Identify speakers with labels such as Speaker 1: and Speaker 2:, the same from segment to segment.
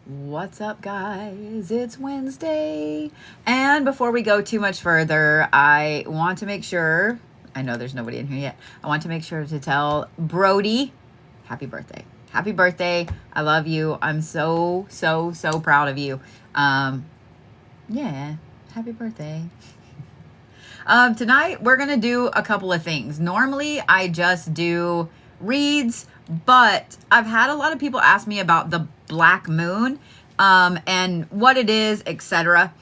Speaker 1: What's up, guys? It's Wednesday. And before we go too much further, I want to make sure, I know there's nobody in here yet. I want to make sure to tell Brody, happy birthday. Happy birthday. I love you. I'm so proud of you. Yeah, happy birthday. Tonight, we're going to do a couple of things. Normally, I just do reads, but I've had a lot of people ask me about the black moon and what it is, etc.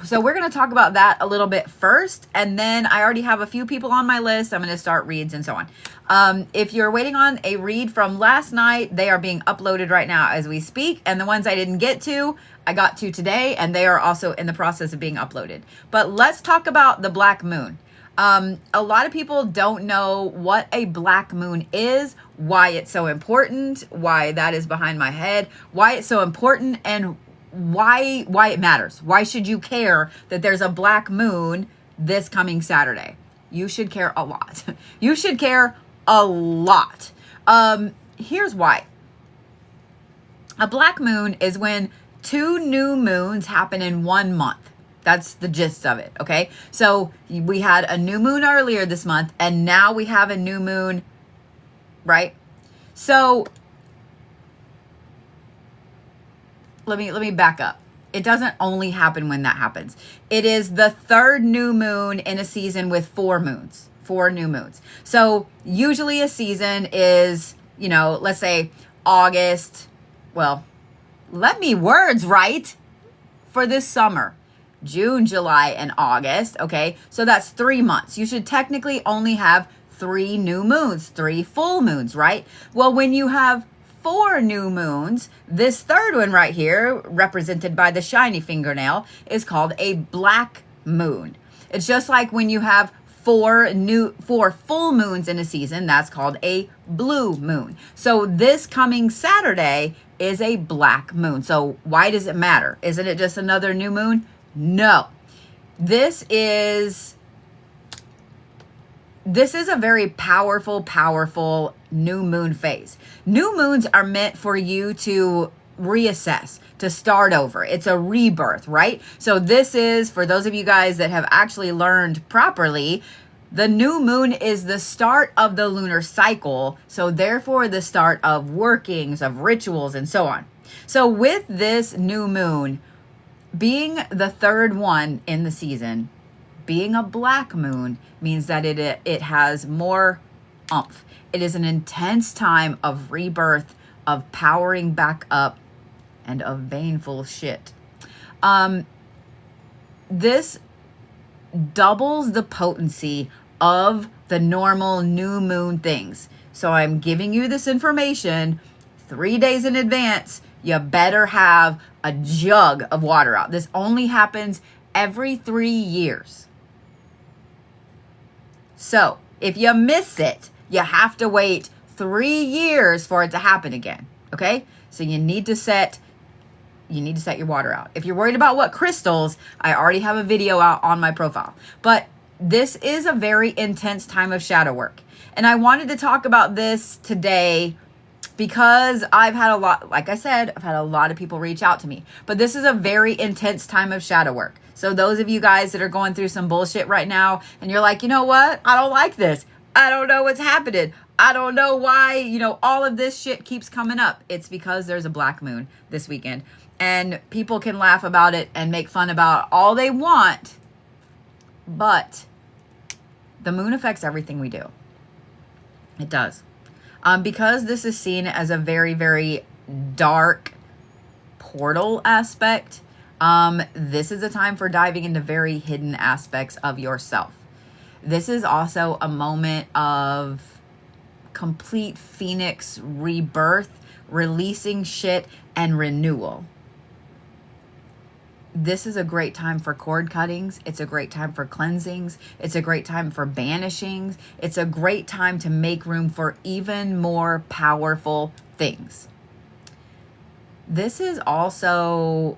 Speaker 1: So we're going to talk about that a little bit first, and then I already have a few people on my list. I'm going to start reads and so on. If you're waiting on a read from last night, they are being uploaded right now as we speak, and the ones I didn't get to, I got to today, and they are also in the process of being uploaded. But let's talk about the black moon. A lot of people don't know what a black moon is, why it's so important, why that is behind my head, why it's so important, and why it matters. Why should you care that there's a black moon this coming Saturday? You should care a lot. You should care a lot. Here's why. A black moon is when two new moons happen in 1 month. That's the gist of it, okay? So we had a new moon earlier this month, and now we have a new moon, right? So let me back up. It doesn't only happen when that happens. It is the third new moon in a season with 4 moons, 4 new moons. So usually a season is, let's say August. Well, let me words right for this summer. June, July, and August, okay? So that's 3 months. You should technically only have 3 new moons, 3 full moons, right? Well, when you have 4 new moons, this third one right here, represented by the shiny fingernail, is called a black moon. It's just like when you have 4 full moons in a season, that's called a blue moon. So this coming Saturday is a black moon. So why does it matter? Isn't it just another new moon? No. This is a very powerful new moon phase. New moons are meant for you to reassess, to start over. It's a rebirth, right? So this is, for those of you guys that have actually learned properly, the new moon is the start of the lunar cycle. So therefore the start of workings, of rituals, and so on. So with this new moon, being the third one in the season, being a black moon means that it has more oomph. It is an intense time of rebirth, of powering back up, and of baneful shit. This doubles the potency of the normal new moon things. So I'm giving you this information 3 days in advance. You better have a jug of water out. This only happens every 3 years. So if you miss it, you have to wait 3 years for it to happen again. Okay? So you need to set your water out. If you're worried about what crystals, I already have a video out on my profile. But this is a very intense time of shadow work. And I wanted to talk about this today because I've had a lot, like I said, I've had a lot of people reach out to me. But this is a very intense time of shadow work. So those of you guys that are going through some bullshit right now, and you're like, you know what? I don't like this. I don't know what's happening. I don't know why, all of this shit keeps coming up. It's because there's a black moon this weekend. And people can laugh about it and make fun about all they want. But the moon affects everything we do. It does. Because this is seen as a very, very dark portal aspect, this is a time for diving into very hidden aspects of yourself. This is also a moment of complete phoenix rebirth, releasing shit, and renewal. This is a great time for cord cuttings. It's a great time for cleansings. It's a great time for banishings. It's a great time to make room for even more powerful things. This is also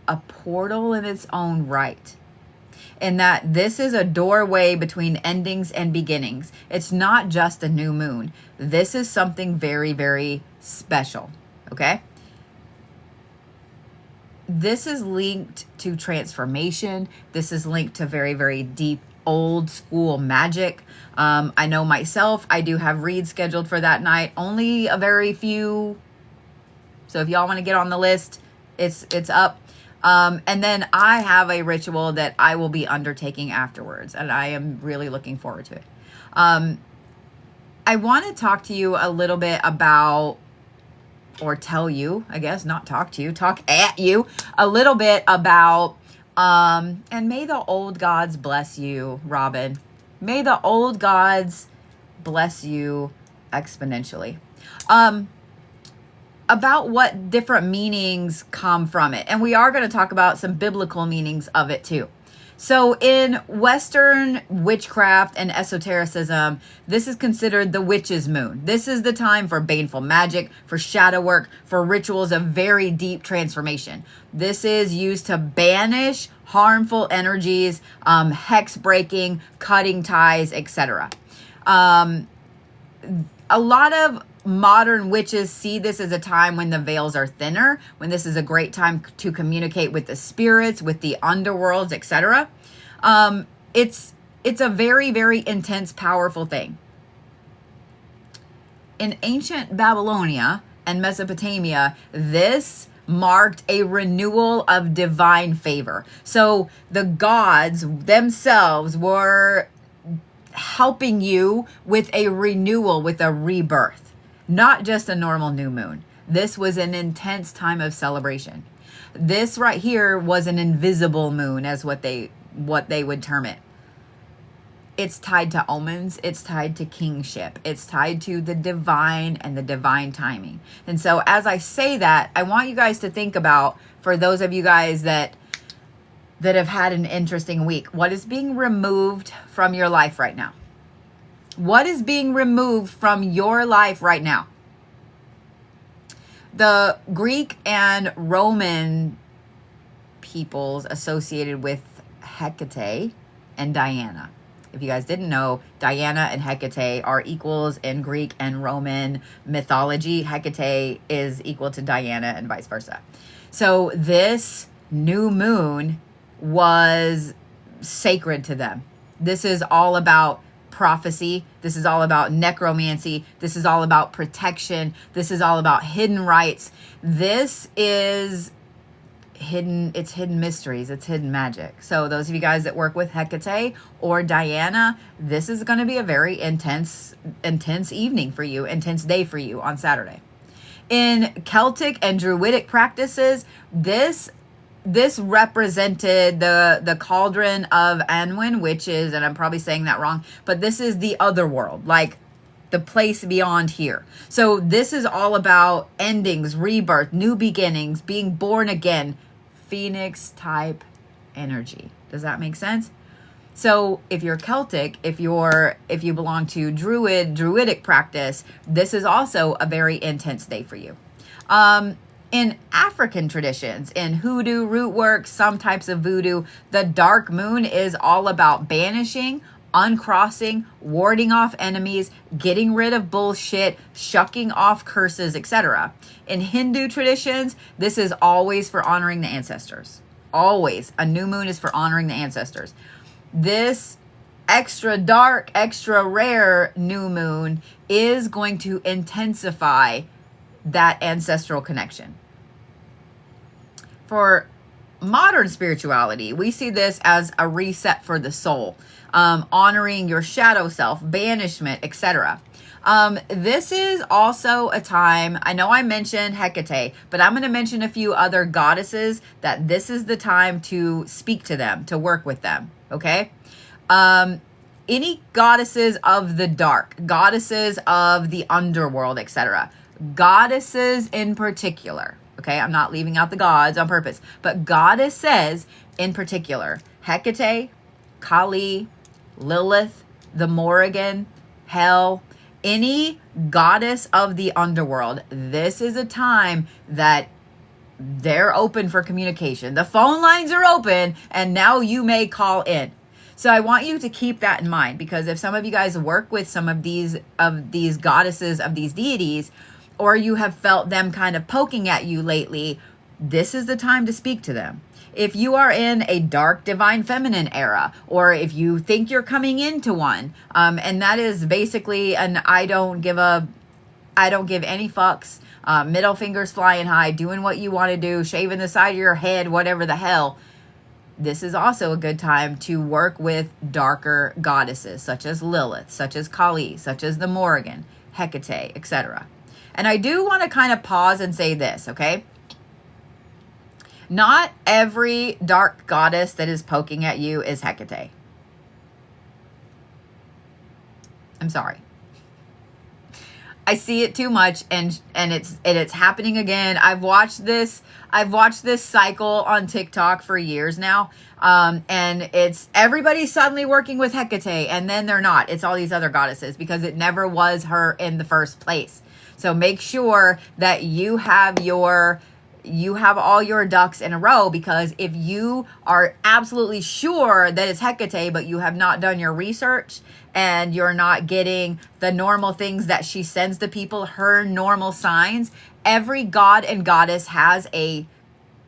Speaker 1: a portal in its own right, in that this is a doorway between endings and beginnings. It's not just a new moon. This is something very, very special, okay? This is linked to transformation. This is linked to very, very deep old school magic. I know myself, I do have reads scheduled for that night. Only a very few. So if y'all want to get on the list, it's up. And then I have a ritual that I will be undertaking afterwards, and I am really looking forward to it. I want to talk to you a little bit about, or tell you, I guess, not talk to you, talk at you a little bit about, and may the old gods bless you, Robin. May the old gods bless you exponentially. About what different meanings come from it. And we are going to talk about some biblical meanings of it too. So in Western witchcraft and esotericism, this is considered the witch's moon. This is the time for baneful magic, for shadow work, for rituals of very deep transformation. This is used to banish harmful energies, hex breaking, cutting ties, etc. A lot of modern witches see this as a time when the veils are thinner, when this is a great time to communicate with the spirits, with the underworlds, etc. It's a very, very intense, powerful thing. In ancient Babylonia and Mesopotamia, this marked a renewal of divine favor. So the gods themselves were helping you with a renewal, with a rebirth. Not just a normal new moon. This was an intense time of celebration. This right here was an invisible moon, as what they would term it. It's tied to omens. It's tied to kingship. It's tied to the divine and the divine timing. And so as I say that, I want you guys to think about, for those of you guys that have had an interesting week, what is being removed from your life right now? What is being removed from your life right now? The Greek and Roman peoples associated with Hecate and Diana. If you guys didn't know, Diana and Hecate are equals in Greek and Roman mythology. Hecate is equal to Diana and vice versa. So this new moon was sacred to them. This is all about prophecy. This is all about necromancy. This is all about protection. This is all about hidden rites. This is hidden, it's hidden mysteries, it's hidden magic. So those of you guys that work with Hecate or Diana, this is going to be a very intense evening for you, intense day for you on Saturday. In Celtic and Druidic practices, this represented the cauldron of Anwen, which is, and I'm probably saying that wrong, but this is the other world, like the place beyond here. So this is all about endings, rebirth, new beginnings, being born again, phoenix type energy. Does that make sense? So if you're Celtic, if you belong to Druidic practice, this is also a very intense day for you. In African traditions, in hoodoo, root work, some types of voodoo, the dark moon is all about banishing, uncrossing, warding off enemies, getting rid of bullshit, shucking off curses, etc. In Hindu traditions, this is always for honoring the ancestors. Always. A new moon is for honoring the ancestors. This extra dark, extra rare new moon is going to intensify that ancestral connection. For modern spirituality, we see this as a reset for the soul, honoring your shadow self, banishment, etc. This is also a time, I know I mentioned Hecate, but I'm going to mention a few other goddesses that this is the time to speak to them, to work with them, okay? Any goddesses of the dark, goddesses of the underworld, etc. Goddesses in particular. Okay, I'm not leaving out the gods on purpose, but goddesses in particular, Hecate, Kali, Lilith, the Morrigan, Hel, any goddess of the underworld. This is a time that they're open for communication. The phone lines are open, and now you may call in. So I want you to keep that in mind, because if some of you guys work with some of these goddesses, of these deities, or you have felt them kind of poking at you lately, this is the time to speak to them. If you are in a dark divine feminine era, or if you think you're coming into one, and that is basically an I don't give any fucks, middle fingers flying high, doing what you want to do, shaving the side of your head, whatever the hell. This is also a good time to work with darker goddesses, such as Lilith, such as Kali, such as the Morrigan, Hecate, etc. And I do want to kind of pause and say this, okay? Not every dark goddess that is poking at you is Hecate. I'm sorry. I see it too much, and it's happening again. I've watched this cycle on TikTok for years now. And it's everybody suddenly working with Hecate, and then they're not. It's all these other goddesses, because it never was her in the first place. So make sure that you have all your ducks in a row, because if you are absolutely sure that it's Hecate, but you have not done your research and you're not getting the normal things that she sends to people, her normal signs, every god and goddess has a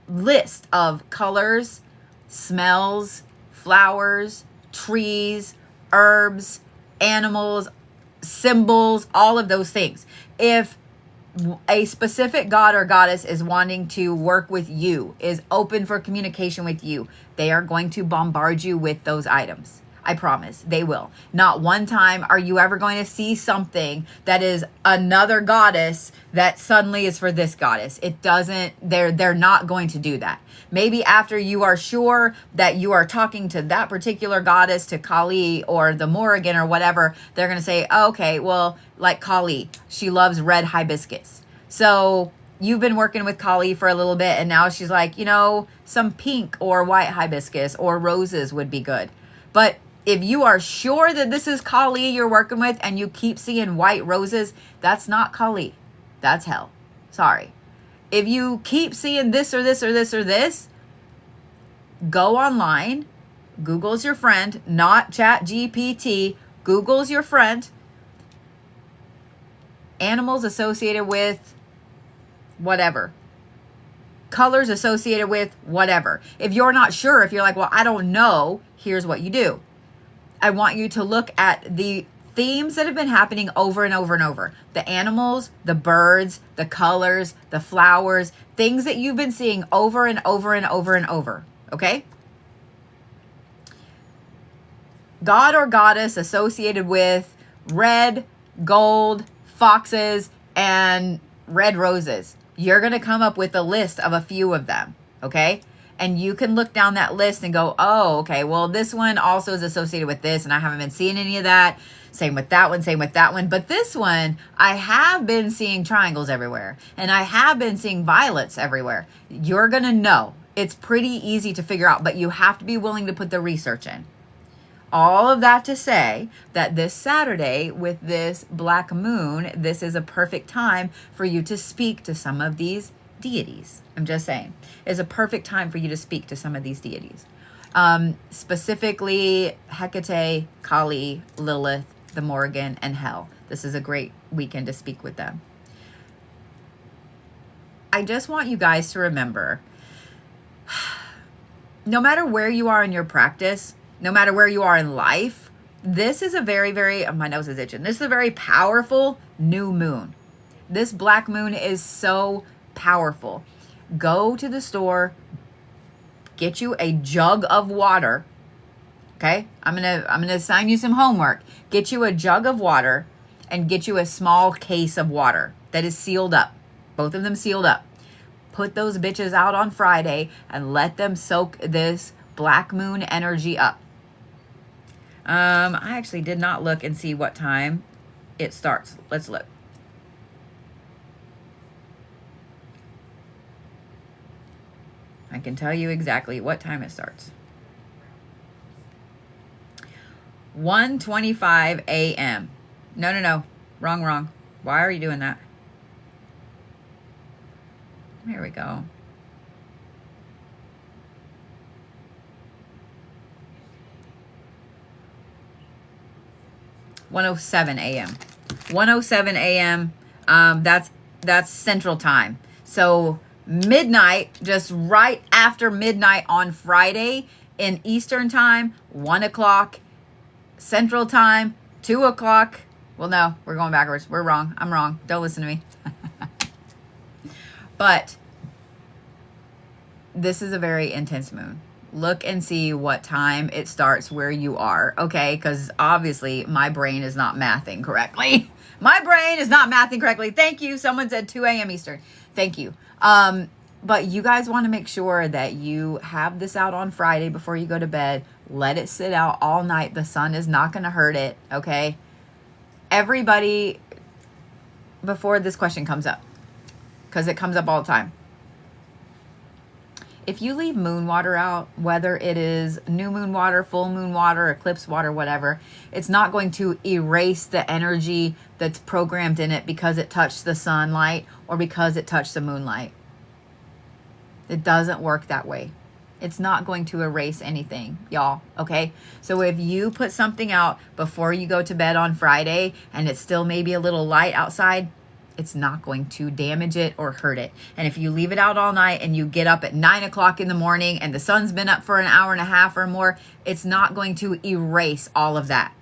Speaker 1: list of colors, smells, flowers, trees, herbs, animals, symbols, all of those things. If a specific god or goddess is wanting to work with you, is open for communication with you, they are going to bombard you with those items. I promise they will. Not one time are you ever going to see something that is another goddess that suddenly is for this goddess. It doesn't, they're not going to do that. Maybe after you are sure that you are talking to that particular goddess, to Kali or the Morrigan or whatever, they're going to say, oh, okay, well, like Kali, she loves red hibiscus. So you've been working with Kali for a little bit, and now she's like, some pink or white hibiscus or roses would be good. But if you are sure that this is Kali you're working with and you keep seeing white roses, that's not Kali. That's hell. Sorry. If you keep seeing this or this or this or this, go online. Google's your friend, not ChatGPT. Google's your friend. Animals associated with whatever. Colors associated with whatever. If you're not sure, if you're like, well, I don't know, here's what you do. I want you to look at the themes that have been happening over and over and over. The animals, the birds, the colors, the flowers, things that you've been seeing over and over and over and over. Okay? God or goddess associated with red, gold, foxes, and red roses. You're going to come up with a list of a few of them. Okay? And you can look down that list and go, oh, okay, well, this one also is associated with this, and I haven't been seeing any of that. Same with that one, same with that one. But this one, I have been seeing triangles everywhere, and I have been seeing violets everywhere. You're going to know. It's pretty easy to figure out, but you have to be willing to put the research in. All of that to say that this Saturday with this black moon, this is a perfect time for you to speak to some of these deities. I'm just saying, it's a perfect time for you to speak to some of these deities. Specifically Hecate, Kali, Lilith, the Morrigan, and Hell. This is a great weekend to speak with them. I just want you guys to remember, no matter where you are in your practice, no matter where you are in life, this is a very, very, my nose is itching. This is a very powerful new moon. This black moon is so powerful. Go to the store, get you a jug of water. Okay? I'm going to assign you some homework. Get you a jug of water and get you a small case of water that is sealed up. Both of them sealed up. Put those bitches out on Friday and let them soak this black moon energy up. I actually did not look and see what time it starts. Let's look. I can tell you exactly what time it starts. 1:25 a.m. No. Wrong. Why are you doing that? There we go. (1:07 a.m.) 1:07 a.m. That's Central Time. So midnight, just right after midnight on Friday in Eastern time, 1 o'clock Central time, 2 o'clock. Well, no, we're going backwards. We're wrong. I'm wrong. Don't listen to me. But this is a very intense moon. Look and see what time it starts where you are, okay? Because obviously my brain is not mathing correctly. My brain is not mathing correctly. Thank you. Someone said 2 a.m. Eastern. Thank you. But you guys want to make sure that you have this out on Friday before you go to bed. Let it sit out all night. The sun is not going to hurt it, okay? Everybody, before this question comes up, because it comes up all the time. If you leave moon water out, whether it is new moon water, full moon water, eclipse water, whatever, it's not going to erase the energy that's programmed in it because it touched the sunlight or because it touched the moonlight. It doesn't work that way. It's not going to erase anything, y'all, okay? So if you put something out before you go to bed on Friday and it's still maybe a little light outside, it's not going to damage it or hurt it. And if you leave it out all night and you get up at 9 o'clock in the morning and the sun's been up for an hour and a half or more, it's not going to erase all of that.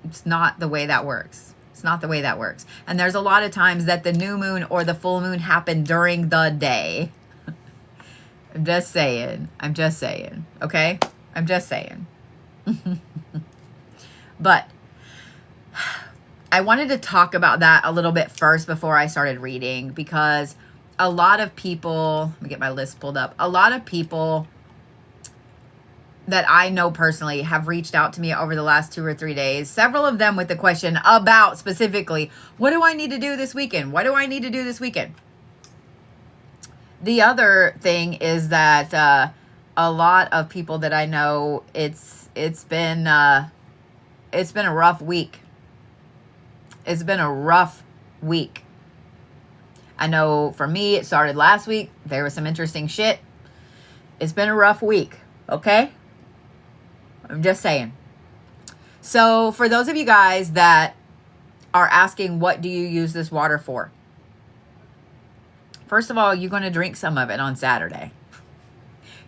Speaker 1: It's not the way that works. It's not the way that works. And there's a lot of times that the new moon or the full moon happen during the day. I'm just saying. I'm just saying. Okay? I'm just saying. But I wanted to talk about that a little bit first before I started reading, because a lot of people, let me get my list pulled up. A lot of people that I know personally have reached out to me over the last 2 or 3 days, several of them with the question about specifically, what do I need to do this weekend? What do I need to do this weekend? The other thing is that a lot of people that I know, it's been a rough week. It's been a rough week. I know for me, it started last week. There was some interesting shit. It's been a rough week, okay? I'm just saying. So for those of you guys that are asking, what do you use this water for? First of all, you're going to drink some of it on Saturday.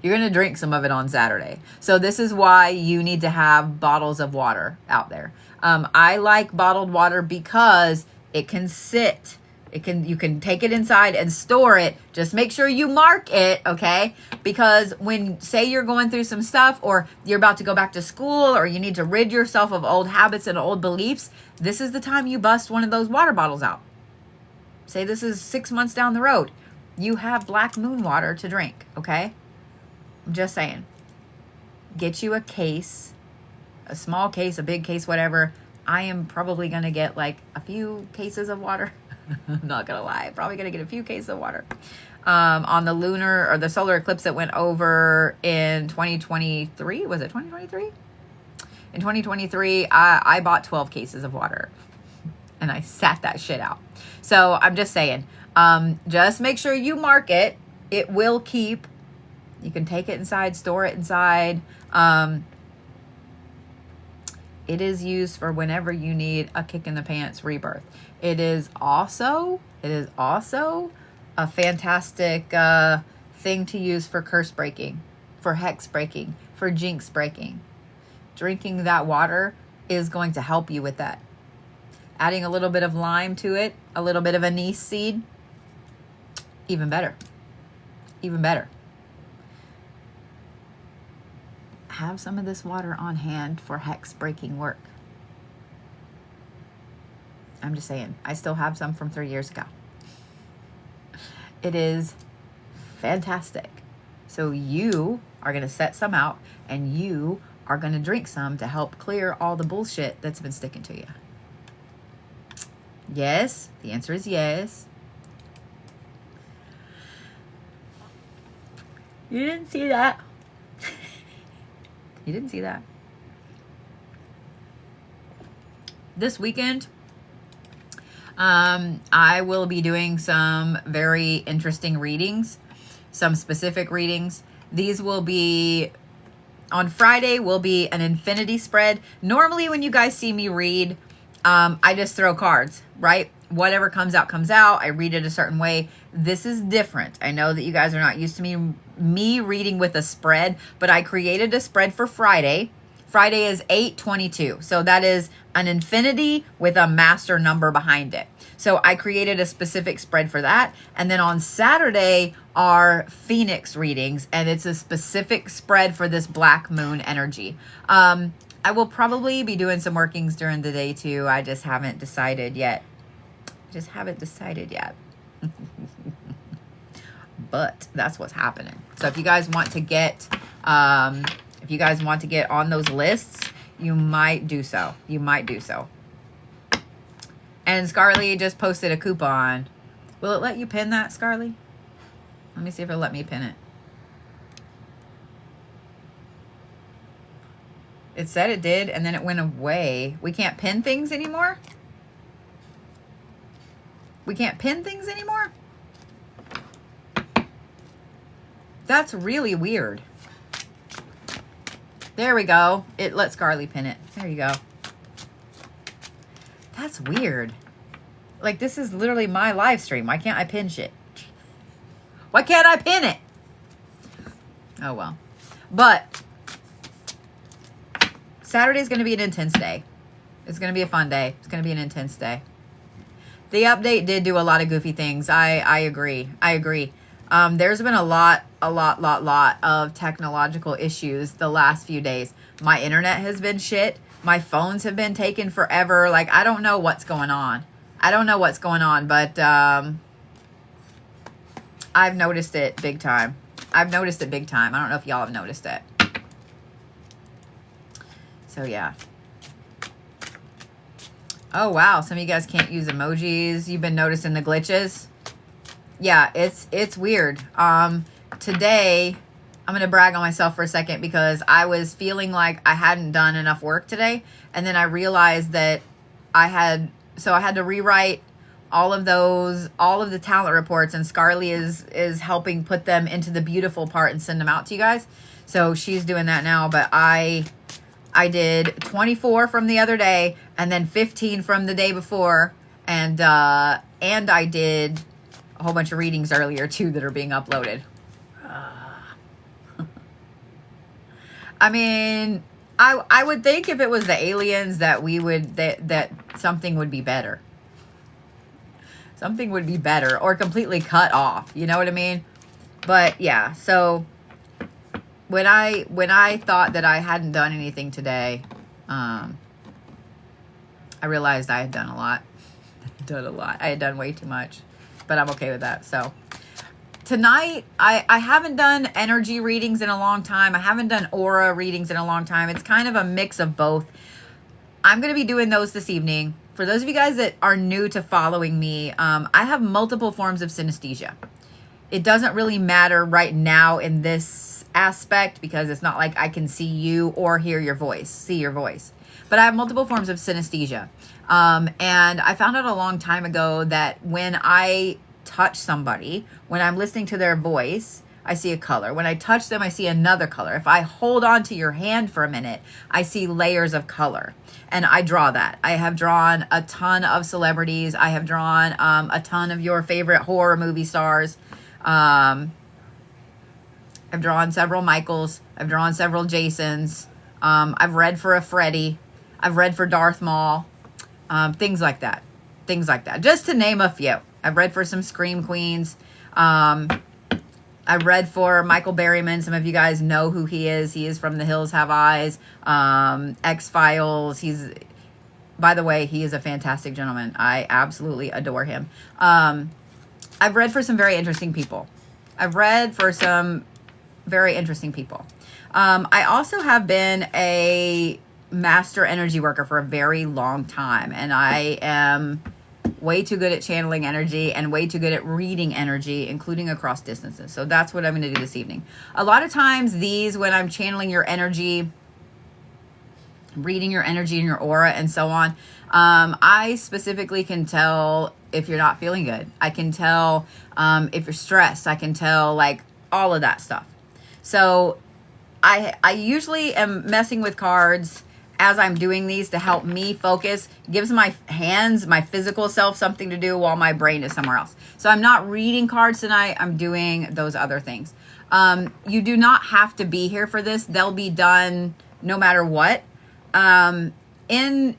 Speaker 1: You're going to drink some of it on Saturday. So this is why you need to have bottles of water out there. I like bottled water because it can sit. You can take it inside and store it. Just make sure you mark it, okay? Because when, say you're going through some stuff, or you're about to go back to school, or you need to rid yourself of old habits and old beliefs, this is the time you bust one of those water bottles out. Say this is 6 months down the road. You have black moon water to drink, okay? I'm just saying. Get you a case, a small case, a big case, whatever. I am probably going to get like a few cases of water. I'm not going to lie. Probably going to get a few cases of water. On the lunar or the solar eclipse that went over in 2023. Was it 2023? In 2023, I bought 12 cases of water. And I sat that shit out. So I'm just saying, just make sure you mark it. It will keep. You can take it inside, store it inside. It is used for whenever you need a kick in the pants rebirth. It is also a fantastic thing to use for curse breaking, for hex breaking, for jinx breaking. Drinking that water is going to help you with that. Adding a little bit of lime to it, a little bit of anise seed, even better. Even better. Have some of this water on hand for hex breaking work. I'm just saying, I still have some from 3 years ago. It is fantastic. So you are going to set some out and you are going to drink some to help clear all the bullshit that's been sticking to you. Yes, the answer is yes. You didn't see that. You didn't see that. This weekend, I will be doing some very interesting readings, some specific readings. These will be, on Friday, will be an infinity spread. Normally when you guys see me read, I just throw cards, right? whatever comes out, comes out. I read it a certain way. This is different. I know that you guys are not used to me reading with a spread, but I created a spread for Friday. Friday is 8/22. So that is an infinity with a master number behind it. So I created a specific spread for that. And then on Saturday are Phoenix readings, and it's a specific spread for this black moon energy. I will probably be doing some workings during the day too. I just haven't decided yet. But that's what's happening. So if you guys want to get on those lists, you might do so. And Scarly just posted a coupon. Will it let you pin that, Scarly? Let me see if it'll let me pin it. It said it did, and then it went away. We can't pin things anymore? That's really weird. There we go. It lets Scarly pin it. There you go. That's weird. Like, this is literally my live stream. Why can't I pin shit? Why can't I pin it? Oh, well. But Saturday's going to be an intense day. It's going to be a fun day. It's going to be an intense day. The update did do a lot of goofy things. I agree. There's been a lot of technological issues the last few days. My internet has been shit. My phones have been taken forever. Like, I don't know what's going on. But I've noticed it big time. I don't know if y'all have noticed it. So, yeah. Oh, wow. Some of you guys can't use emojis. You've been noticing the glitches. Yeah, it's weird. Today, I'm going to brag on myself for a second because I was feeling like I hadn't done enough work today. And then I realized that I had to rewrite all of the talent reports, and Scarly is helping put them into the beautiful part and send them out to you guys. So she's doing that now, but I did 24 from the other day and then 15 from the day before. And I did a whole bunch of readings earlier too that are being uploaded. I mean, I would think if it was the aliens that that something would be better. Something would be better or completely cut off. You know what I mean? But yeah, so when I thought that I hadn't done anything today, I realized I had done a lot. I had done way too much, but I'm okay with that. So tonight, I haven't done energy readings in a long time. I haven't done aura readings in a long time. It's kind of a mix of both. I'm going to be doing those this evening. For those of you guys that are new to following me, I have multiple forms of synesthesia. It doesn't really matter right now in this aspect because it's not like I can see you or hear your voice, But I have multiple forms of synesthesia. And I found out a long time ago that when I touch somebody, when I'm listening to their voice, I see a color. When I touch them, I see another color. If I hold on to your hand for a minute, I see layers of color. And I draw that. I have drawn a ton of celebrities. I have drawn a ton of your favorite horror movie stars. I've drawn several Michaels. I've drawn several Jasons. I've read for a Freddy. I've read for Darth Maul. Things like that. Just to name a few. I've read for some Scream Queens. I've read for Michael Berryman. Some of you guys know who he is. He is from The Hills Have Eyes, X-Files. By the way, he is a fantastic gentleman. I absolutely adore him. I've read for some very interesting people. I also have been a master energy worker for a very long time, and I am way too good at channeling energy and way too good at reading energy, including across distances. So that's what I'm going to do this evening. A lot of times when I'm channeling your energy, reading your energy and your aura and so on, I specifically can tell if you're not feeling good. I can tell if you're stressed. I can tell like all of that stuff. So I usually am messing with cards as I'm doing these to help me focus, gives my hands, my physical self something to do while my brain is somewhere else. So I'm not reading cards tonight. I'm doing those other things. You do not have to be here for this. They'll be done no matter what. In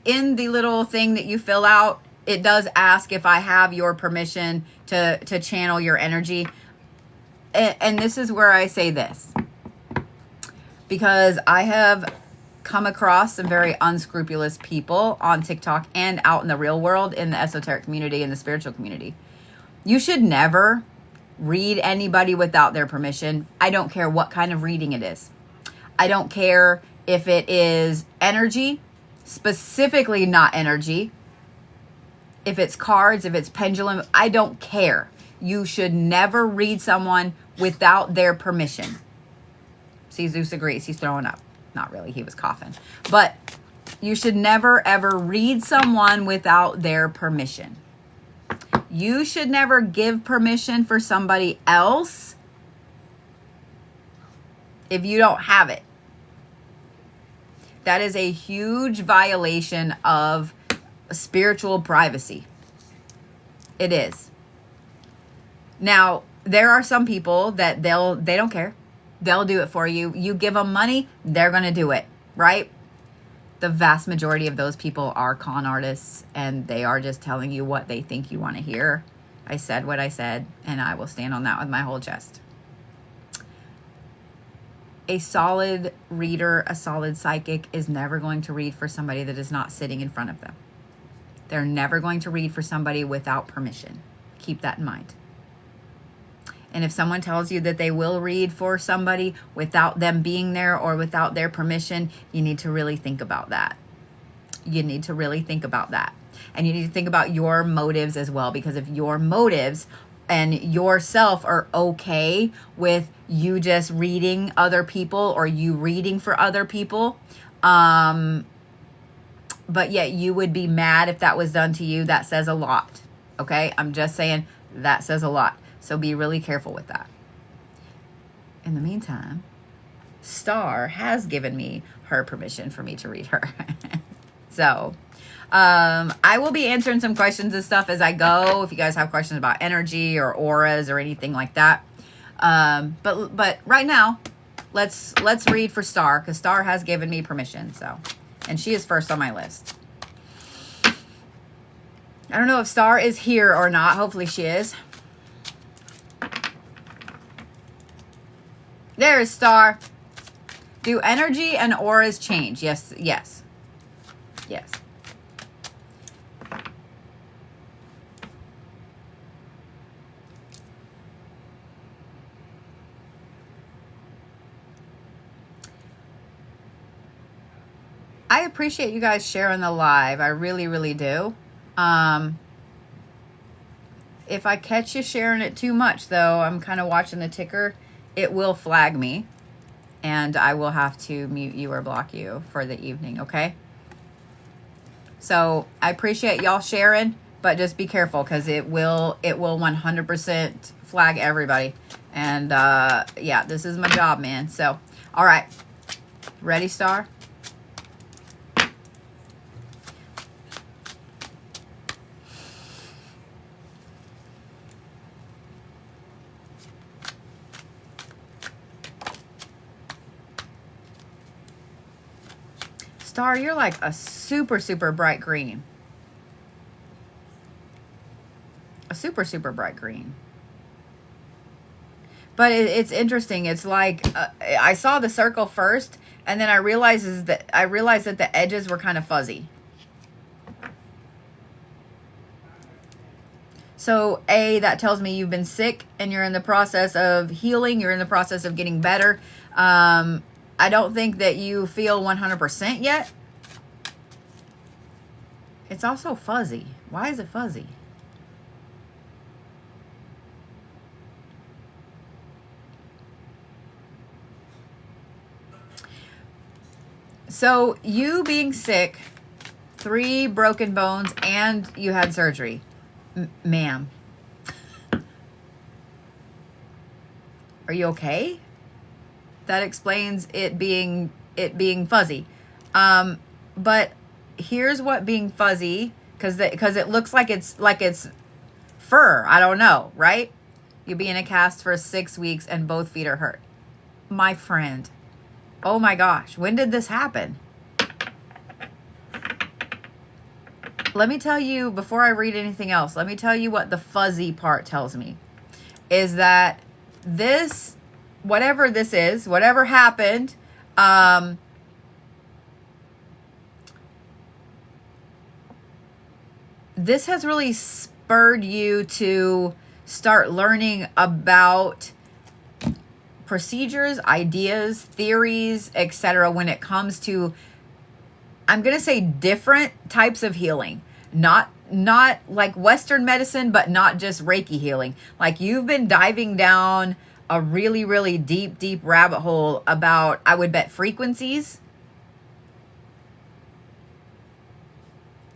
Speaker 1: the little thing that you fill out, it does ask if I have your permission to channel your energy. And this is where I say this, because I have come across some very unscrupulous people on TikTok and out in the real world, in the esoteric community and the spiritual community. You should never read anybody without their permission. I don't care what kind of reading it is. I don't care if it is energy, specifically not energy. If it's cards, if it's pendulum, I don't care. You should never read someone without their permission. See, Zeus agrees. He's throwing up. Not really. He was coughing. But you should never, ever read someone without their permission. You should never give permission for somebody else if you don't have it. That is a huge violation of spiritual privacy. It is. Now, there are some people that they don't care. They'll do it for you. You give them money, they're going to do it, right? The vast majority of those people are con artists, and they are just telling you what they think you want to hear. I said what I said, and I will stand on that with my whole chest. A solid reader, a solid psychic is never going to read for somebody that is not sitting in front of them. They're never going to read for somebody without permission. Keep that in mind. And if someone tells you that they will read for somebody without them being there or without their permission, you need to really think about that. You need to really think about that. And you need to think about your motives as well, because if your motives and yourself are okay with you just reading other people or you reading for other people, but yet you would be mad if that was done to you, that says a lot. Okay? I'm just saying that says a lot. So be really careful with that. In the meantime, Starr has given me her permission for me to read her. So I will be answering some questions and stuff as I go. If you guys have questions about energy or auras or anything like that. But right now, let's read for Starr, because Starr has given me permission. So, and she is first on my list. I don't know if Starr is here or not. Hopefully she is. There's Starr. Do energy and auras change? Yes, yes, yes. I appreciate you guys sharing the live. I really, really do. If I catch you sharing it too much, though, I'm kind of watching the ticker. It will flag me, and I will have to mute you or block you for the evening, okay? So I appreciate y'all sharing, but just be careful, because it will 100% flag everybody. And yeah, this is my job, man. So, all right. Ready, Starr? Starr, you're like a super, super bright green. A super, super bright green. But it's interesting. It's like I saw the circle first, and then I realized that the edges were kind of fuzzy. So that tells me you've been sick and you're in the process of healing. You're in the process of getting better. I don't think that you feel 100% yet. It's also fuzzy. Why is it fuzzy? So you being sick, 3 broken bones, and you had surgery. Ma'am. Are you okay? That explains it being fuzzy. But here's what being fuzzy, because it looks like it's fur. I don't know, right? You'll be in a cast for 6 weeks and both feet are hurt. My friend. Oh my gosh. When did this happen? Let me tell you, before I read anything else, let me tell you what the fuzzy part tells me. Is that this, whatever this is, whatever happened, this has really spurred you to start learning about procedures, ideas, theories, etc. when it comes to, I'm going to say, different types of healing. Not like Western medicine, but not just Reiki healing. Like, you've been diving down a really, really deep rabbit hole about, I would bet, frequencies,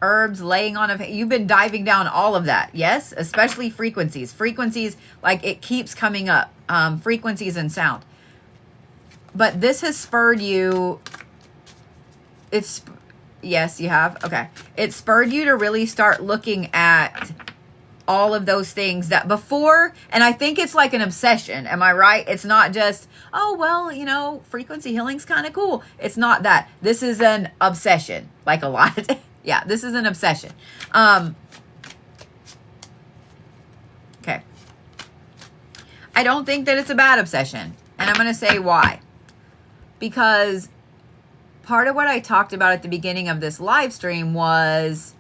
Speaker 1: herbs, laying on of, you've been diving down all of that. Yes, especially frequencies. Frequencies, like, it keeps coming up. Frequencies and sound. But this has spurred you. Yes, you have. Okay. It spurred you to really start looking at all of those things that before, and I think it's like an obsession. Am I right? It's not just, oh, well, you know, frequency healing's kind of cool. It's not that. This is an obsession, like a lot. Yeah, this is an obsession. Okay. I don't think that it's a bad obsession. And I'm going to say why. Because part of what I talked about at the beginning of this live stream was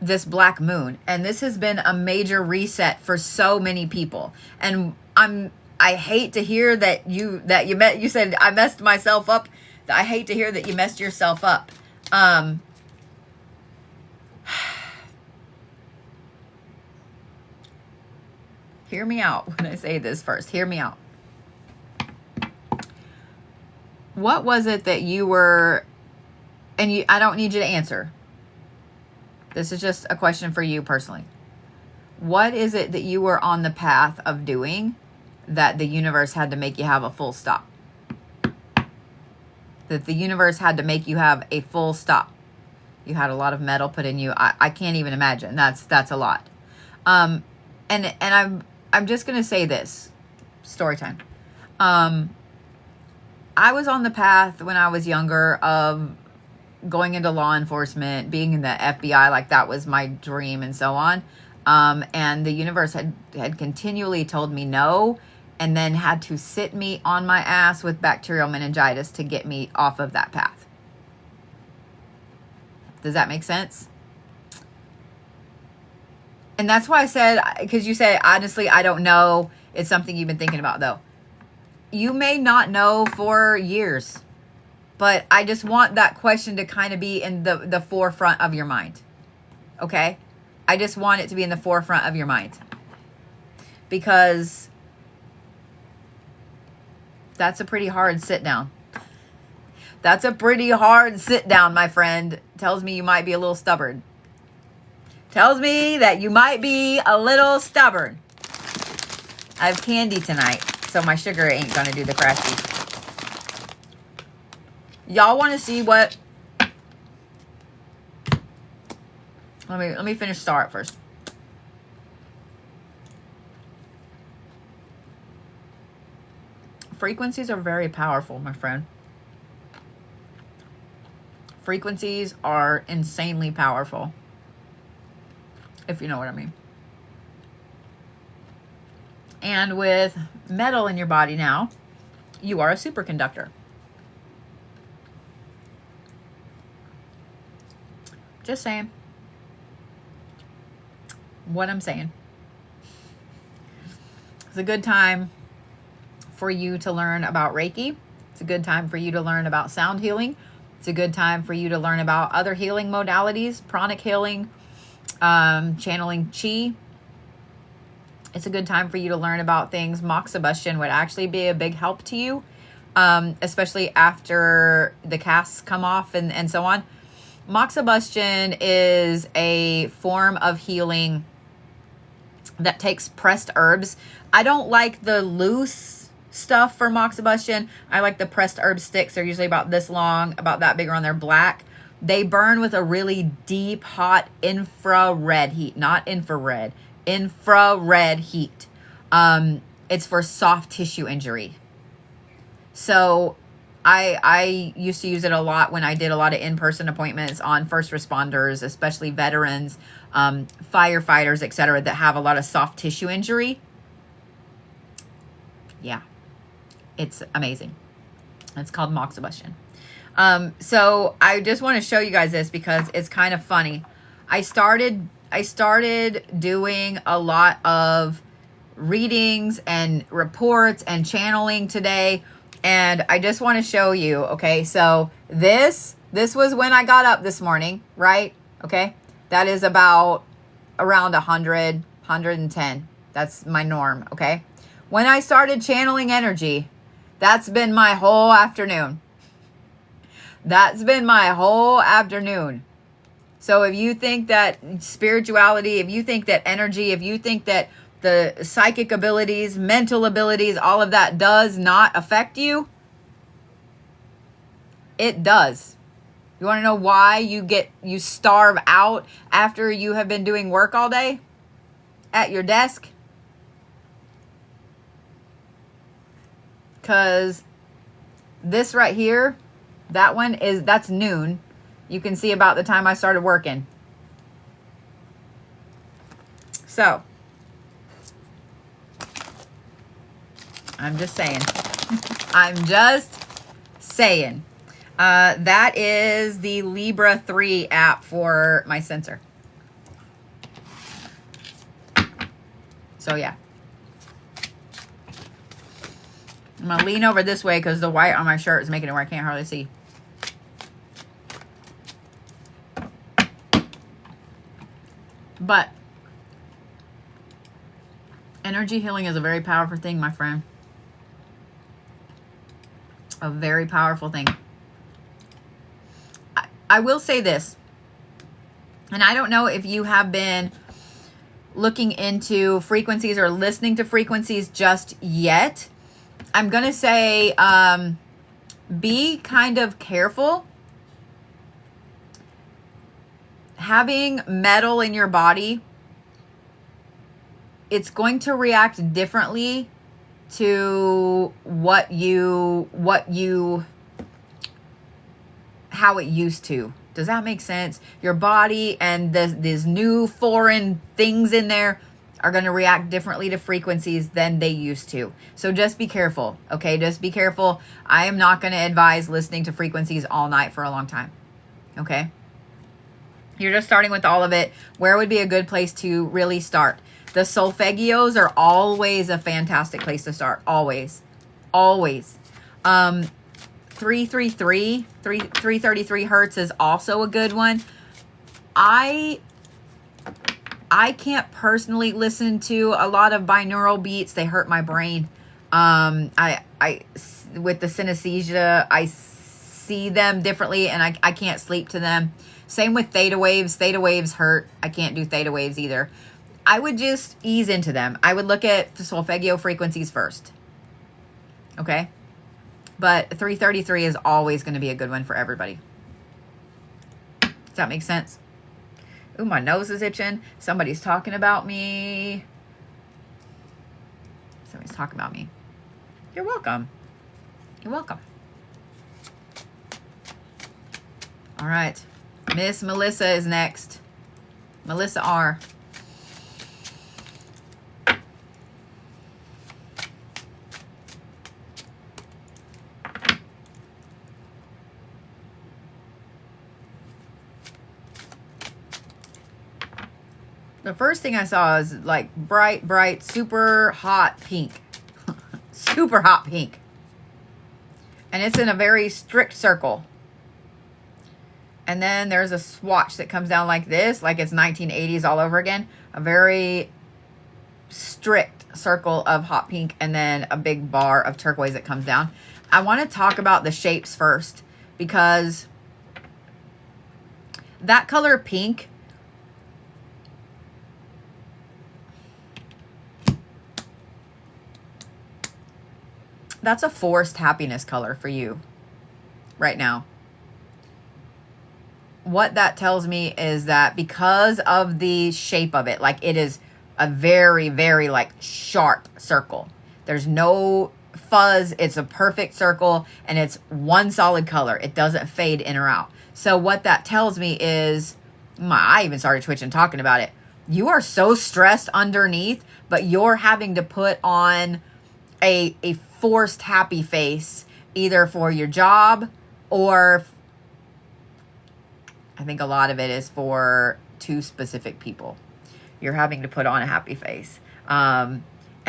Speaker 1: this black moon. And this has been a major reset for so many people. And I hate to hear that you said I messed myself up. I hate to hear that you messed yourself up. Hear me out when I say this first. Hear me out. What was it that you were, and I don't need you to answer. This is just a question for you personally. What is it that you were on the path of doing that the universe had to make you have a full stop? That the universe had to make you have a full stop. You had a lot of metal put in you. I can't even imagine. That's a lot. And I'm just gonna say this. Story time. I was on the path when I was younger of going into law enforcement, being in the FBI, like that was my dream and so on. And the universe had continually told me no, and then had to sit me on my ass with bacterial meningitis to get me off of that path. Does that make sense? And that's why I said, because you said, honestly, I don't know. It's something you've been thinking about, though. You may not know for years, but I just want that question to kind of be in the forefront of your mind. Okay? I just want it to be in the forefront of your mind. Because that's a pretty hard sit down. That's a pretty hard sit down, my friend. Tells me you might be a little stubborn. Tells me that you might be a little stubborn. I have candy tonight, so my sugar ain't gonna do the crashy. Y'all want to see what? Let me finish Starr first. Frequencies are very powerful, my friend. Frequencies are insanely powerful, if you know what I mean. And with metal in your body now, you are a superconductor. Just saying. What I'm saying. It's a good time for you to learn about Reiki. It's a good time for you to learn about sound healing. It's a good time for you to learn about other healing modalities, pranic healing, channeling chi. It's a good time for you to learn about things. Moxibustion would actually be a big help to you, especially after the casts come off and so on. Moxibustion is a form of healing that takes pressed herbs. I don't like the loose stuff for moxibustion. I like the pressed herb sticks. They're usually about this long, about that big on. They're black. They burn with a really deep, hot infrared heat, not infrared, infrared heat. It's for soft tissue injury. So I used to use it a lot when I did a lot of in-person appointments on first responders, especially veterans, firefighters, etc., that have a lot of soft tissue injury. Yeah, it's amazing. It's called moxibustion. So I just want to show you guys this because it's kind of funny. I started doing a lot of readings and reports and channeling today, and I just want to show you. Okay, so this was when I got up this morning, right? Okay, that is about around 100, 110. That's my norm. Okay, when I started channeling energy, that's been my whole afternoon. That's been my whole afternoon. So if you think that spirituality, if you think that energy, if you think that the psychic abilities, mental abilities, all of that does not affect you, it does. You want to know why you starve out after you have been doing work all day at your desk? Because this right here, that's noon. You can see about the time I started working. So, I'm just saying. I'm just saying. That is the Libra 3 app for my sensor. So, yeah. I'm going to lean over this way because the white on my shirt is making it where I can't hardly see. But energy healing is a very powerful thing, my friend. A very powerful thing. I will say this, and I don't know if you have been looking into frequencies or listening to frequencies just yet. I'm going to say be kind of careful. Having metal in your body, it's going to react differently to how it used to. Does that make sense? Your body and these new foreign things in there are going to react differently to frequencies than they used to. So just be careful, okay? Just be careful. I am not going to advise listening to frequencies all night for a long time, okay? You're just starting with all of it. Where would be a good place to really start? The solfeggios are always a fantastic place to start. Always. Always. 333 hertz is also a good one. I can't personally listen to a lot of binaural beats. They hurt my brain. I with the synesthesia, I see them differently and I can't sleep to them. Same with theta waves. Theta waves hurt. I can't do theta waves either. I would just ease into them. I would look at solfeggio frequencies first. Okay? But 333 is always going to be a good one for everybody. Does that make sense? Ooh, my nose is itching. Somebody's talking about me. Somebody's talking about me. You're welcome. You're welcome. All right. Miss Melissa is next. Melissa R. The first thing I saw is like bright, super hot pink. Super hot pink. And it's in a very strict circle. And then there's a swatch that comes down like this, like it's 1980s all over again. A very strict circle of hot pink and then a big bar of turquoise that comes down. I want to talk about the shapes first because that color pink, That's a forced happiness color for you right now. What that tells me is that because of the shape of it, like it is a very, very like sharp circle. There's no fuzz. It's a perfect circle and it's one solid color. It doesn't fade in or out. So what that tells me is, I even started twitching talking about it. You are so stressed underneath, but you're having to put on a forced happy face, either for your job or I think a lot of it is for two specific people. You're having to put on a happy face and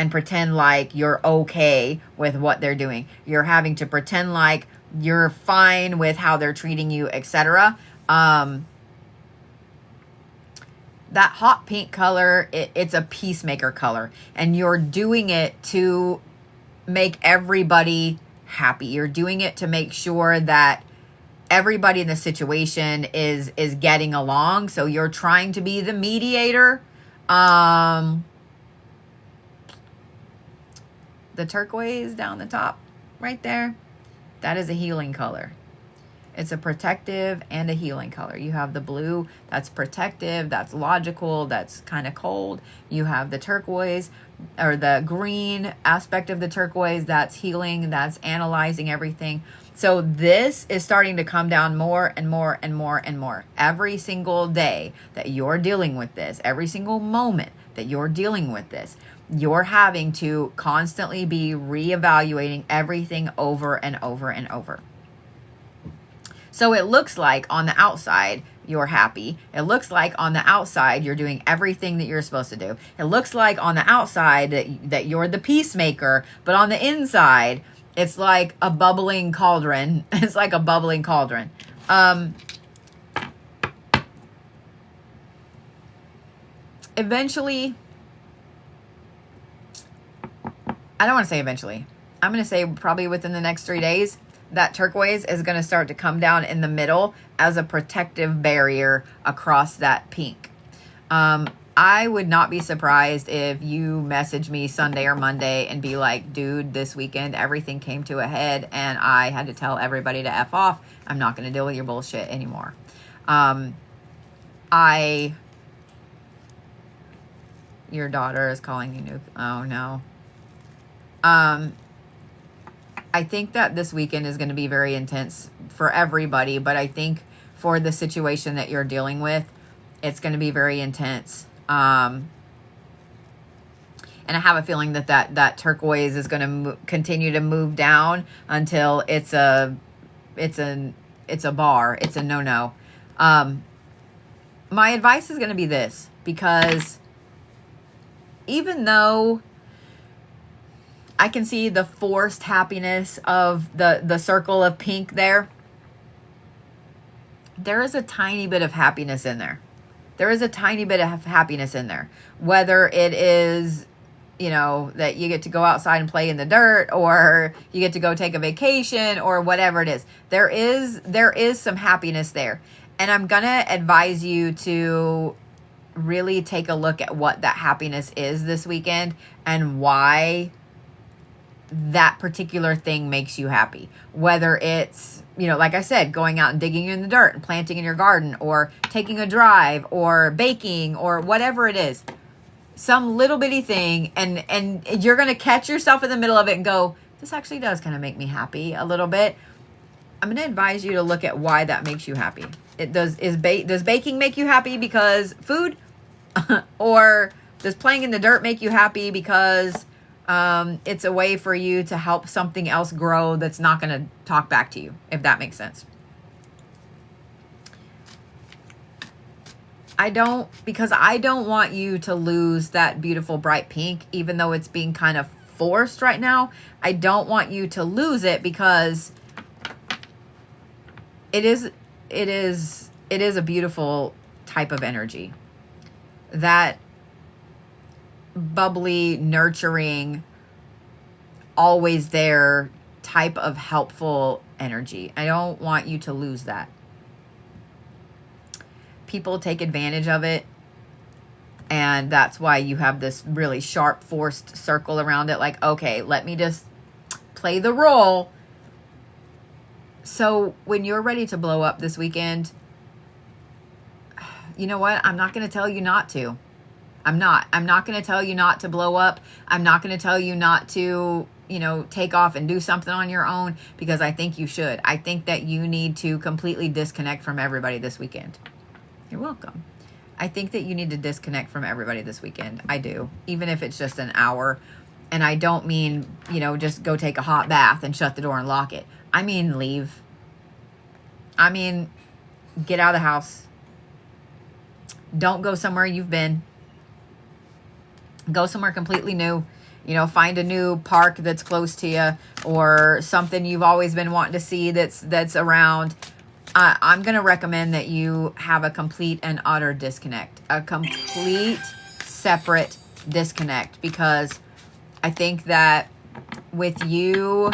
Speaker 1: pretend like you're okay with what they're doing. You're having to pretend like you're fine with how they're treating you, etc. That hot pink color, it's a peacemaker color. And you're doing it to make everybody happy. You're doing it to make sure that everybody in the situation is getting along. So you're trying to be the mediator. The turquoise down the top right there, that is a healing color. It's a protective and a healing color. You have the blue, that's protective, that's logical, that's kind of cold. You have the turquoise or the green aspect of the turquoise, that's healing, that's analyzing everything. So this is starting to come down more and more and more and more. Every single day that you're dealing with this, every single moment that you're dealing with this, you're having to constantly be reevaluating everything over and over and over. So it looks like on the outside, you're happy. It looks like on the outside, you're doing everything that you're supposed to do. It looks like on the outside that you're the peacemaker, but on the inside, it's like a bubbling cauldron. It's like a bubbling cauldron. Eventually, I don't want to say eventually. I'm going to say probably within the next 3 days, that turquoise is going to start to come down in the middle as a protective barrier across that pink. I would not be surprised if you message me Sunday or Monday and be like, dude, this weekend everything came to a head and I had to tell everybody to F off. I'm not going to deal with your bullshit anymore. Your daughter is calling you oh no. I think that this weekend is going to be very intense for everybody, but I think for the situation that you're dealing with, it's going to be very intense. And I have a feeling that turquoise is going to continue to move down until it's a bar. It's a no-no. My advice is going to be this, because even though I can see the forced happiness of the circle of pink there is a tiny bit of happiness in there. There is a tiny bit of happiness in there. Whether it is, that you get to go outside and play in the dirt, or you get to go take a vacation, or whatever it is. There is some happiness there. And I'm going to advise you to really take a look at what that happiness is this weekend and why that particular thing makes you happy. Whether it's, like I said, going out and digging in the dirt and planting in your garden, or taking a drive, or baking, or whatever it is. Some little bitty thing, and you're going to catch yourself in the middle of it and go, this actually does kind of make me happy a little bit. I'm going to advise you to look at why that makes you happy. Does baking make you happy because food? Or does playing in the dirt make you happy because it's a way for you to help something else grow that's not going to talk back to you, if that makes sense? I don't want you to lose that beautiful bright pink, even though it's being kind of forced right now. I don't want you to lose it, because it is a beautiful type of energy. That bubbly, nurturing, always there type of helpful energy. I don't want you to lose that. People take advantage of it, and that's why you have this really sharp, forced circle around it. Like, okay, let me just play the role. So when you're ready to blow up this weekend, you know what? I'm not going to tell you not to. I'm not going to tell you not to blow up. I'm not going to tell you not to, take off and do something on your own, because I think you should. I think that you need to completely disconnect from everybody this weekend. You're welcome. I think that you need to disconnect from everybody this weekend. I do. Even if it's just an hour. And I don't mean, just go take a hot bath and shut the door and lock it. I mean, leave. I mean, get out of the house. Don't go somewhere you've been. Go somewhere completely new. Find a new park that's close to you, or something you've always been wanting to see that's around. I'm going to recommend that you have a complete and utter disconnect. A complete separate disconnect, because I think that with you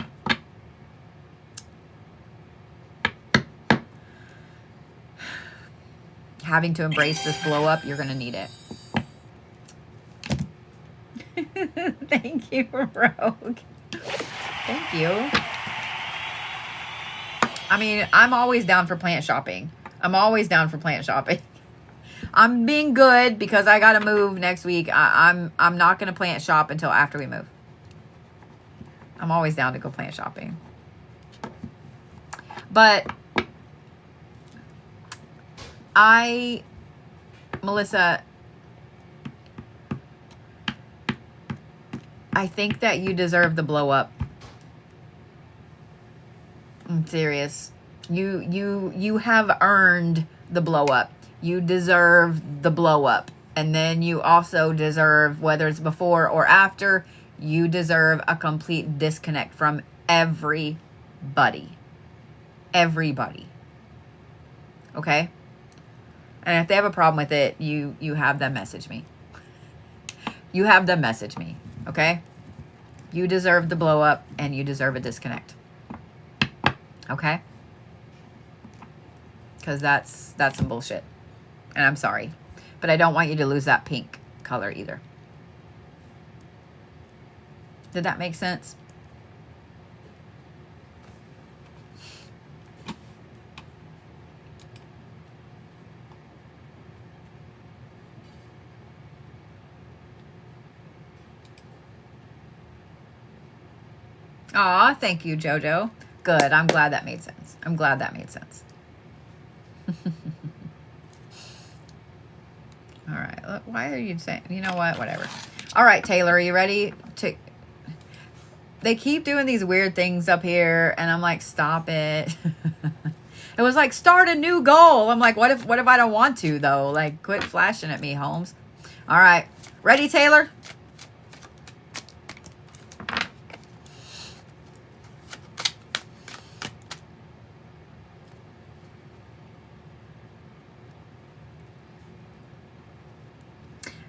Speaker 1: having to embrace this blow up, you're going to need it. Thank you, Rogue. Thank you. I mean, I'm always down for plant shopping. I'm being good because I got to move next week. I'm not going to plant shop until after we move. I'm always down to go plant shopping. But Melissa, I think that you deserve the blow up. I'm serious. You have earned the blow up. You deserve the blow up. And then you also deserve, whether it's before or after, you deserve a complete disconnect from everybody. Everybody. Okay? And if they have a problem with it, you have them message me. You have them message me. Okay? You deserve the blow up and you deserve a disconnect. Okay? Because that's some bullshit. And I'm sorry. But I don't want you to lose that pink color either. Did that make sense? Aw, thank you, Jojo. Good. I'm glad that made sense. All right. Look, why are you saying? You know what? Whatever. All right, Taylor, are you ready to? They keep doing these weird things up here, and I'm like, stop it. It was like, start a new goal. I'm like, what if I don't want to though? Like, quit flashing at me, Holmes. All right, ready, Taylor?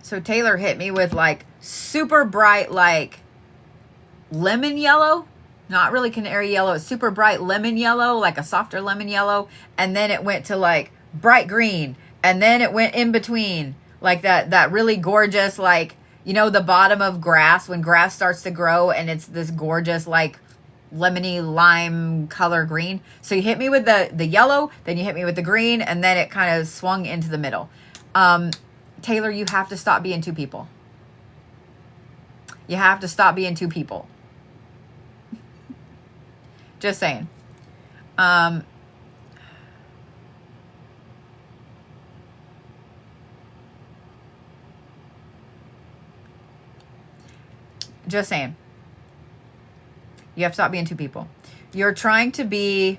Speaker 1: So Taylor hit me with like super bright, like lemon yellow, not really canary yellow. It's super bright lemon yellow, like a softer lemon yellow. And then it went to like bright green. And then it went in between like that really gorgeous, like, the bottom of grass when grass starts to grow and it's this gorgeous, like lemony lime color green. So you hit me with the yellow, then you hit me with the green, and then it kind of swung into the middle. Taylor, you have to stop being two people. You have to stop being two people. Just saying. Just saying. You have to stop being two people. You're trying to be...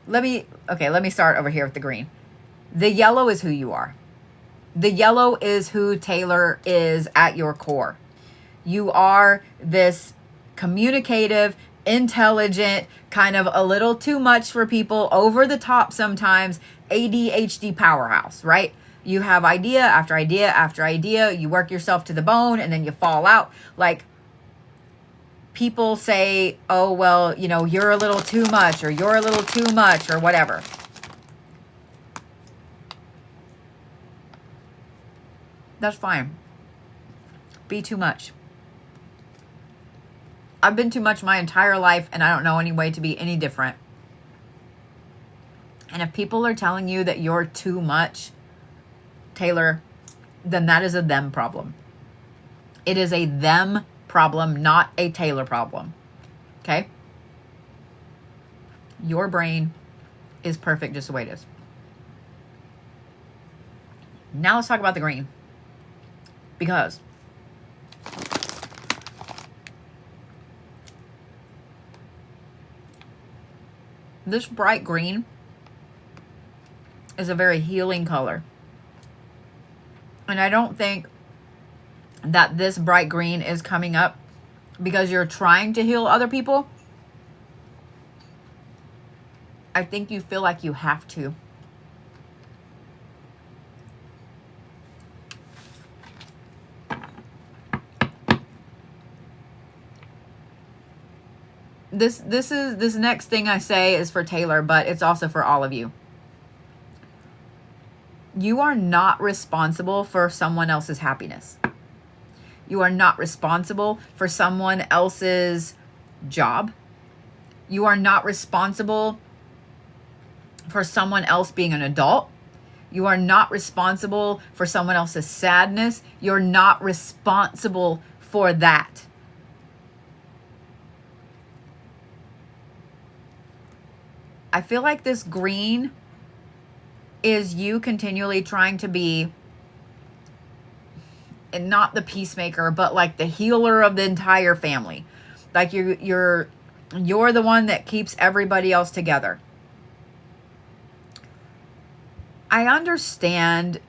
Speaker 1: Let me start over here with the green. The yellow is who you are. The yellow is who Taylor is at your core. You are this communicative, intelligent, kind of a little too much for people, over the top sometimes, ADHD powerhouse, right? You have idea after idea after idea. You work yourself to the bone and then you fall out. Like, people say, oh, well, you're a little too much, or you're a little too much, or whatever. That's fine. Be too much. I've been too much my entire life, and I don't know any way to be any different. And if people are telling you that you're too much, Taylor, then that is a them problem. It is a them problem, not a Taylor problem. Okay? Your brain is perfect just the way it is. Now let's talk about the green. Because this bright green is a very healing color. And I don't think that this bright green is coming up because you're trying to heal other people. I think you feel like you have to. This next thing I say is for Taylor, but it's also for all of you. You are not responsible for someone else's happiness. You are not responsible for someone else's job. You are not responsible for someone else being an adult. You are not responsible for someone else's sadness. You're not responsible for that. I feel like this green is you continually trying to be, and not the peacemaker, but like the healer of the entire family. Like you're the one that keeps everybody else together. I understand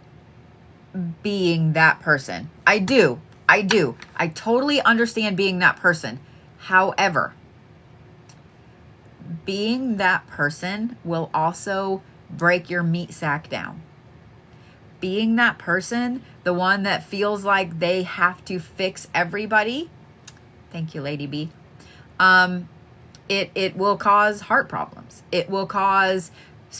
Speaker 1: being that person. I do. I totally understand being that person. However, being that person will also break your meat sack down. Being that person, the one that feels like they have to fix everybody. Thank you, Lady B. It will cause heart problems. It will cause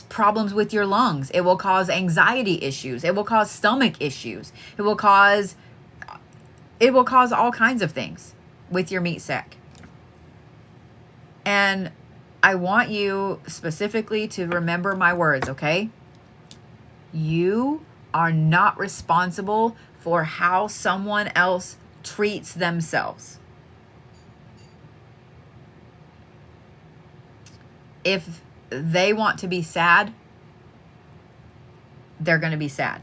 Speaker 1: problems with your lungs. It will cause anxiety issues. It will cause stomach issues. It will cause all kinds of things with your meat sack. And I want you specifically to remember my words, okay? You are not responsible for how someone else treats themselves. If they want to be sad, they're going to be sad.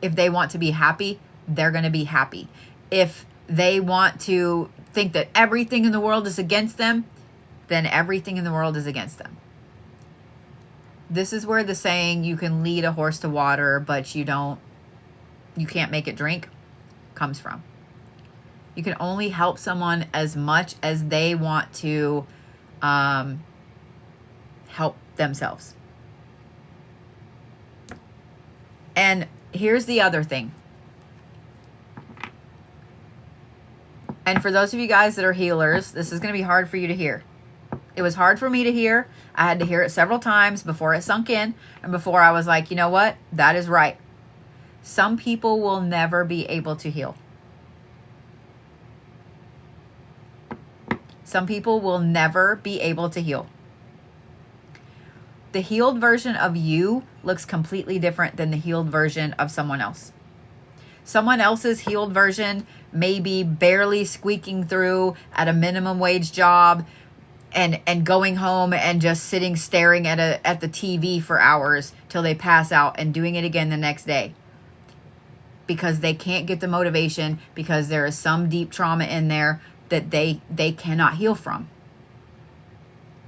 Speaker 1: If they want to be happy, they're going to be happy. If they want to think that everything in the world is against them, then everything in the world is against them. This is where the saying, you can lead a horse to water, but you can't make it drink, comes from. You can only help someone as much as they want to help themselves. And here's the other thing. And for those of you guys that are healers, this is going to be hard for you to hear. It was hard for me to hear. I had to hear it several times before it sunk in and before I was like, you know what? That is right. Some people will never be able to heal. Some people will never be able to heal. The healed version of you looks completely different than the healed version of someone else. Someone else's healed version may be barely squeaking through at a minimum wage job, and going home and just sitting staring at the TV for hours till they pass out and doing it again the next day. Because they can't get the motivation, because there is some deep trauma in there that they cannot heal from.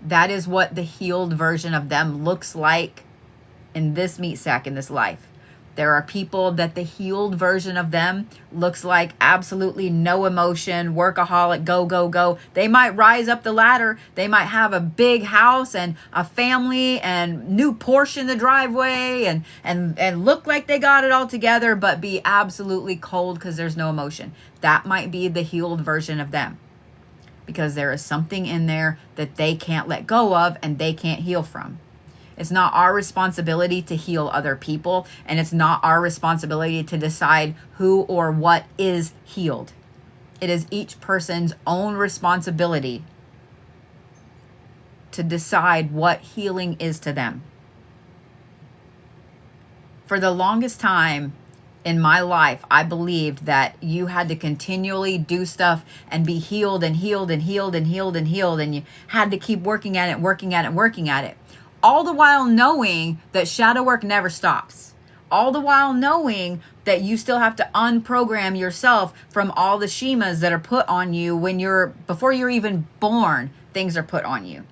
Speaker 1: That is what the healed version of them looks like in this meat sack in this life. There are people that the healed version of them looks like absolutely no emotion, workaholic, go, go, go. They might rise up the ladder. They might have a big house and a family and new Porsche in the driveway and look like they got it all together, but be absolutely cold because there's no emotion. That might be the healed version of them, because there is something in there that they can't let go of and they can't heal from. It's not our responsibility to heal other people, and it's not our responsibility to decide who or what is healed. It is each person's own responsibility to decide what healing is to them. For the longest time in my life, I believed that you had to continually do stuff and be healed and healed and healed and healed and healed, and you had to keep working at it, working at it, working at it. All the while knowing that shadow work never stops. All the while knowing that you still have to unprogram yourself from all the schemas that are put on you before you're even born, things are put on you.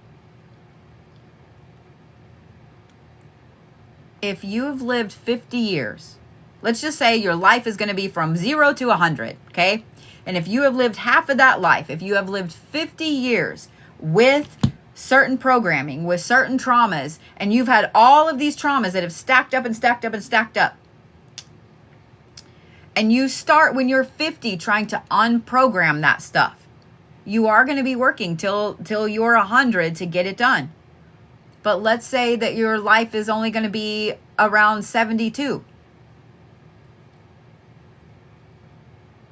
Speaker 1: If you have lived 50 years, let's just say your life is going to be from 0 to 100, okay? And if you have lived half of that life, if you have lived 50 years with certain programming, with certain traumas, and you've had all of these traumas that have stacked up and stacked up and stacked up, and you start when you're 50 trying to unprogram that stuff, you are going to be working till you're 100 to get it done. But let's say that your life is only going to be around 72.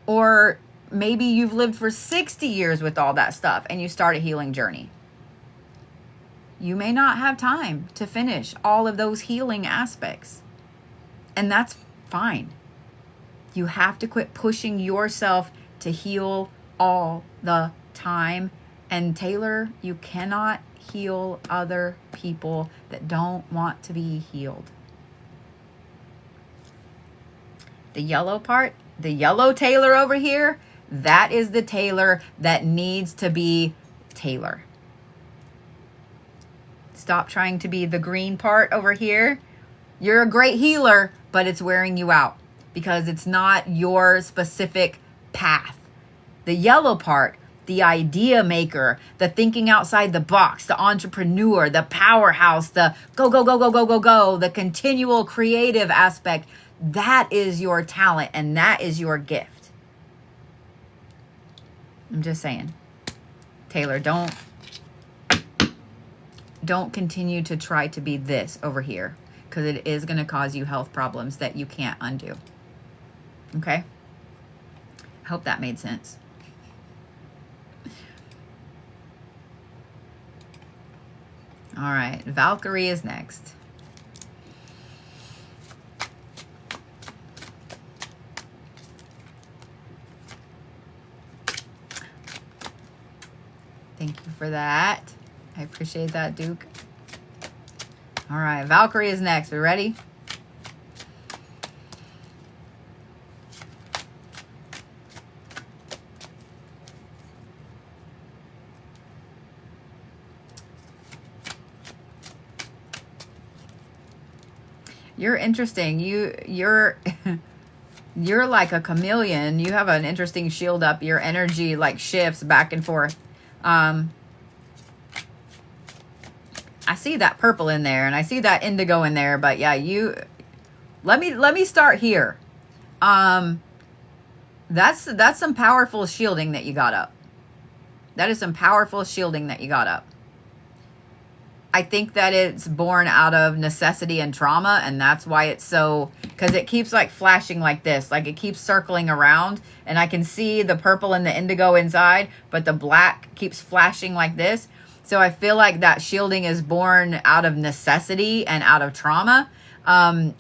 Speaker 1: Or maybe you've lived for 60 years with all that stuff and you start a healing journey. You may not have time to finish all of those healing aspects. And that's fine. You have to quit pushing yourself to heal all the time. And Taylor, you cannot heal other people that don't want to be healed. The yellow part, the yellow Taylor over here, that is the Taylor that needs to be Taylor. Stop trying to be the green part over here. You're a great healer, but it's wearing you out because it's not your specific path. The yellow part, the idea maker, the thinking outside the box, the entrepreneur, the powerhouse, the go, go, go, go, go, go, go, the continual creative aspect, that is your talent and that is your gift. I'm just saying. Taylor, don't continue to try to be this over here because it is going to cause you health problems that you can't undo. Okay? I hope that made sense. All right, Valkyrie is next. Thank you for that. I appreciate that, Duke. All right, Valkyrie is next. We ready? You're interesting. You're you're like a chameleon. You have an interesting shield up. Your energy like shifts back and forth. I see that purple in there and I see that indigo in there, but yeah, let me start here. That's some powerful shielding that you got up. That is some powerful shielding that you got up. I think that it's born out of necessity and trauma, and that's why it's so, because it keeps like flashing like this, like it keeps circling around, and I can see the purple and the indigo inside, but the black keeps flashing like this. So I feel like that shielding is born out of necessity and out of trauma. I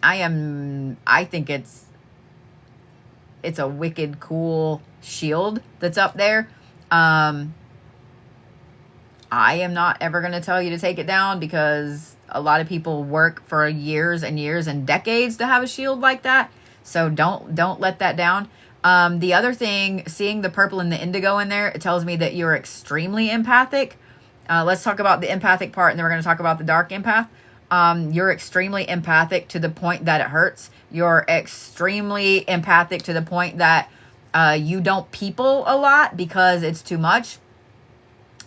Speaker 1: think it's a wicked cool shield that's up there. I am not ever going to tell you to take it down because a lot of people work for years and years and decades to have a shield like that. So don't let that down. The other thing, seeing the purple and the indigo in there, it tells me that you're extremely empathic. Let's talk about the empathic part, and then we're going to talk about the dark empath. You're extremely empathic to the point that it hurts. You're extremely empathic to the point that you don't people a lot because it's too much.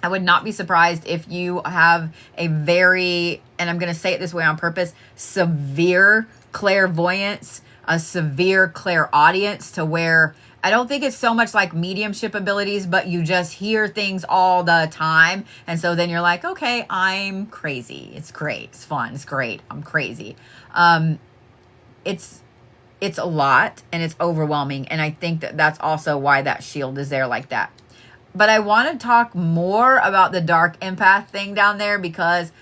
Speaker 1: I would not be surprised if you have a very, and I'm going to say it this way on purpose, severe clairvoyance, a severe clairaudience, to where I don't think it's so much like mediumship abilities, but you just hear things all the time. And so then you're like, okay, I'm crazy. It's great. It's fun. It's great. I'm crazy. It's it's a lot and it's overwhelming. And I think that that's also why that shield is there like that. But I want to talk more about the dark empath thing down there, because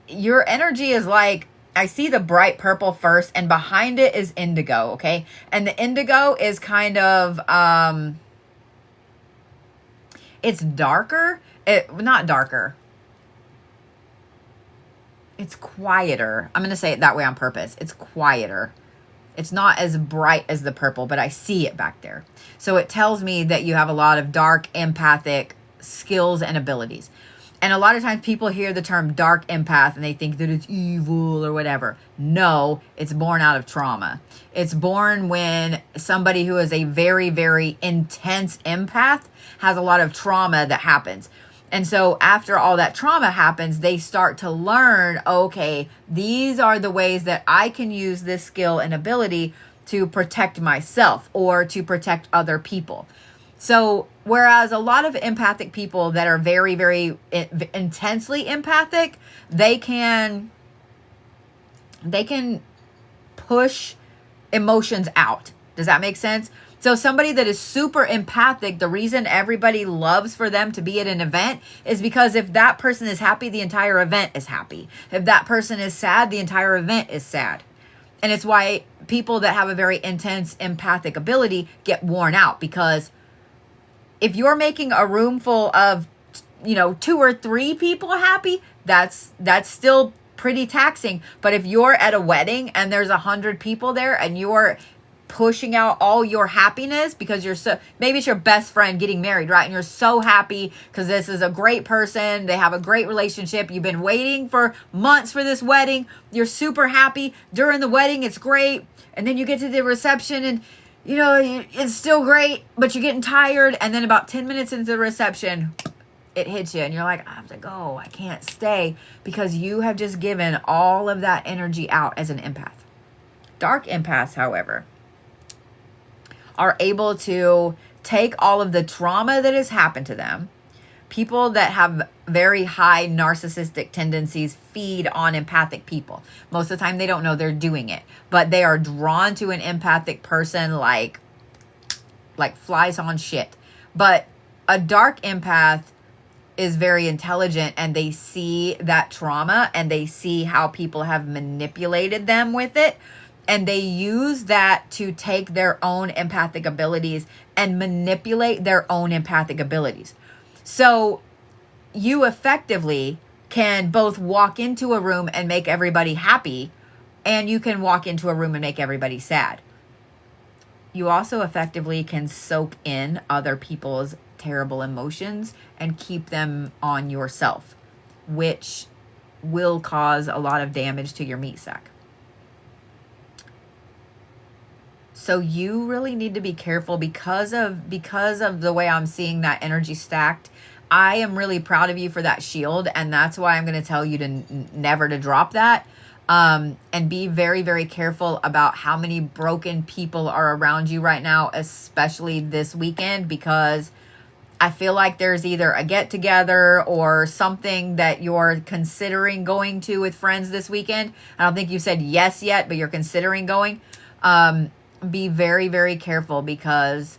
Speaker 1: your energy is like, I see the bright purple first, and behind it is indigo, okay? And the indigo is kind of, it's darker. Not darker. It's quieter. I'm going to say it that way on purpose. It's quieter. It's not as bright as the purple, but I see it back there. So it tells me that you have a lot of dark empathic skills and abilities. And a lot of times people hear the term dark empath and they think that it's evil or whatever. No, it's born out of trauma. It's born when somebody who is a very, very intense empath has a lot of trauma that happens. And so after all that trauma happens, they start to learn, okay, these are the ways that I can use this skill and ability to protect myself or to protect other people. So whereas a lot of empathic people that are very, very intensely empathic, they can push emotions out. Does that make sense? So somebody that is super empathic, the reason everybody loves for them to be at an event is because if that person is happy, the entire event is happy. If that person is sad, the entire event is sad. And it's why people that have a very intense empathic ability get worn out, because if you're making a room full of, 2 or 3 people happy, that's still pretty taxing. But if you're at a wedding and there's 100 people there and you're pushing out all your happiness because maybe it's your best friend getting married, right? And you're so happy because this is a great person. They have a great relationship. You've been waiting for months for this wedding. You're super happy during the wedding. It's great. And then you get to the reception and it's still great, but you're getting tired. And then about 10 minutes into the reception, it hits you and you're like, I have to go. I can't stay, because you have just given all of that energy out as an empath. Dark empaths, however, are able to take all of the trauma that has happened to them. People that have very high narcissistic tendencies feed on empathic people. Most of the time they don't know they're doing it, but they are drawn to an empathic person like flies on shit. But a dark empath is very intelligent, and they see that trauma and they see how people have manipulated them with it. And they use that to take their own empathic abilities and manipulate their own empathic abilities. So you effectively can both walk into a room and make everybody happy, and you can walk into a room and make everybody sad. You also effectively can soak in other people's terrible emotions and keep them on yourself, which will cause a lot of damage to your meat sack. So you really need to be careful because of the way I'm seeing that energy stacked. I am really proud of you for that shield, and that's why I'm going to tell you to never to drop that. And be very, very careful about how many broken people are around you right now, especially this weekend, because I feel like there's either a get together or something that you're considering going to with friends this weekend. I don't think you said yes yet, but you're considering going. Be very, very careful, because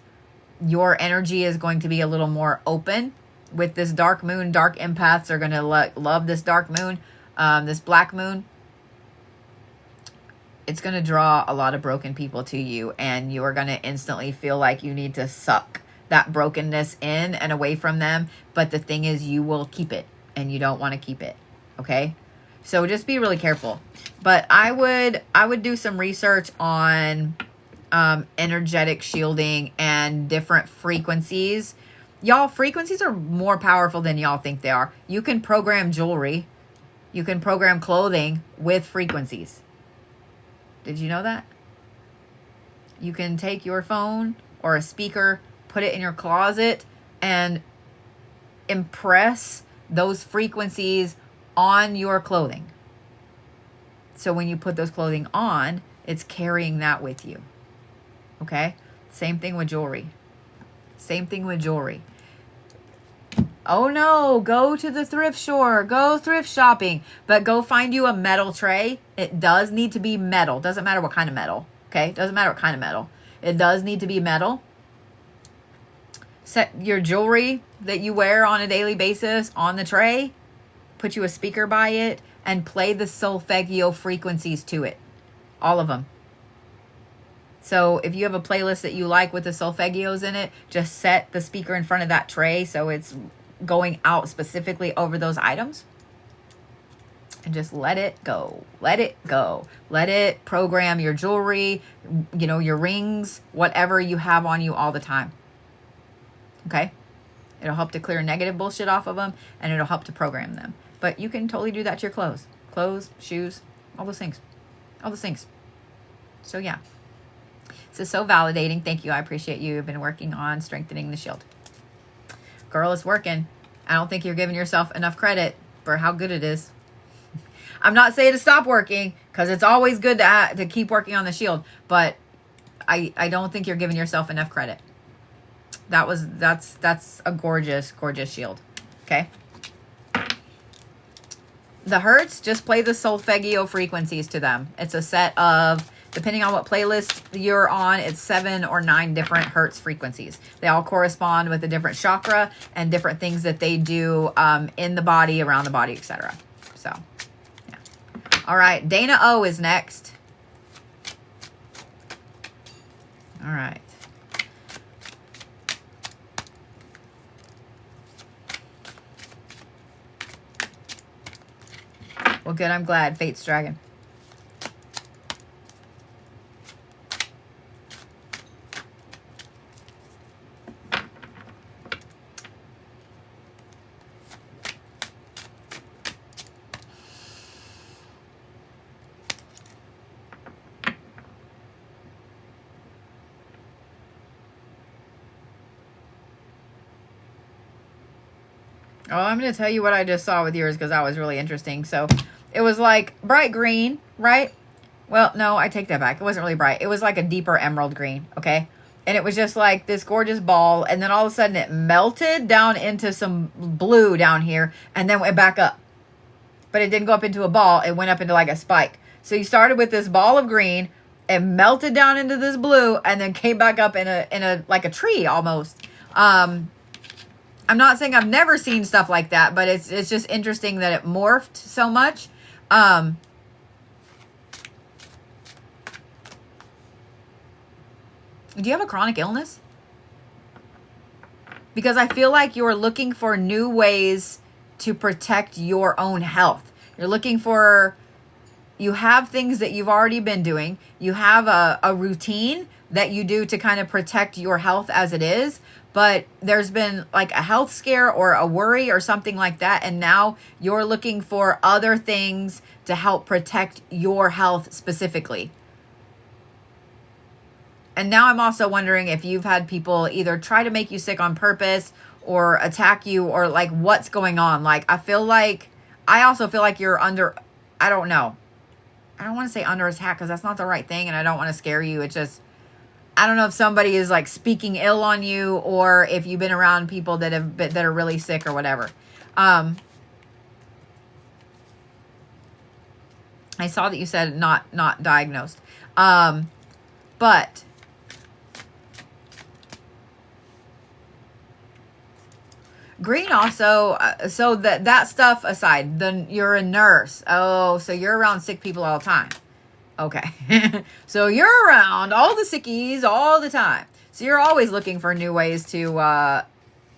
Speaker 1: your energy is going to be a little more open with this dark moon. Dark empaths are going to love this dark moon, this black moon. It's going to draw a lot of broken people to you, and you are going to instantly feel like you need to suck that brokenness in and away from them. But the thing is, you will keep it, and you don't want to keep it. Okay? So just be really careful. But I would do some research on energetic shielding and different frequencies. Y'all, frequencies are more powerful than y'all think they are. You can program jewelry. You can program clothing with frequencies. Did you know that? You can take your phone or a speaker, put it in your closet, and impress those frequencies on your clothing. So when you put those clothing on, it's carrying that with you. Okay? Same thing with jewelry. Same thing with jewelry. Oh no, go to the thrift store. Go thrift shopping. But go find you a metal tray. It does need to be metal. Doesn't matter what kind of metal. Okay, doesn't matter what kind of metal. It does need to be metal. Set your jewelry that you wear on a daily basis on the tray. Put you a speaker by it and play the solfeggio frequencies to it. All of them. So if you have a playlist that you like with the solfeggios in it, just set the speaker in front of that tray so it's going out specifically over those items. And just let it go. Let it go. Let it program your jewelry, you know, your rings, whatever you have on you all the time. Okay? It'll help to clear negative bullshit off of them, and it'll help to program them. But you can totally do that to your clothes. Clothes, shoes, all those things. All those things. So yeah. This is so validating. Thank you. I appreciate you. You've been working on strengthening the shield. Girl, it's working. I don't think you're giving yourself enough credit for how good it is. I'm not saying to stop working, because it's always good to keep working on the shield. But I don't think you're giving yourself enough credit. That's a gorgeous, gorgeous shield. Okay. The hertz, just play the solfeggio frequencies to them. It's a set of, depending on what playlist you're on, it's 7 or 9 different hertz frequencies. They all correspond with a different chakra and different things that they do in the body, around the body, etc. So, yeah. All right, Dana O is next. All right. Well, good. I'm glad. Fate's Dragon. Oh, I'm going to tell you what I just saw with yours because that was really interesting. So it was like bright green, right? Well, no, I take that back. It wasn't really bright. It was like a deeper emerald green, okay? And it was just like this gorgeous ball. And then all of a sudden it melted down into some blue down here and then went back up. But it didn't go up into a ball. It went up into like a spike. So you started with this ball of green and melted down into this blue and then came back up in a like a tree almost. I'm not saying I've never seen stuff like that, but it's just interesting that it morphed so much. Do you have a chronic illness? Because I feel like you're looking for new ways to protect your own health. You're looking for, you have things that you've already been doing. You have a routine that you do to kind of protect your health as it is. But there's been like a health scare or a worry or something like that. And now you're looking for other things to help protect your health specifically. And now I'm also wondering if you've had people either try to make you sick on purpose or attack you or like what's going on. Like I also feel like you're under, I don't know. I don't want to say under attack because that's not the right thing. And I don't want to scare you. It's just, I don't know if somebody is like speaking ill on you or if you've been around people that are really sick or whatever. I saw that you said not diagnosed. But green also, so that stuff aside, then you're a nurse. Oh, so you're around sick people all the time. Okay. So you're around all the sickies all the time. So you're always looking for new ways to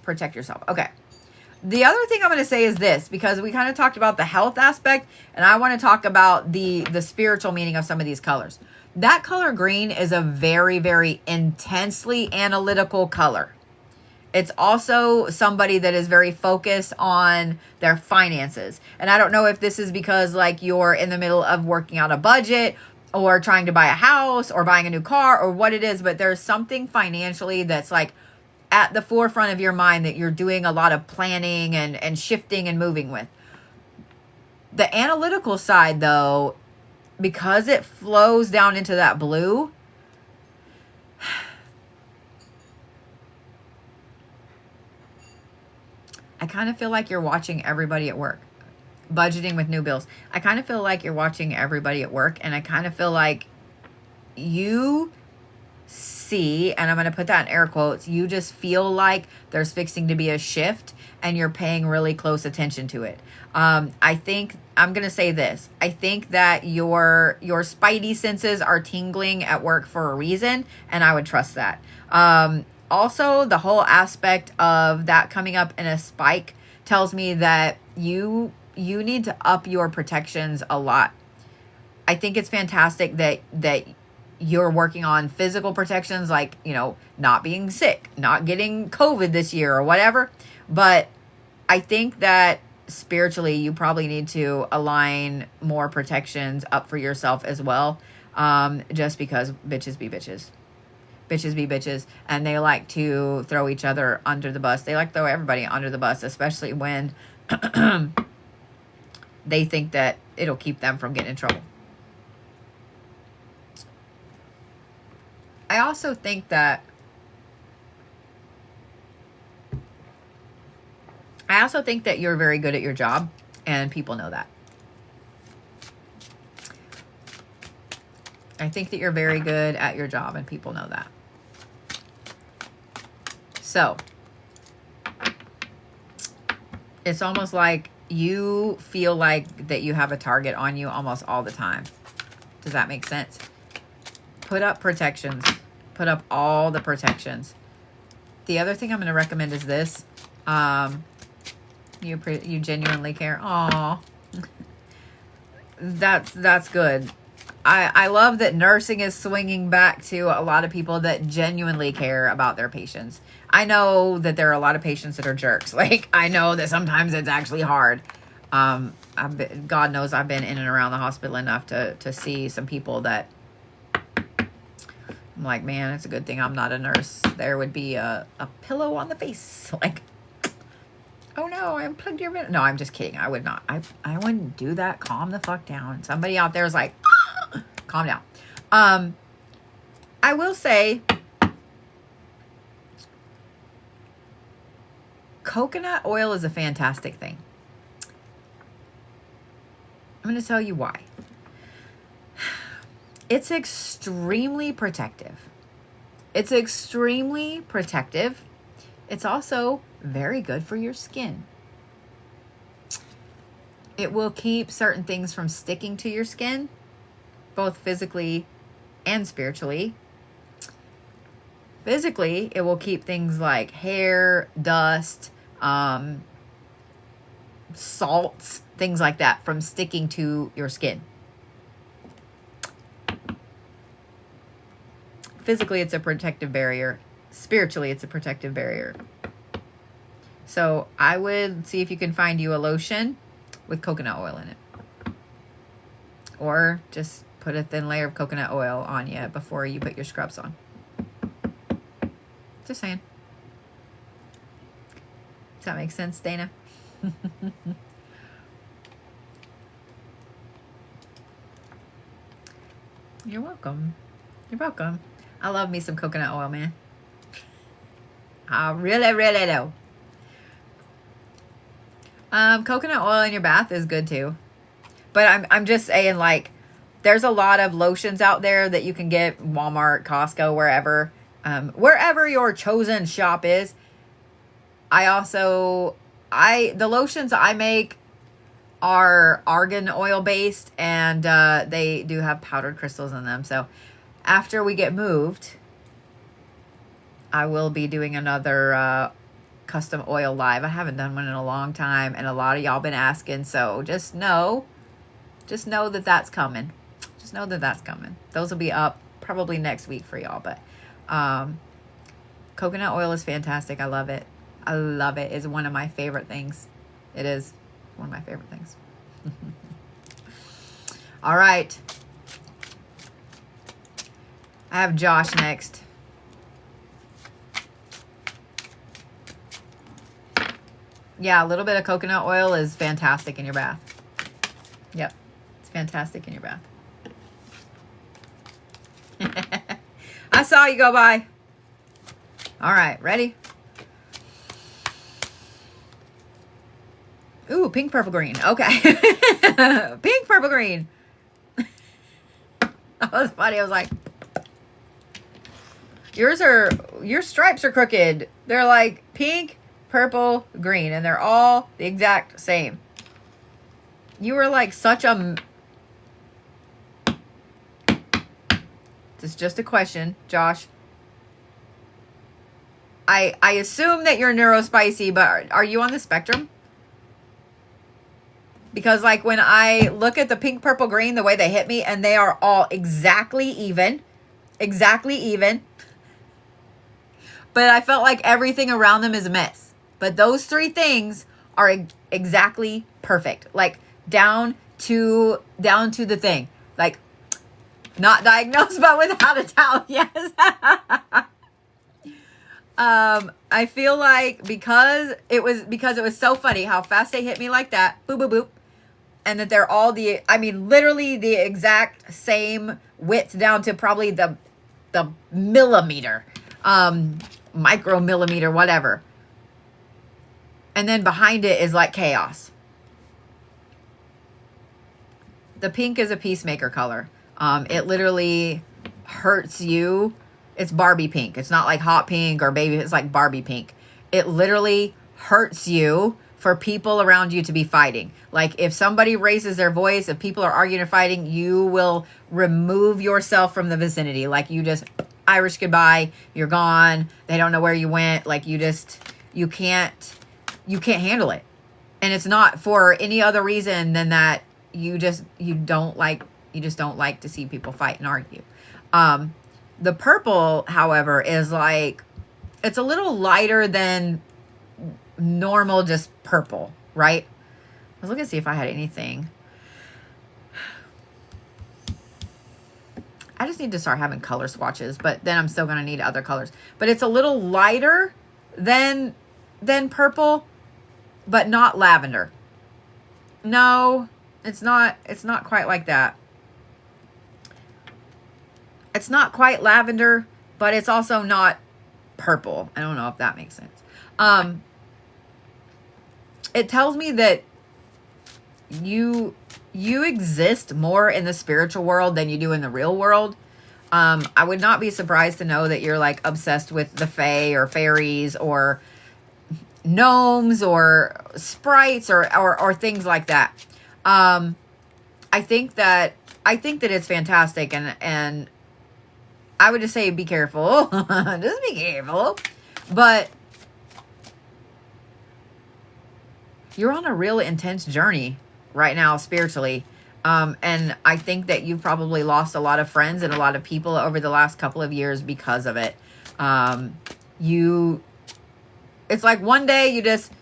Speaker 1: protect yourself. Okay. The other thing I'm going to say is this, because we kind of talked about the health aspect, and I want to talk about the spiritual meaning of some of these colors. That color green is a very, very intensely analytical color. It's also somebody that is very focused on their finances. And I don't know if this is because like you're in the middle of working out a budget or trying to buy a house or buying a new car or what it is, but there's something financially that's like at the forefront of your mind that you're doing a lot of planning and shifting and moving with. The analytical side though, because it flows down into that blue, I kind of feel like you're watching everybody at work. Budgeting with new bills. I kind of feel like you're watching everybody at work, and I kind of feel like you see, and I'm going to put that in air quotes, you just feel like there's fixing to be a shift and you're paying really close attention to it. I think I'm going to say this. I think that your spidey senses are tingling at work for a reason, and I would trust that. Also, the whole aspect of that coming up in a spike tells me that you need to up your protections a lot. I think it's fantastic that you're working on physical protections, like, you know, not being sick, not getting COVID this year or whatever. But I think that spiritually, you probably need to align more protections up for yourself as well. Just because bitches be bitches. Bitches be bitches. And they like to throw each other under the bus. They like to throw everybody under the bus, especially when they think that it'll keep them from getting in trouble. I also think that you're very good at your job, and people know that. I think that you're very good at your job, and people know that. So, it's almost like you feel like that you have a target on you almost all the time. Does that make sense? Put up protections. Put up all the protections. The other thing I'm going to recommend is this. You genuinely care. Aw. That's good. I love that nursing is swinging back to a lot of people that genuinely care about their patients. I know that there are a lot of patients that are jerks. Like, I know that sometimes it's actually hard. God knows I've been in and around the hospital enough to see some people that I'm like, man, it's a good thing I'm not a nurse. There would be a pillow on the face. Like, oh no, I unplugged your video. No, I'm just kidding. I would not. I wouldn't do that. Calm the fuck down. Somebody out there is like, calm down. I will say, coconut oil is a fantastic thing. I'm going to tell you why. It's extremely protective. It's extremely protective. It's also very good for your skin. It will keep certain things from sticking to your skin, both physically and spiritually. Physically, it will keep things like hair, dust, salts, things like that from sticking to your skin. Physically, it's a protective barrier. Spiritually, it's a protective barrier. So I would see if you can find you a lotion with coconut oil in it. Or just put a thin layer of coconut oil on you before you put your scrubs on. Just saying. Does that make sense, Dana? You're welcome. You're welcome. I love me some coconut oil, man. I really, really do. Coconut oil in your bath is good too. But I'm just saying, like, there's a lot of lotions out there that you can get, Walmart, Costco, wherever. Wherever your chosen shop is. The lotions I make are argan oil based, and they do have powdered crystals in them. So after we get moved, I will be doing another custom oil live. I haven't done one in a long time, and a lot of y'all been asking, so just know that that's coming. Just know that that's coming. Those will be up probably next week for y'all, but coconut oil is fantastic. I love it. I love it. It's one of my favorite things. It is one of my favorite things. All right. I have Josh next. Yeah, a little bit of coconut oil is fantastic in your bath. Yep. It's fantastic in your bath. I saw you go by. All right, ready? Ooh, pink, purple, green. Okay. Pink, purple, green. That was funny. I was like, Your stripes are crooked. They're like pink, purple, green, and they're all the exact same. You were like such a... It's just a question, Josh. I assume that you're neurospicy, but are you on the spectrum? Because like when I look at the pink, purple, green, the way they hit me, and they are all exactly even. Exactly even. But I felt like everything around them is a mess. But those three things are exactly perfect. Like down to the thing. Like not diagnosed, but without a doubt, yes. I feel like because it was so funny how fast they hit me like that, boop, boop, boop, and that they're all literally the exact same width down to probably the millimeter, micromillimeter, whatever. And then behind it is like chaos. The pink is a peacemaker color. It literally hurts you. It's Barbie pink. It's not like hot pink or baby. It's like Barbie pink. It literally hurts you for people around you to be fighting. Like if somebody raises their voice, if people are arguing or fighting, you will remove yourself from the vicinity. Like you just Irish goodbye. You're gone. They don't know where you went. Like you can't handle it. And it's not for any other reason than that you just don't like to see people fight and argue. The purple, however, is like, it's a little lighter than normal, just purple, right? I was looking to see if I had anything. I just need to start having color swatches, but then I'm still going to need other colors. But it's a little lighter than purple, but not lavender. No, it's not quite like that. It's not quite lavender, but it's also not purple. I don't know if that makes sense. It tells me that you exist more in the spiritual world than you do in the real world. I would not be surprised to know that you're like obsessed with the fae or fairies or gnomes or sprites or things like that. I think that it's fantastic, and I would just say be careful. Just be careful. But you're on a real intense journey right now spiritually. And I think that you've probably lost a lot of friends and a lot of people over the last couple of years because of it. It's like one day you just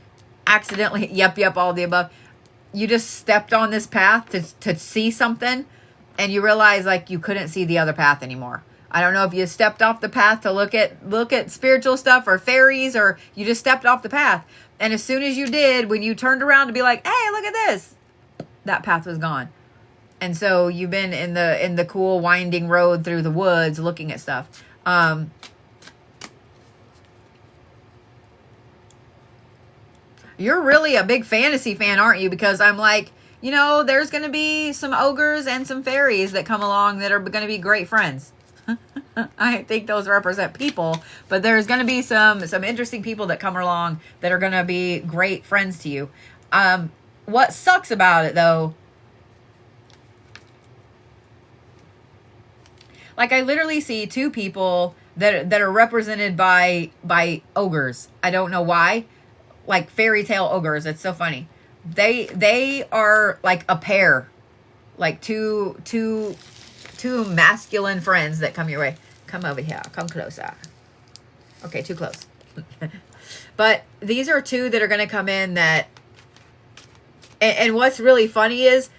Speaker 1: accidentally, yep, all the above. You just stepped on this path to see something, and you realize like you couldn't see the other path anymore. I don't know if you stepped off the path to look at spiritual stuff or fairies, or you just stepped off the path. And as soon as you did, when you turned around to be like, hey, look at this, that path was gone. And so you've been in the cool winding road through the woods looking at stuff. You're really a big fantasy fan, aren't you? Because I'm like, there's going to be some ogres and some fairies that come along that are going to be great friends. I think those represent people, but there's going to be some interesting people that come along that are going to be great friends to you. What sucks about it, though, like I literally see two people that are represented by ogres. I don't know why, like fairy tale ogres. It's so funny. They are like a pair, like two masculine friends that come your way. Come over here. Come closer. Okay, too close. But these are two that are going to come in that... And what's really funny is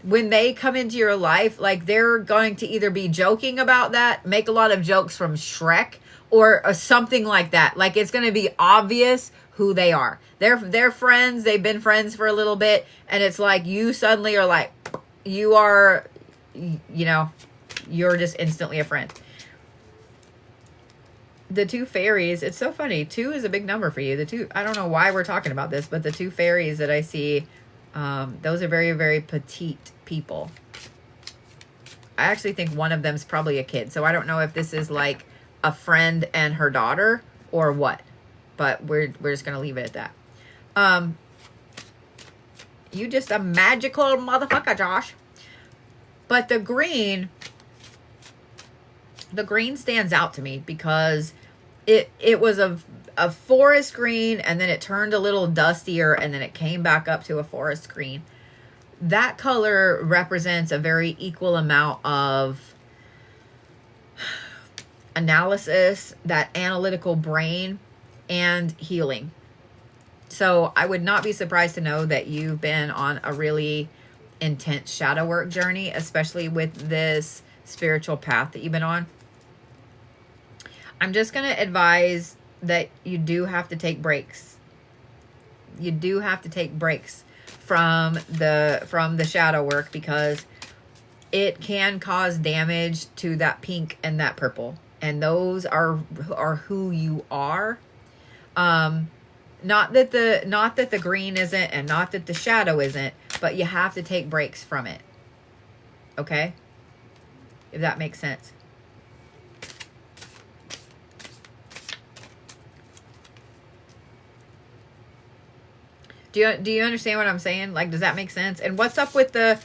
Speaker 1: when they come into your life, like they're going to either be joking about that, make a lot of jokes from Shrek, or something like that. Like it's going to be obvious who they are. They're friends. They've been friends for a little bit. And it's like you suddenly are like, you're just instantly a friend. The two fairies, it's so funny. 2 is a big number for you. I don't know why we're talking about this, but the two fairies that I see, those are very, very petite people. I actually think one of them's probably a kid. So I don't know if this is like a friend and her daughter or what. But we're just going to leave it at that. You just a magical motherfucker, Josh. But the green stands out to me because it was a forest green, and then it turned a little dustier, and then it came back up to a forest green. That color represents a very equal amount of analysis, that analytical brain, and healing. So I would not be surprised to know that you've been on a really intense shadow work journey, especially with this spiritual path that you've been on. I'm just going to advise that you do have to take breaks. You do have to take breaks from the shadow work, because it can cause damage to that pink and that purple, and those are who you are. Not that the green isn't, and not that the shadow isn't, but you have to take breaks from it. Okay? If that makes sense. Do you understand what I'm saying? Like, does that make sense? And what's up with the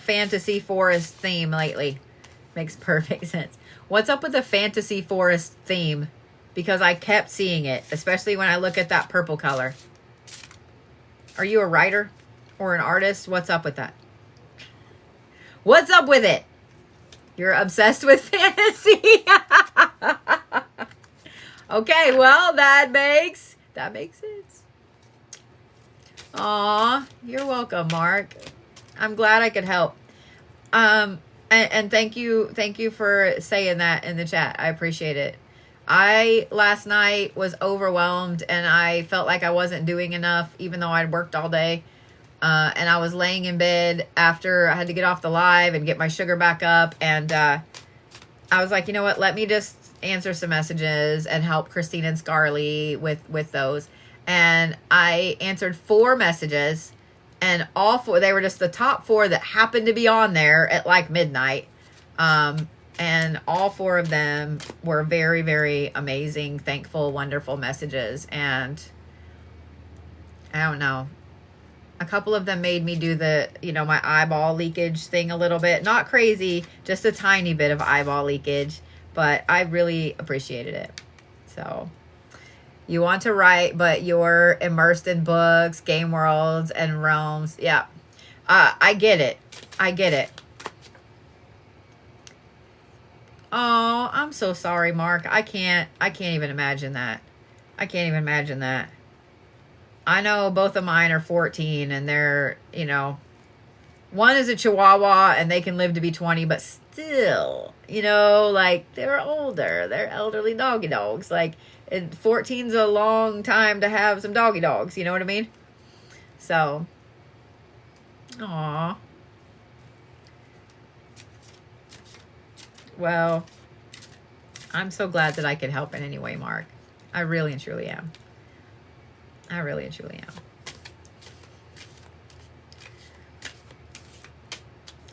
Speaker 1: fantasy forest theme lately? Makes perfect sense. What's up with the fantasy forest theme? Because I kept seeing it, especially when I look at that purple color. Are you a writer or an artist? What's up with that? What's up with it? You're obsessed with fantasy. Okay, well, that makes sense. Aw, you're welcome, Mark. I'm glad I could help. And thank you for saying that in the chat. I appreciate it. I last night was overwhelmed, and I felt like I wasn't doing enough, even though I'd worked all day. And I was laying in bed after I had to get off the live and get my sugar back up. And I was like, you know what? Let me just answer some messages and help Christine and Scarly with those. And I answered 4 messages, and all 4, they were just the top 4 that happened to be on there at like midnight. And all 4 of them were very, very amazing, thankful, wonderful messages. And I don't know, a couple of them made me do the, my eyeball leakage thing a little bit. Not crazy, just a tiny bit of eyeball leakage, but I really appreciated it. So you want to write, but you're immersed in books, game worlds, and realms. Yeah. I get it. Oh, I'm so sorry, Mark. I can't even imagine that. I know both of mine are 14, and they're, one is a Chihuahua, and they can live to be 20, but still, like, they're older. They're elderly doggy dogs. Like, 14's a long time to have some doggy dogs. You know what I mean? So, aw. Well, I'm so glad that I could help in any way, Mark. I really and truly am.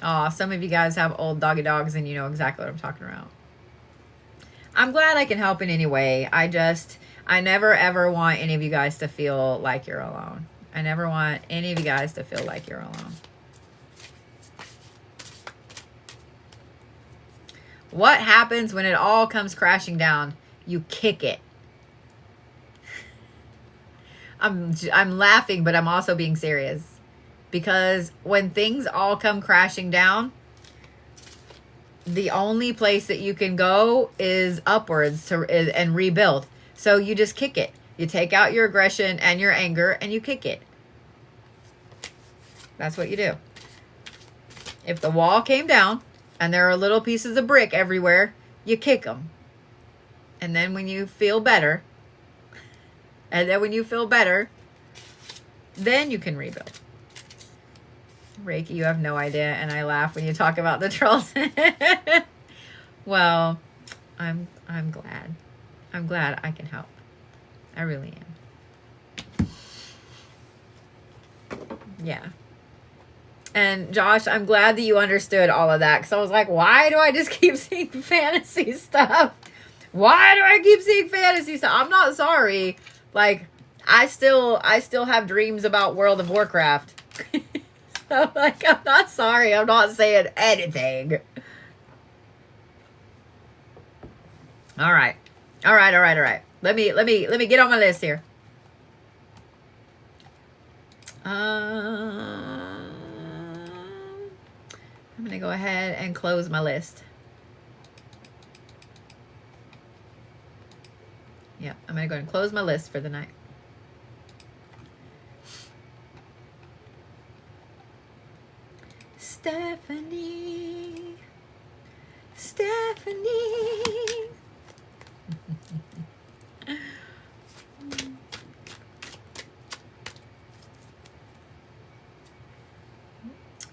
Speaker 1: Aw, some of you guys have old doggy dogs, and you know exactly what I'm talking about. I'm glad I can help in any way. I never ever want any of you guys to feel like you're alone. I never want any of you guys to feel like you're alone. What happens when it all comes crashing down? You kick it. I'm laughing, but I'm also being serious. Because when things all come crashing down, the only place that you can go is upwards and rebuild. So you just kick it. You take out your aggression and your anger, and you kick it. That's what you do. If the wall came down and there are little pieces of brick everywhere, you kick them. And then when you feel better, then you can rebuild. Reiki, you have no idea, and I laugh when you talk about the trolls. Well, I'm glad. I'm glad I can help. I really am. Yeah. And Josh, I'm glad that you understood all of that, because I was like, why do I just keep seeing fantasy stuff? Why do I keep seeing fantasy stuff? I'm not sorry. Like, I still have dreams about World of Warcraft. So, like, I'm not sorry. I'm not saying anything. All right. Let me get on my list here. I'm going to go ahead and close my list. Yeah, I'm going to go ahead and close my list for the night. Stephanie.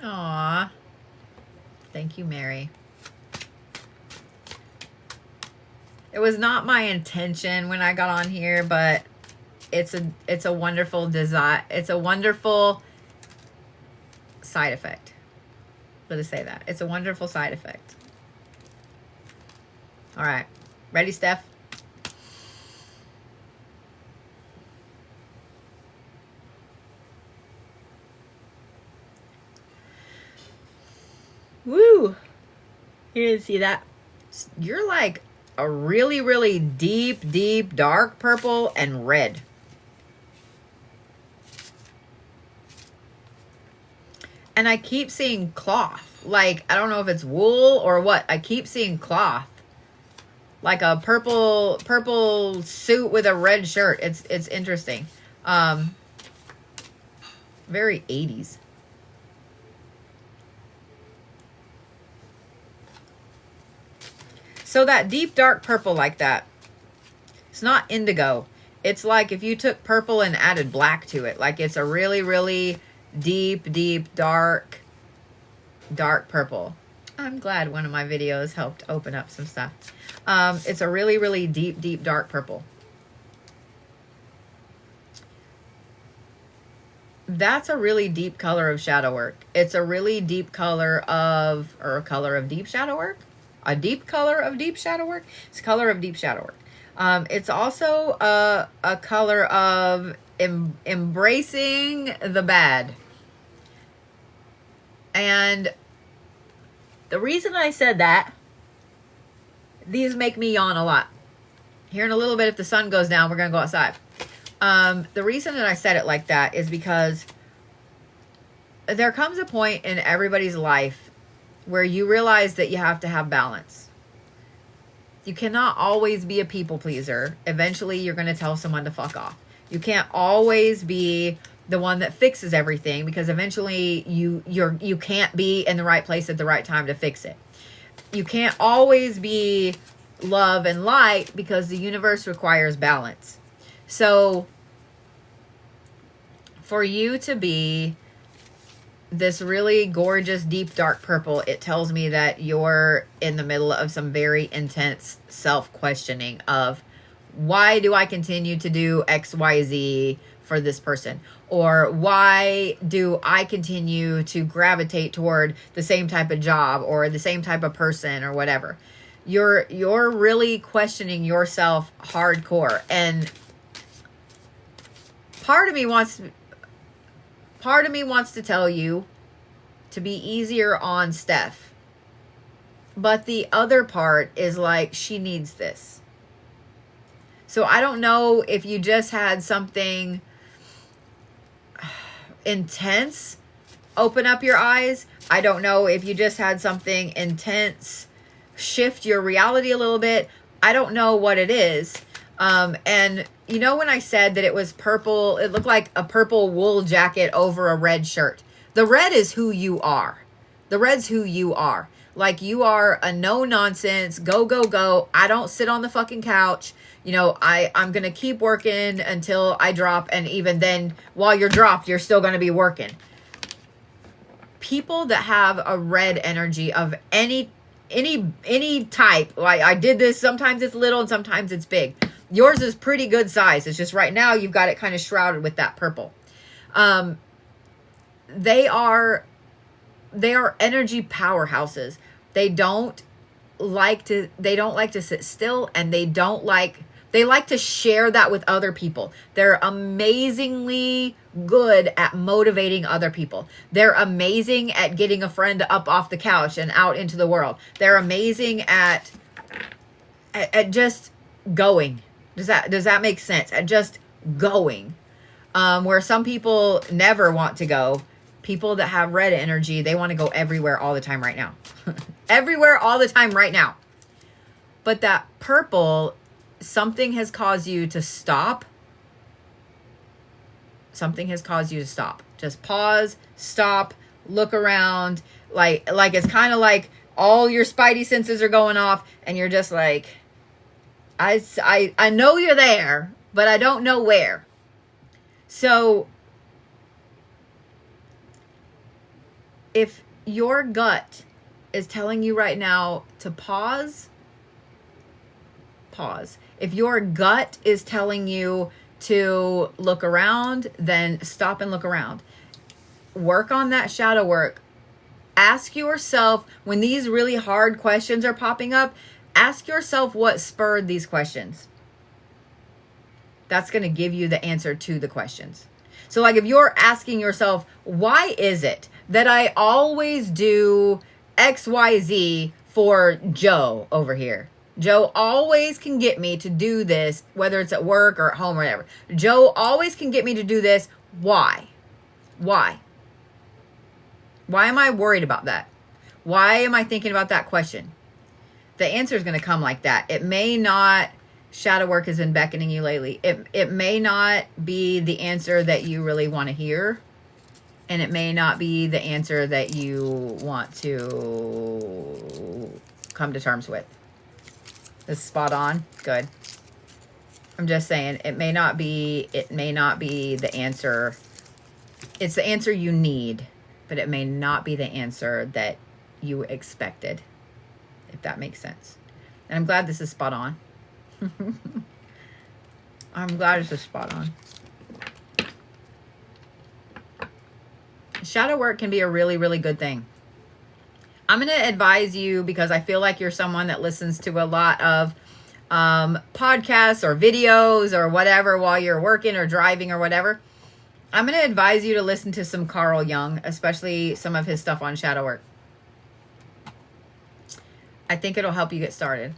Speaker 1: Aw. Thank you, Mary. It was not my intention when I got on here, but it's a wonderful design. It's a wonderful side effect. Let us say that. It's a wonderful side effect. All right. Ready, Steph? Woo! You didn't see that? You're like a really, really deep, dark purple and red. And I keep seeing cloth. Like, I don't know if it's wool or what. I keep seeing cloth. Like a purple suit with a red shirt. It's interesting. Very 80s. So that deep dark purple like that, it's not indigo. It's like if you took purple and added black to it. Like it's a really, really deep, dark purple. I'm glad one of my videos helped open up some stuff. It's a really, really deep, dark purple. That's a really deep color of shadow work. It's a really deep color of, or a color of deep shadow work. A deep color of deep shadow work. It's a color of deep shadow work. It's also a color of embracing the bad. And the reason I said that, these make me yawn a lot. Here in a little bit, if the sun goes down, we're going to go outside. The reason that I said it like that is because there comes a point in everybody's life where you realize that you have to have balance. You cannot always be a people pleaser. Eventually, you're going to tell someone to fuck off. You can't always be the one that fixes everything, because eventually you can't be in the right place at the right time to fix it. You can't always be love and light, because the universe requires balance. So for you to be this really gorgeous, deep, dark purple, it tells me that you're in the middle of some very intense self-questioning of, why do I continue to do X, Y, Z for this person? Or why do I continue to gravitate toward the same type of job or the same type of person or whatever? You're really questioning yourself hardcore. And part of me wants to tell you to be easier on Steph. But the other part is like, she needs this. So I don't know if you just had something intense open up your eyes. I don't know if you just had something intense shift your reality a little bit. I don't know what it is. And you know, when I said that it was purple, it looked like a purple wool jacket over a red shirt. The red is who you are. The red's who you are. Like, you are a no nonsense, go. I don't sit on the fucking couch. You know, I'm going to keep working until I drop. And even then, while you're dropped, you're still going to be working. People that have a red energy of any type, like I did this, sometimes it's little and sometimes it's big. Yours is pretty good size. It's just right now you've got it kind of shrouded with that purple. They are they are energy powerhouses. They don't like to sit still, and they like to share that with other people. They're amazingly good at motivating other people. They're amazing at getting a friend up off the couch and out into the world. They're amazing at just going. Does that make sense? At just going. Where some people never want to go. People that have red energy, they want to go everywhere all the time right now. Everywhere all the time right now. But that purple, something has caused you to stop. Something has caused you to stop. Just pause, stop, look around. Like it's kind of like all your spidey senses are going off, and you're just like, I know you're there, but I don't know where. So if your gut is telling you right now to pause. If your gut is telling you to look around, then stop and look around. Work on that shadow work. Ask yourself, when these really hard questions are popping up, ask yourself what spurred these questions. That's going to give you the answer to the questions. So like if you're asking yourself, why is it that I always do XYZ for Joe over here? Joe always can get me to do this, whether it's at work or at home or whatever. Joe always can get me to do this. Why? Why am I worried about that? Why am I thinking about that question? The answer is going to come like that. It may not, shadow work has been beckoning you lately. It may not be the answer that you really want to hear. And it may not be the answer that you want to come to terms with. This is spot on. Good. I'm just saying it may not be the answer. It's the answer you need, but it may not be the answer that you expected, if that makes sense. And I'm glad this is spot on. I'm glad it's spot on. Shadow work can be a really, really good thing. I'm going to advise you, because I feel like you're someone that listens to a lot of podcasts or videos or whatever while you're working or driving or whatever. I'm going to advise you to listen to some Carl Jung, especially some of his stuff on shadow work. I think it'll help you get started.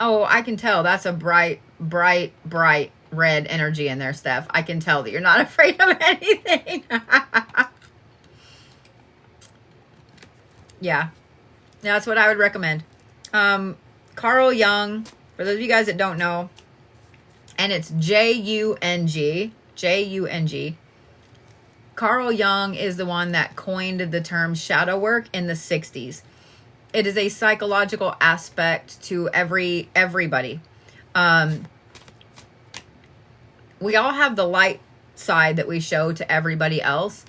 Speaker 1: Oh, I can tell that's a bright, bright, bright red energy in there, Steph. I can tell that you're not afraid of anything. Yeah, that's what I would recommend. Carl Jung, for those of you guys that don't know, and it's Jung. Carl Jung is the one that coined the term shadow work in the 60s. It is a psychological aspect to everybody. We all have the light side that we show to everybody else.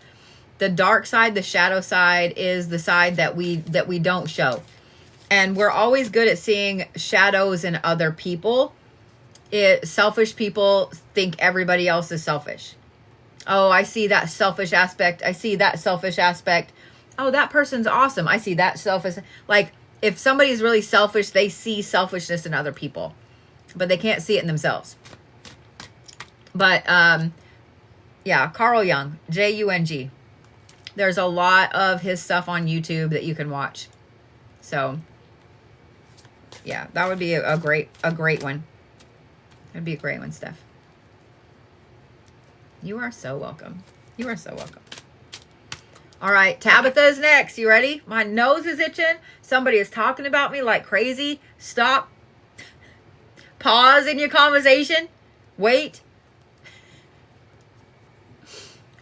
Speaker 1: The dark side, the shadow side, is the side that we don't show. And we're always good at seeing shadows in other people. Selfish people think everybody else is selfish. Oh, I see that selfish aspect. I see that selfish aspect. Oh, that person's awesome. I see that selfish. Like, if somebody's really selfish, they see selfishness in other people, but they can't see it in themselves. But, yeah, Carl Jung, Jung. There's a lot of his stuff on YouTube that you can watch. So, yeah, that would be a great one. That'd be a great one, Steph. You are so welcome. You are so welcome. All right, Tabitha is next. You ready? My nose is itching. Somebody is talking about me like crazy. Stop. Pause in your conversation. Wait.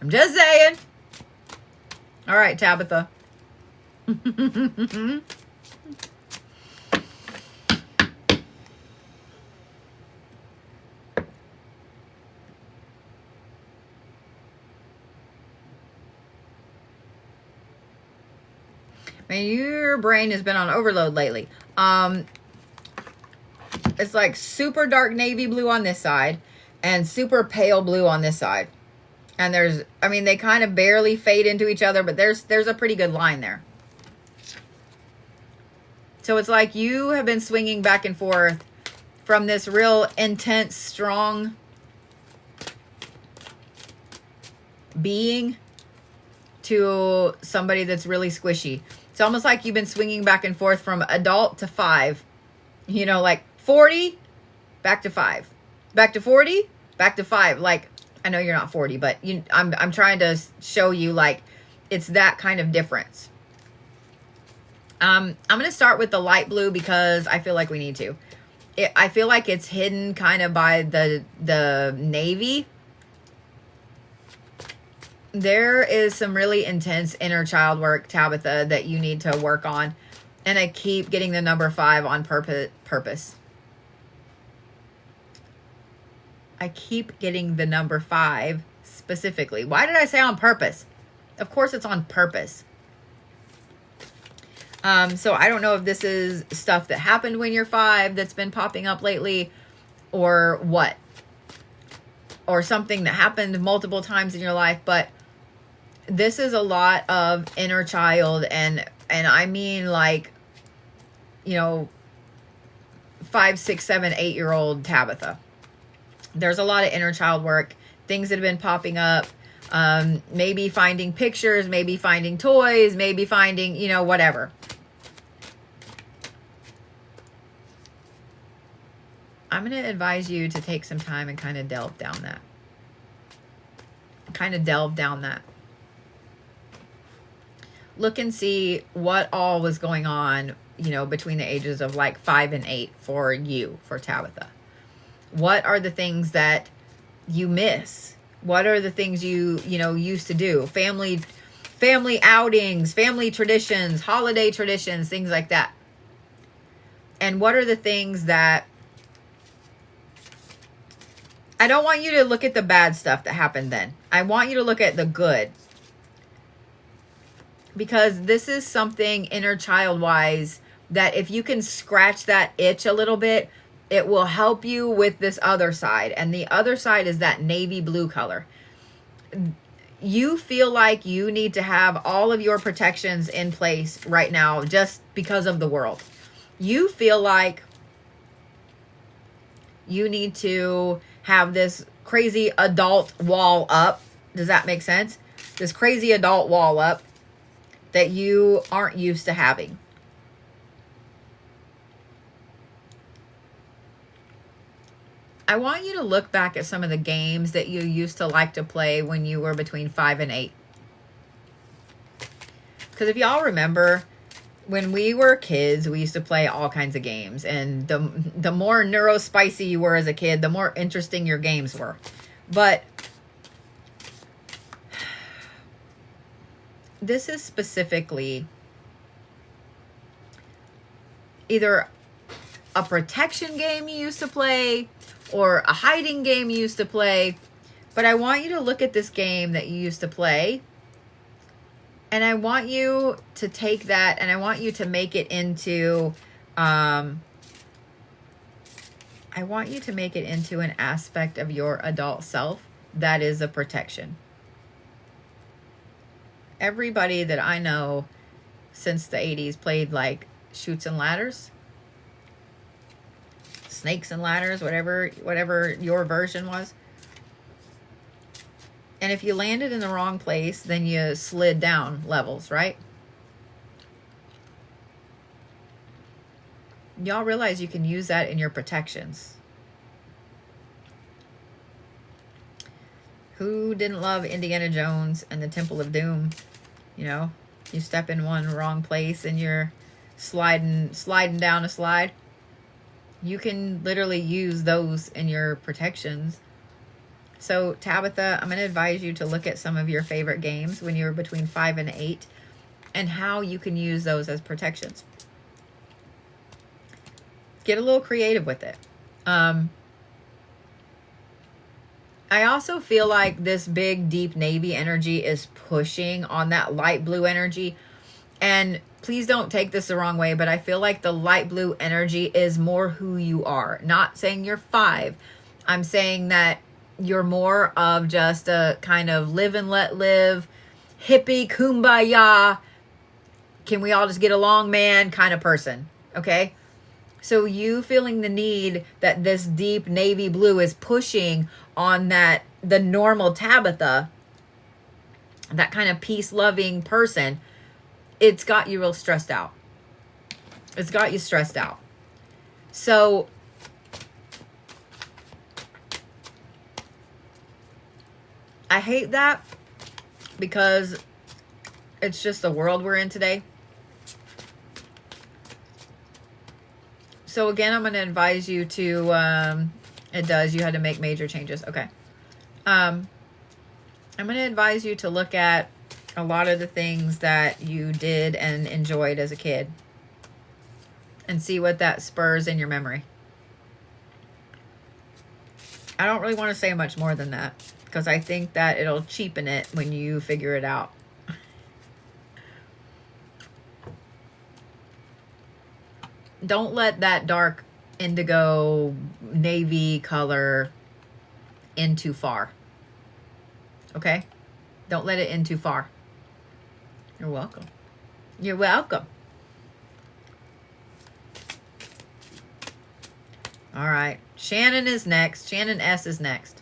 Speaker 1: I'm just saying. All right, Tabitha. Man, your brain has been on overload lately. It's like super dark navy blue on this side and super pale blue on this side. And there's, I mean, they kind of barely fade into each other, but there's a pretty good line there. So it's like you have been swinging back and forth from this real intense, strong being to somebody that's really squishy. It's almost like you've been swinging back and forth from adult to 5. You know, like 40, back to 5. Back to 40, back to 5. Like, I know you're not 40, but I'm trying to show you, like, it's that kind of difference. I'm going to start with the light blue because I feel like we need to. I feel like it's hidden kind of by the navy. There is some really intense inner child work, Tabitha, that you need to work on. And I keep getting the number 5 on purpose. I keep getting the number 5 specifically. Why did I say on purpose? Of course it's on purpose. So I don't know if this is stuff that happened when you're 5 that's been popping up lately, or what. Or something that happened multiple times in your life, but this is a lot of inner child, and I mean, like, you know, 5, 6, 7, 8-year-old Tabitha. There's a lot of inner child work, things that have been popping up, maybe finding pictures, maybe finding toys, maybe finding, you know, whatever. I'm going to advise you to take some time and kind of delve down that. Look and see what all was going on, you know, between the ages of like 5 and 8 for you, for Tabitha. What are the things that you miss? What are the things you know, used to do? Family outings, family traditions, holiday traditions, things like that. And what are the things that... I don't want you to look at the bad stuff that happened then. I want you to look at the good. Because this is something inner child-wise that if you can scratch that itch a little bit, it will help you with this other side. And the other side is that navy blue color. You feel like you need to have all of your protections in place right now just because of the world. You feel like you need to have this crazy adult wall up. Does that make sense? This crazy adult wall up that you aren't used to having. I want you to look back at some of the games that you used to like to play when you were between 5 and 8. Because if y'all remember, when we were kids, we used to play all kinds of games. And the more neurospicy you were as a kid, the more interesting your games were. But this is specifically either a protection game you used to play or a hiding game you used to play. But I want you to look at this game that you used to play, and I want you to take that and I want you to make it into an aspect of your adult self that is a protection. Everybody that I know since the 80s played like Chutes and Ladders, Snakes and Ladders, whatever your version was. And if you landed in the wrong place, then you slid down levels, right? Y'all realize you can use that in your protections. Who didn't love Indiana Jones and the Temple of Doom? You know, you step in one wrong place and you're sliding down a slide. You can literally use those in your protections. So Tabitha, I'm going to advise you to look at some of your favorite games when you were between 5 and 8 and how you can use those as protections. Get a little creative with it. I also feel like this big, deep navy energy is pushing on that light blue energy. And please don't take this the wrong way, but I feel like the light blue energy is more who you are. Not saying you're 5. I'm saying that You're more of just a kind of live and let live, hippie, kumbaya, can we all just get along, man, kind of person. Okay? So you feeling the need that this deep navy blue is pushing on that, the normal Tabitha, that kind of peace-loving person, it's got you real stressed out. It's got you stressed out. So I hate that because it's just the world we're in today. So again, I'm going to advise you to, it does, you had to make major changes. Okay. I'm going to advise you to look at a lot of the things that you did and enjoyed as a kid and see what that spurs in your memory. I don't really want to say much more than that because I think that it'll cheapen it when you figure it out. Don't let that dark indigo navy color in too far. Okay? Don't let it in too far. You're welcome. You're welcome. All right. Shannon is next. Shannon S is next.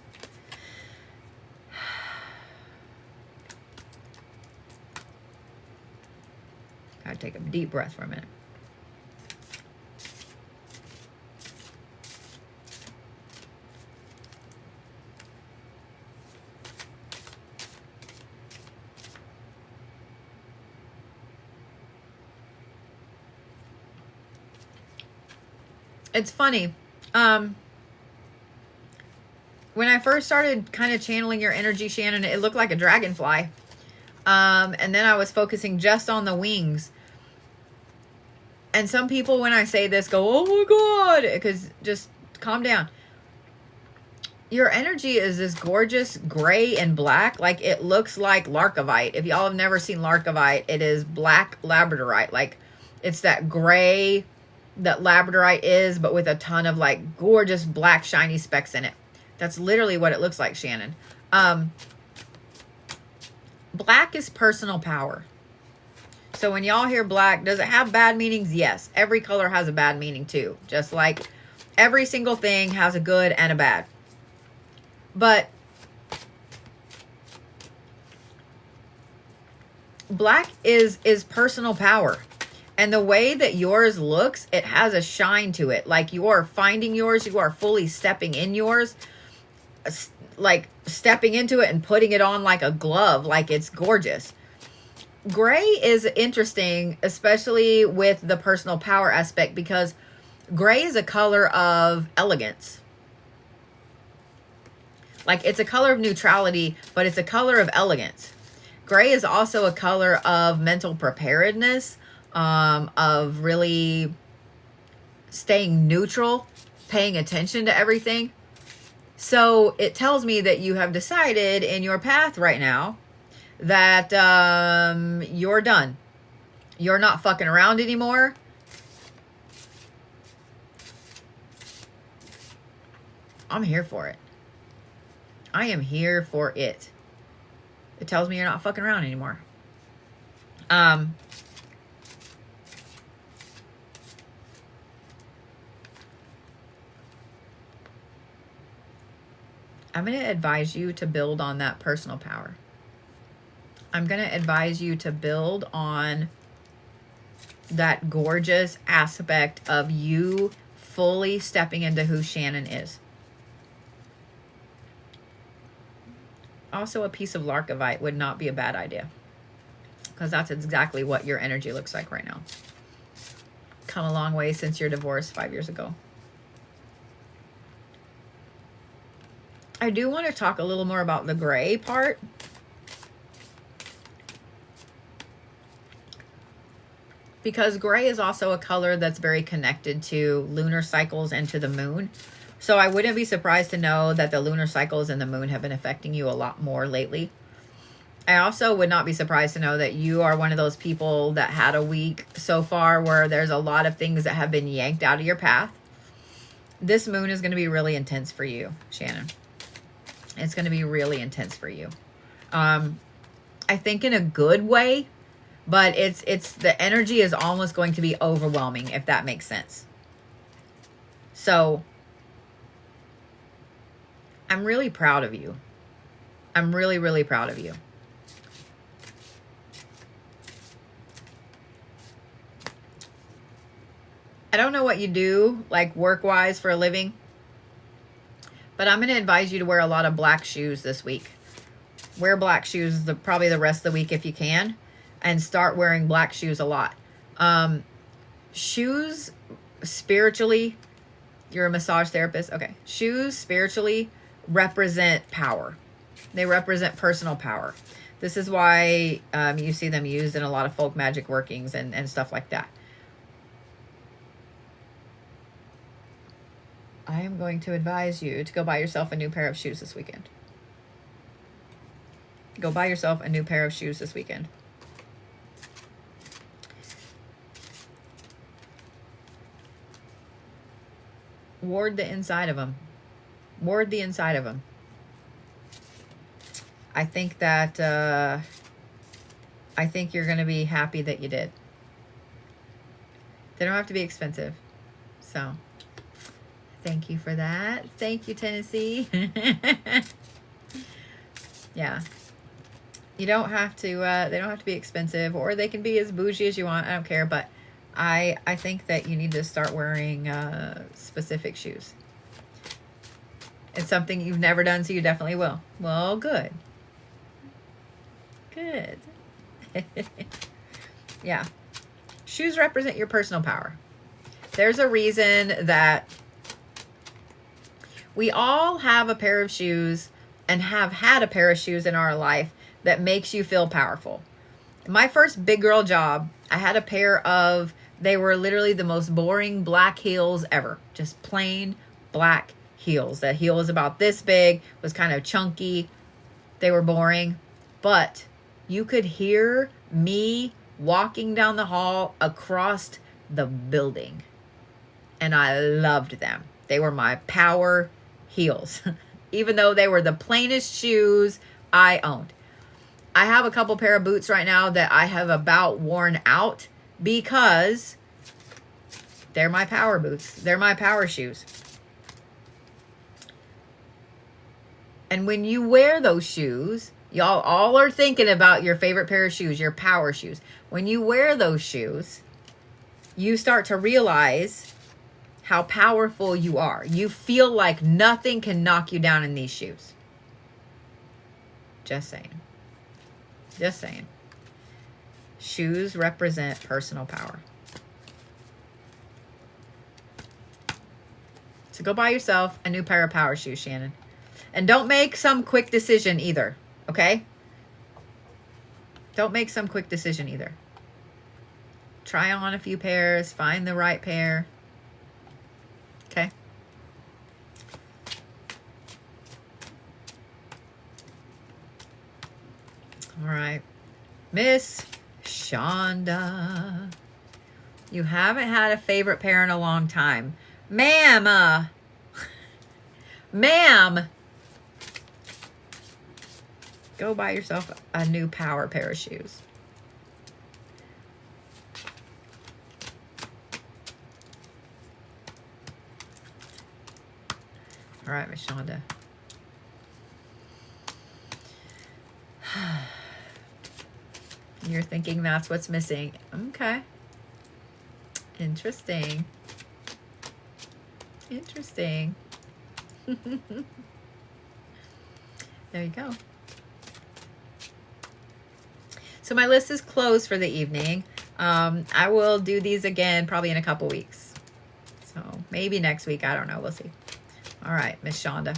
Speaker 1: Gotta take a deep breath for a minute. It's funny. When I first started kind of channeling your energy, Shannon, it looked like a dragonfly. And then I was focusing just on the wings. And some people, when I say this, go, oh my God, because just calm down. Your energy is this gorgeous gray and black. Like it looks like Larkovite. If y'all have never seen Larkovite, it is black labradorite. Like it's that gray that labradorite is, but with a ton of like gorgeous black shiny specks in it. That's literally what it looks like, Shannon. Black is personal power. So when y'all hear black, does it have bad meanings? Yes. Every color has a bad meaning too. Just like every single thing has a good and a bad. But black is personal power. And the way that yours looks, it has a shine to it. Like you are finding yours, you are fully stepping in yours, like stepping into it and putting it on like a glove, like it's gorgeous. Gray is interesting, especially with the personal power aspect, because gray is a color of elegance. Like it's a color of neutrality, but it's a color of elegance. Gray is also a color of mental preparedness, of really staying neutral, paying attention to everything. So it tells me that you have decided in your path right now that you're done. You're not fucking around anymore. I'm here for it. I am here for it. It tells me you're not fucking around anymore. I'm going to advise you to build on that personal power. I'm going to advise you to build on that gorgeous aspect of you fully stepping into who Shannon is. Also, a piece of Larkovite would not be a bad idea, because that's exactly what your energy looks like right now. Come a long way since your divorce 5 years ago. I do want to talk a little more about the gray part. Because gray is also a color that's very connected to lunar cycles and to the moon. So I wouldn't be surprised to know that the lunar cycles and the moon have been affecting you a lot more lately. I also would not be surprised to know that you are one of those people that had a week so far where there's a lot of things that have been yanked out of your path. This moon is going to be really intense for you, Shannon. It's going to be really intense for you. I think in a good way, but it's the energy is almost going to be overwhelming, if that makes sense. So I'm really proud of you. I'm really, really proud of you. I don't know what you do, like work-wise for a living, but I'm going to advise you to wear a lot of black shoes this week. Wear black shoes probably the rest of the week if you can, and start wearing black shoes a lot. Shoes spiritually, you're a massage therapist. Okay. Shoes spiritually represent power. They represent personal power. This is why you see them used in a lot of folk magic workings and stuff like that. I am going to advise you to go buy yourself a new pair of shoes this weekend. Go buy yourself a new pair of shoes this weekend. Ward the inside of them. Ward the inside of them. I think that, I think you're going to be happy that you did. They don't have to be expensive. So, thank you for that. Thank you, Tennessee. Yeah. You don't have to, they don't have to be expensive, or they can be as bougie as you want. I don't care, but I think that you need to start wearing specific shoes. It's something you've never done, so you definitely will. Well, good. Good. Yeah. Shoes represent your personal power. There's a reason that we all have a pair of shoes and have had a pair of shoes in our life that makes you feel powerful. My first big girl job, I had a pair of, they were literally the most boring black heels ever. Just plain black heels. That heel was about this big, was kind of chunky. They were boring, but you could hear me walking down the hall across the building. And I loved them. They were my power heels. Even though they were the plainest shoes I owned. I have a couple pair of boots right now that I have about worn out because they're my power boots. They're my power shoes. And when you wear those shoes, y'all all are thinking about your favorite pair of shoes, your power shoes. When you wear those shoes, you start to realize how powerful you are. You feel like nothing can knock you down in these shoes. Just saying. Just saying. Shoes represent personal power. So go buy yourself a new pair of power shoes, Shannon. And don't make some quick decision either, okay? Don't make some quick decision either. Try on a few pairs, find the right pair. Okay? All right. Miss Shonda. You haven't had a favorite pair in a long time. Ma'am. Ma'am. Go buy yourself a new power pair of shoes. All right, Miss Shonda. You're thinking that's what's missing. Okay. Interesting. Interesting. There you go. So my list is closed for the evening. I will do these again probably in a couple weeks. So maybe next week. I don't know. We'll see. All right, Miss Shonda.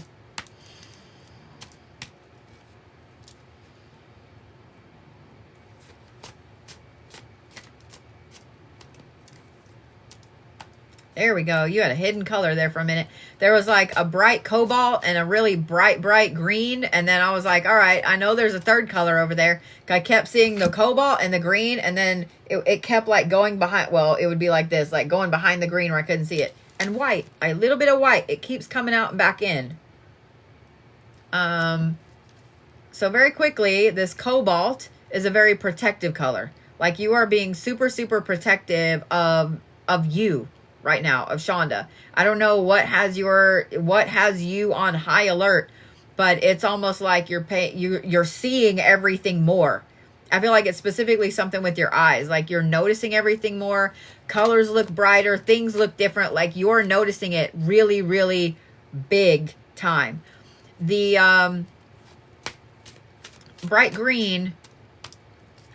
Speaker 1: There we go. You had a hidden color there for a minute. There was like a bright cobalt and a really bright green. And then I was like, all right, I know there's a third color over there. I kept seeing the cobalt and the green. And then it kept like going behind. Well, it would be like this, like going behind the green where I couldn't see it. And white, a little bit of white. It keeps coming out and back in. So very quickly, this cobalt is a very protective color. Like you are being super, super protective of you right now, of Shonda. I don't know what has you on high alert, but it's almost like you're seeing everything more. I feel like it's specifically something with your eyes. Like you're noticing everything more. Colors look brighter. Things look different. Like you're noticing it really, really big time. The bright green,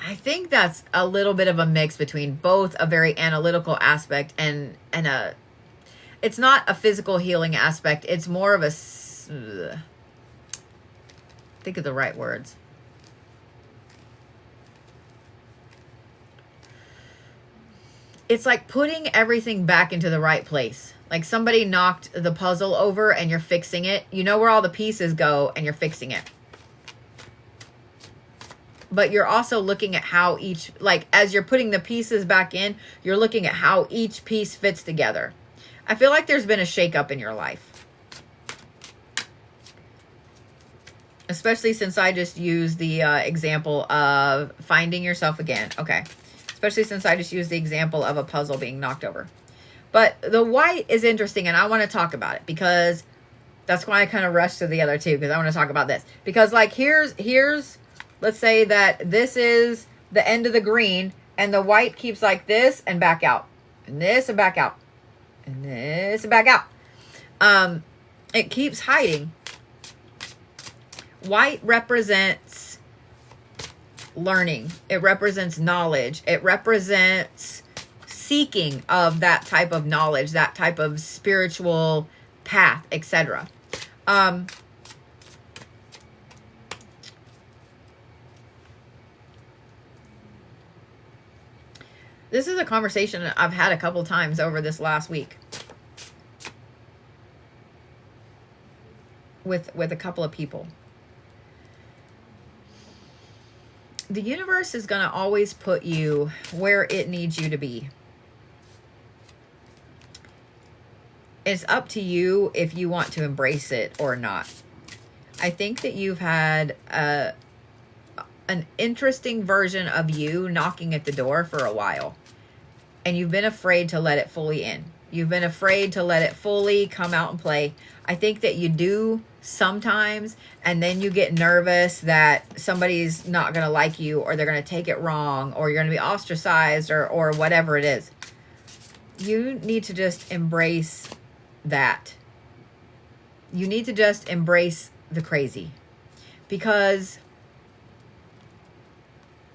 Speaker 1: I think that's a little bit of a mix between both a very analytical aspect and it's not a physical healing aspect. It's more of a, think of the right words. It's like putting everything back into the right place. Like somebody knocked the puzzle over and you're fixing it. You know where all the pieces go and you're fixing it. But you're also looking at how each, like as you're putting the pieces back in, you're looking at how each piece fits together. I feel like there's been a shakeup in your life. Especially since I just used the example of finding yourself again. Okay. Especially since I just used the example of a puzzle being knocked over. But the white is interesting and I want to talk about it because that's why I kind of rushed to the other two, because I want to talk about this. Because like here's let's say that this is the end of the green and the white keeps like this and back out. And this and back out. And this and back out. It keeps hiding. White represents learning. It represents knowledge. It represents seeking of that type of knowledge, that type of spiritual path, etc. This is a conversation I've had a couple times over this last week with a couple of people. The universe is going to always put you where it needs you to be. It's up to you if you want to embrace it or not. I think that you've had an interesting version of you knocking at the door for a while. And you've been afraid to let it fully in. You've been afraid to let it fully come out and play. I think that you do sometimes, and then you get nervous that somebody's not going to like you, or they're going to take it wrong, or you're going to be ostracized, or whatever it is. You need to just embrace that. You need to just embrace the crazy. Because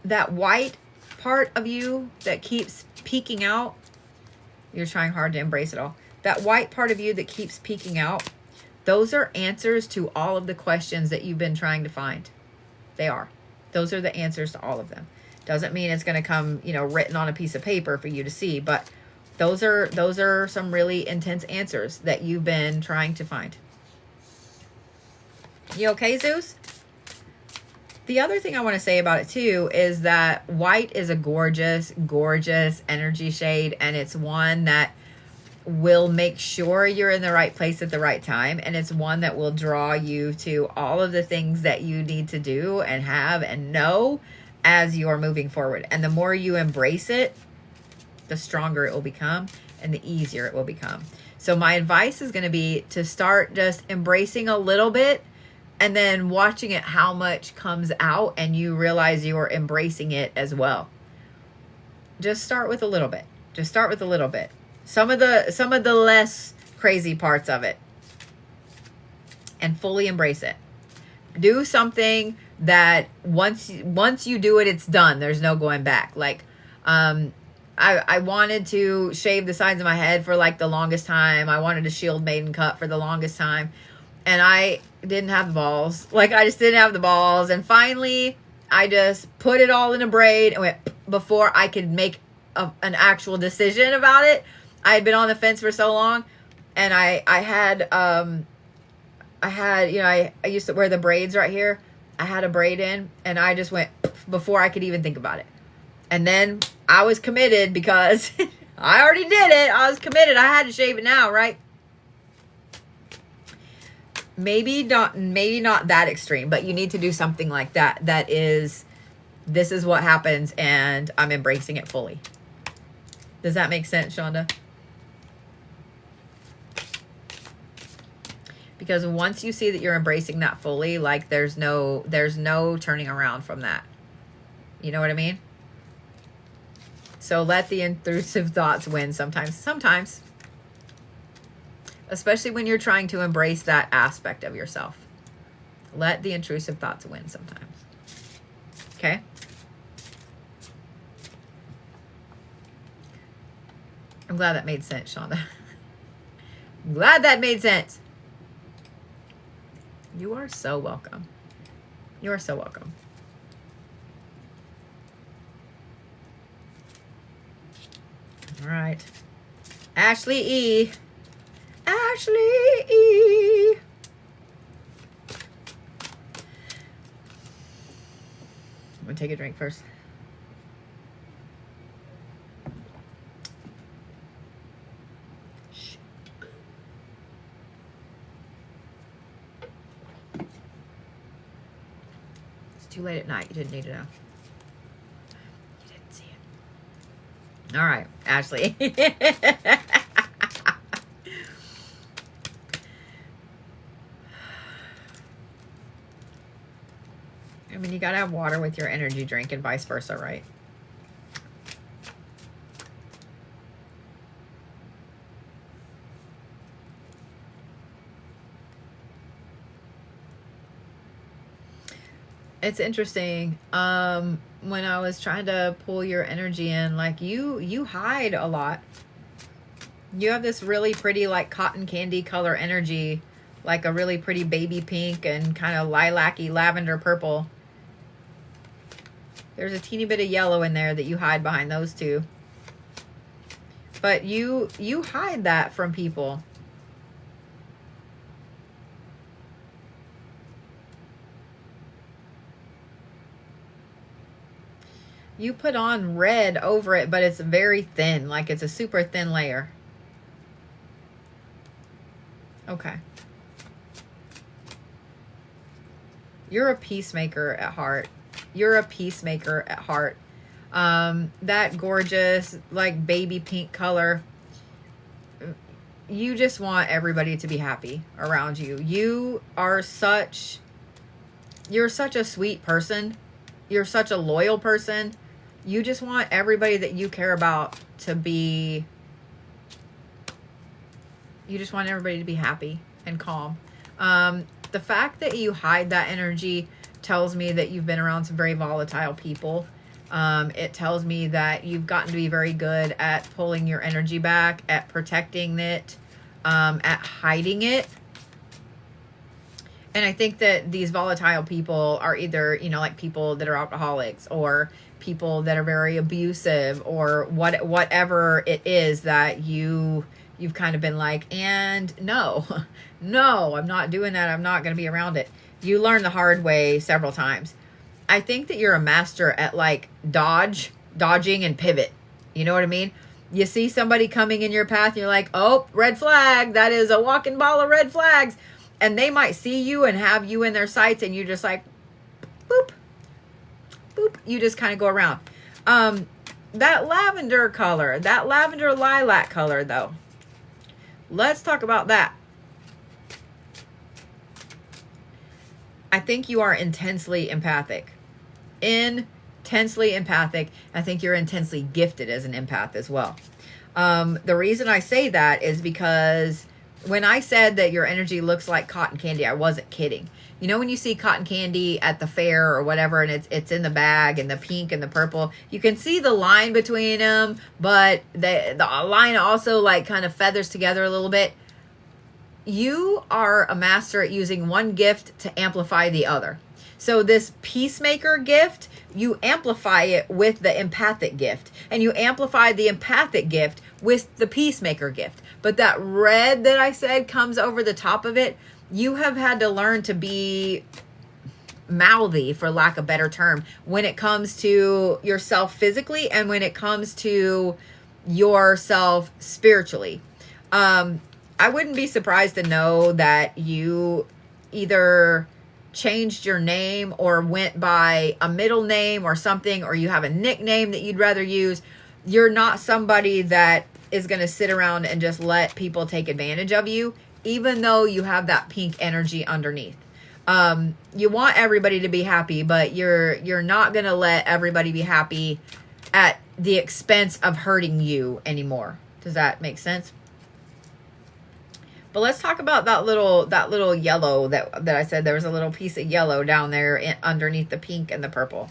Speaker 1: that white part of you that keeps peeking out, you're trying hard to embrace it all. That white part of you that keeps peeking out, those are answers to all of the questions that you've been trying to find. They are. Those are the answers to all of them. Doesn't mean it's going to come, written on a piece of paper for you to see, but those are some really intense answers that you've been trying to find. You okay, Zeus? The other thing I want to say about it too is that white is a gorgeous, gorgeous energy shade, and it's one that will make sure you're in the right place at the right time, and it's one that will draw you to all of the things that you need to do and have and know as you are moving forward. And the more you embrace it, the stronger it will become and the easier it will become. So my advice is going to be to start just embracing a little bit, and then watching it how much comes out and you realize you are embracing it as well. Just start with a little bit. Just start with a little bit. Some of the less crazy parts of it. And fully embrace it. Do something that once you do it, it's done. There's no going back. Like, I wanted to shave the sides of my head for like the longest time. I wanted a shield maiden cut for the longest time. And I didn't have the balls. Like, I just didn't have the balls. And finally, I just put it all in a braid and went before I could make an actual decision about it. I had been on the fence for so long. And I used to wear the braids right here. I had a braid in, and I just went before I could even think about it. And then I was committed because I already did it. I was committed. I had to shave it now, right? maybe not that extreme, but you need to do something like that. That is, this is what happens and I'm embracing it fully. Does that make sense, Shonda? Because once you see that you're embracing that fully, like there's no turning around from that. You know what I mean? So let the intrusive thoughts win sometimes. Especially when you're trying to embrace that aspect of yourself. Let the intrusive thoughts win sometimes. Okay? I'm glad that made sense, Shonda. I'm glad that made sense. You are so welcome. You are so welcome. All right. Ashley E. Ashley E. I'm going to take a drink first. Too late at night. You didn't need to know. You didn't see it. All right, Ashley. I mean, you got to have water with your energy drink and vice versa, right? It's interesting. When I was trying to pull your energy in, like you hide a lot. You have this really pretty, like cotton candy color energy, like a really pretty baby pink and kind of lilac-y lavender purple. There's a teeny bit of yellow in there that you hide behind those two. But you hide that from people. You put on red over it, but it's very thin, like it's a super thin layer. Okay. You're a peacemaker at heart. You're a peacemaker at heart. That gorgeous, like baby pink color. You just want everybody to be happy around you. You're such a sweet person. You're such a loyal person. You just want everybody that you care about to be, you just want everybody to be happy and calm. The fact that you hide that energy tells me that you've been around some very volatile people. It tells me that you've gotten to be very good at pulling your energy back, at protecting it, at hiding it. And I think that these volatile people are either, like people that are alcoholics or people that are very abusive or whatever it is that you've kind of been like, and no, I'm not doing that. I'm not going to be around it. You learn the hard way several times. I think that you're a master at like dodging and pivot. You know what I mean? You see somebody coming in your path, and you're like, oh, red flag. That is a walking ball of red flags. And they might see you and have you in their sights, and you're just like, boop, boop. You just kind of go around. That lavender color, that lavender lilac color, though. Let's talk about that. I think you are intensely empathic. Intensely empathic. I think you're intensely gifted as an empath as well. The reason I say that is because when I said that your energy looks like cotton candy, I wasn't kidding. You know when you see cotton candy at the fair or whatever, and it's in the bag, and the pink and the purple, you can see the line between them, but the line also like kind of feathers together a little bit. You are a master at using one gift to amplify the other. So this peacemaker gift, you amplify it with the empathic gift, and you amplify the empathic gift with the peacemaker gift. But that red that I said comes over the top of it, you have had to learn to be mouthy, for lack of a better term, when it comes to yourself physically and when it comes to yourself spiritually. I wouldn't be surprised to know that you either changed your name or went by a middle name or something, or you have a nickname that you'd rather use. You're not somebody that is going to sit around and just let people take advantage of you, even though you have that pink energy underneath. You want everybody to be happy, but you're not going to let everybody be happy at the expense of hurting you anymore. Does that make sense? But let's talk about that little yellow that I said. There was a little piece of yellow down there underneath the pink and the purple.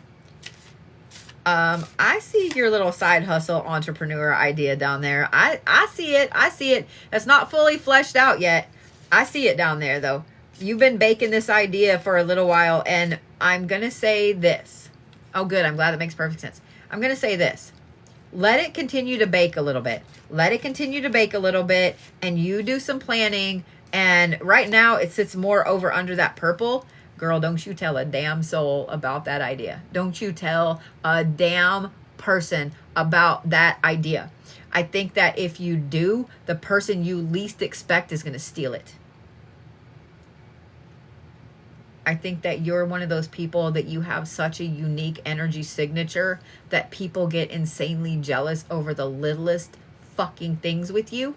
Speaker 1: I see your little side hustle entrepreneur idea down there. I see it. I see it. It's not fully fleshed out yet. I see it down there though. You've been baking this idea for a little while, and I'm going to say this. Oh, good. I'm glad that makes perfect sense. I'm going to say this. Let it continue to bake a little bit. Let it continue to bake a little bit, and you do some planning. And right now it sits more over under that purple. Girl, don't you tell a damn soul about that idea. Don't you tell a damn person about that idea. I think that if you do, the person you least expect is going to steal it. I think that you're one of those people that you have such a unique energy signature that people get insanely jealous over the littlest fucking things with you.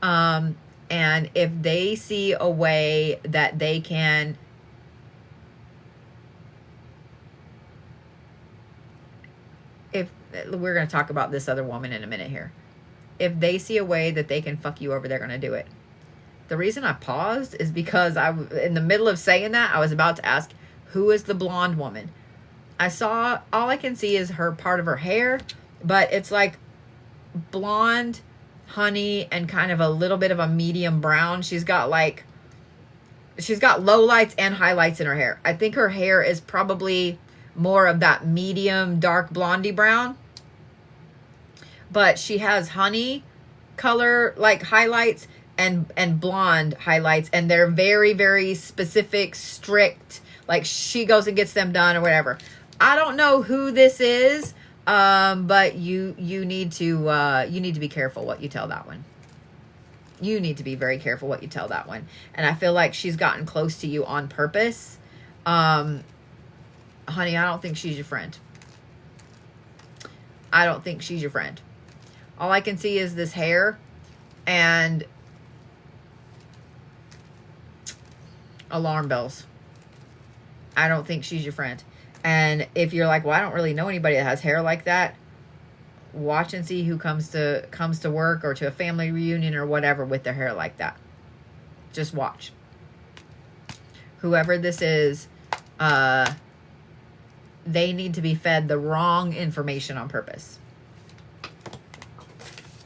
Speaker 1: And if they see a way that they can we're going to talk about this other woman in a minute here. If they see a way that they can fuck you over, they're going to do it. The reason I paused is because in the middle of saying that, I was about to ask, who is the blonde woman? All I can see is her part of her hair, but it's like blonde, honey, and kind of a little bit of a medium brown. She's got lowlights and highlights in her hair. I think her hair is probably more of that medium dark blondie brown, but she has honey color like highlights and blonde highlights, and they're very, very specific, strict, like she goes and gets them done or whatever. I don't know who this is, but you need to be careful what you tell that one. You need to be very careful what you tell that one. And I feel like she's gotten close to you on purpose. Honey, I don't think she's your friend. I don't think she's your friend. All I can see is this hair and alarm bells. I don't think she's your friend. And if you're like, well, I don't really know anybody that has hair like that, watch and see who comes to work or to a family reunion or whatever with their hair like that. Just watch. Whoever this is, they need to be fed the wrong information on purpose.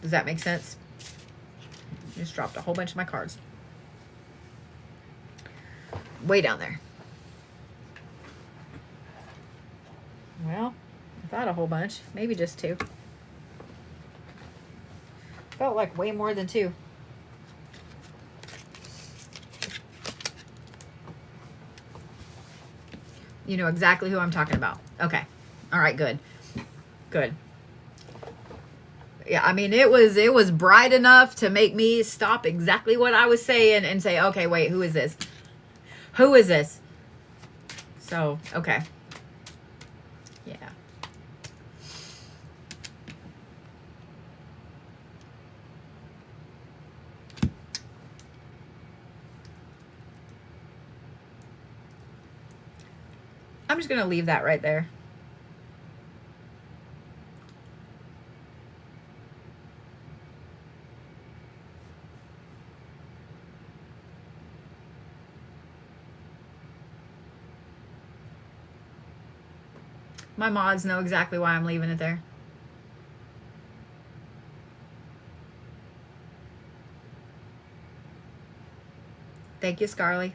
Speaker 1: Does that make sense? I just dropped a whole bunch of my cards. Way down there. Well, I thought a whole bunch. Maybe just two. Felt like way more than two. You know exactly who I'm talking about. Okay. All right, good. Good. Yeah, I mean, it was bright enough to make me stop exactly what I was saying and say, okay, wait, who is this? Who is this? So, okay. Yeah. I'm just going to leave that right there. My mods know exactly why I'm leaving it there. Thank you, Scarly.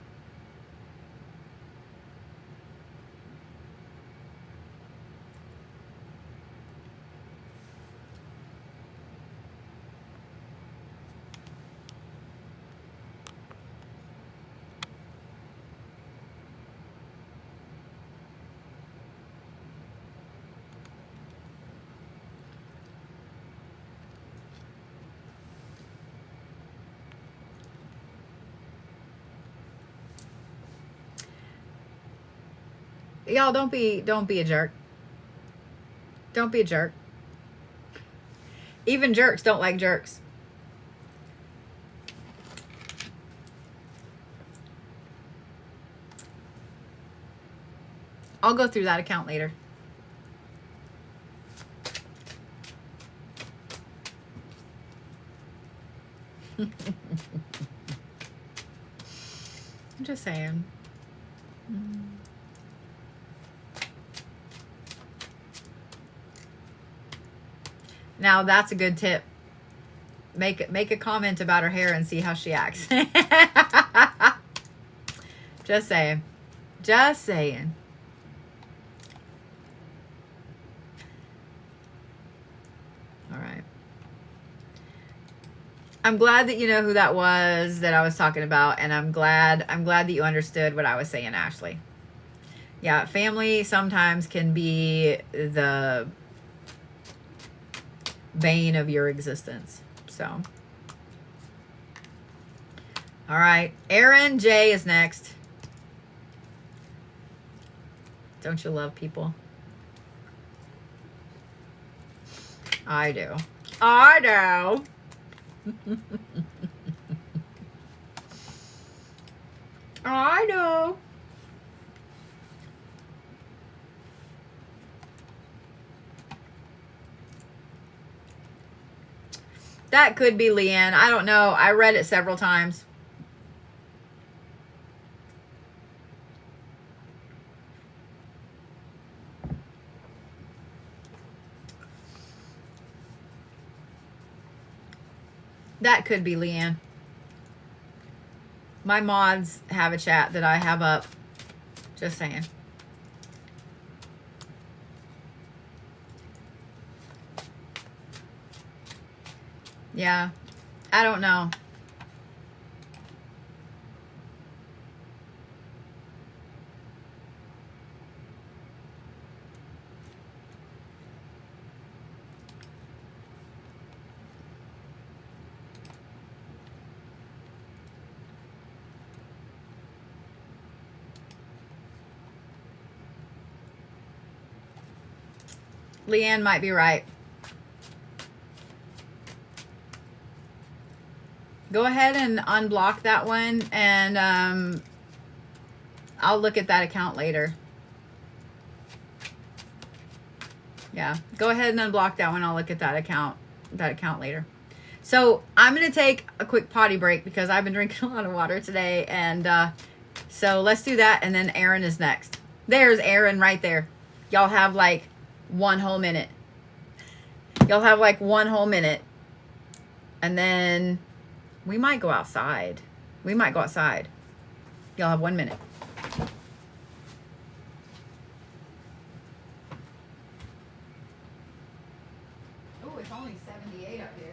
Speaker 1: Y'all, don't be a jerk. Don't be a jerk. Even jerks don't like jerks. I'll go through that account later. I'm just saying. Now that's a good tip. Make a comment about her hair and see how she acts. Just saying. Just saying. All right. I'm glad that you know who that was that I was talking about, and I'm glad that you understood what I was saying, Ashley. Yeah, family sometimes can be the bane of your existence. So, all right, Erin J is next. Don't you love people? I do. I do. I know. That could be Leanne. I don't know. I read it several times. That could be Leanne. My mods have a chat that I have up. Just saying. Yeah. I don't know. Leanne might be right. Go ahead and unblock that one, and I'll look at that account later. Yeah, go ahead and unblock that one. I'll look at that account later. So I'm going to take a quick potty break because I've been drinking a lot of water today. And so let's do that. And then Erin is next. There's Erin right there. Y'all have like 1 whole minute. Y'all have like 1 whole minute. And then we might go outside. Y'all have 1 minute. Oh, it's only 78 up here.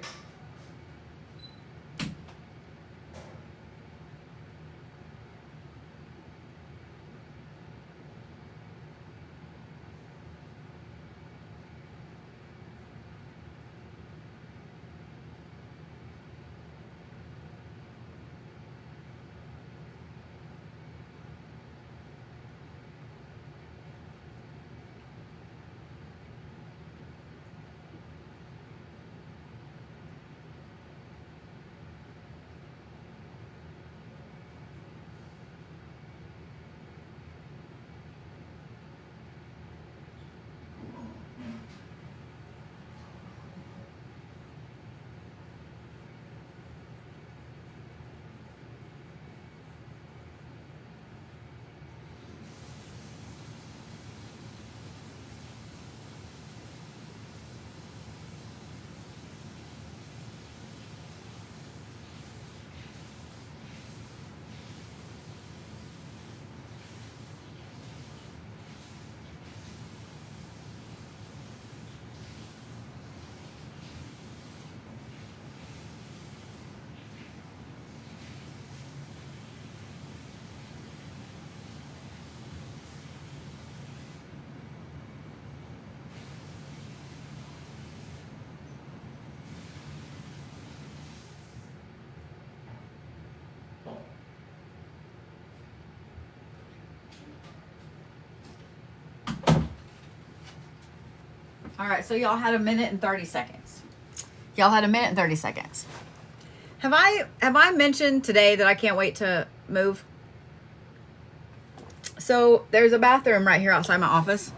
Speaker 1: All right, so y'all had a minute and 30 seconds. Y'all had a minute and 30 seconds. Have I mentioned today that I can't wait to move? So there's a bathroom right here outside my office.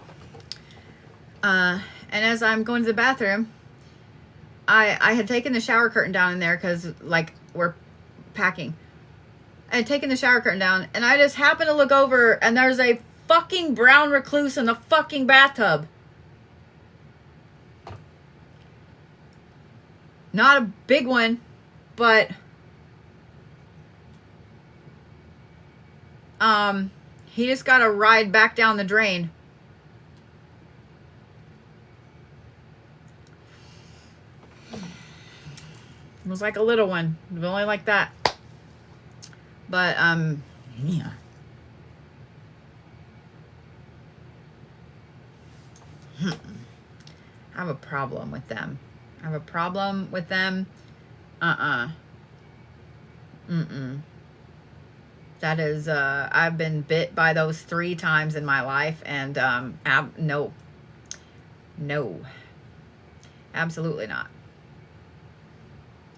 Speaker 1: And as I'm going to the bathroom, I had taken the shower curtain down in there because, like, we're packing. I had taken the shower curtain down, and I just happened to look over, and there's a fucking brown recluse in the fucking bathtub. Not a big one, but he just got to ride back down the drain. It was like a little one, only like that. But yeah. I have a problem with them. That is, I've been bit by those 3 times in my life, and no, absolutely not.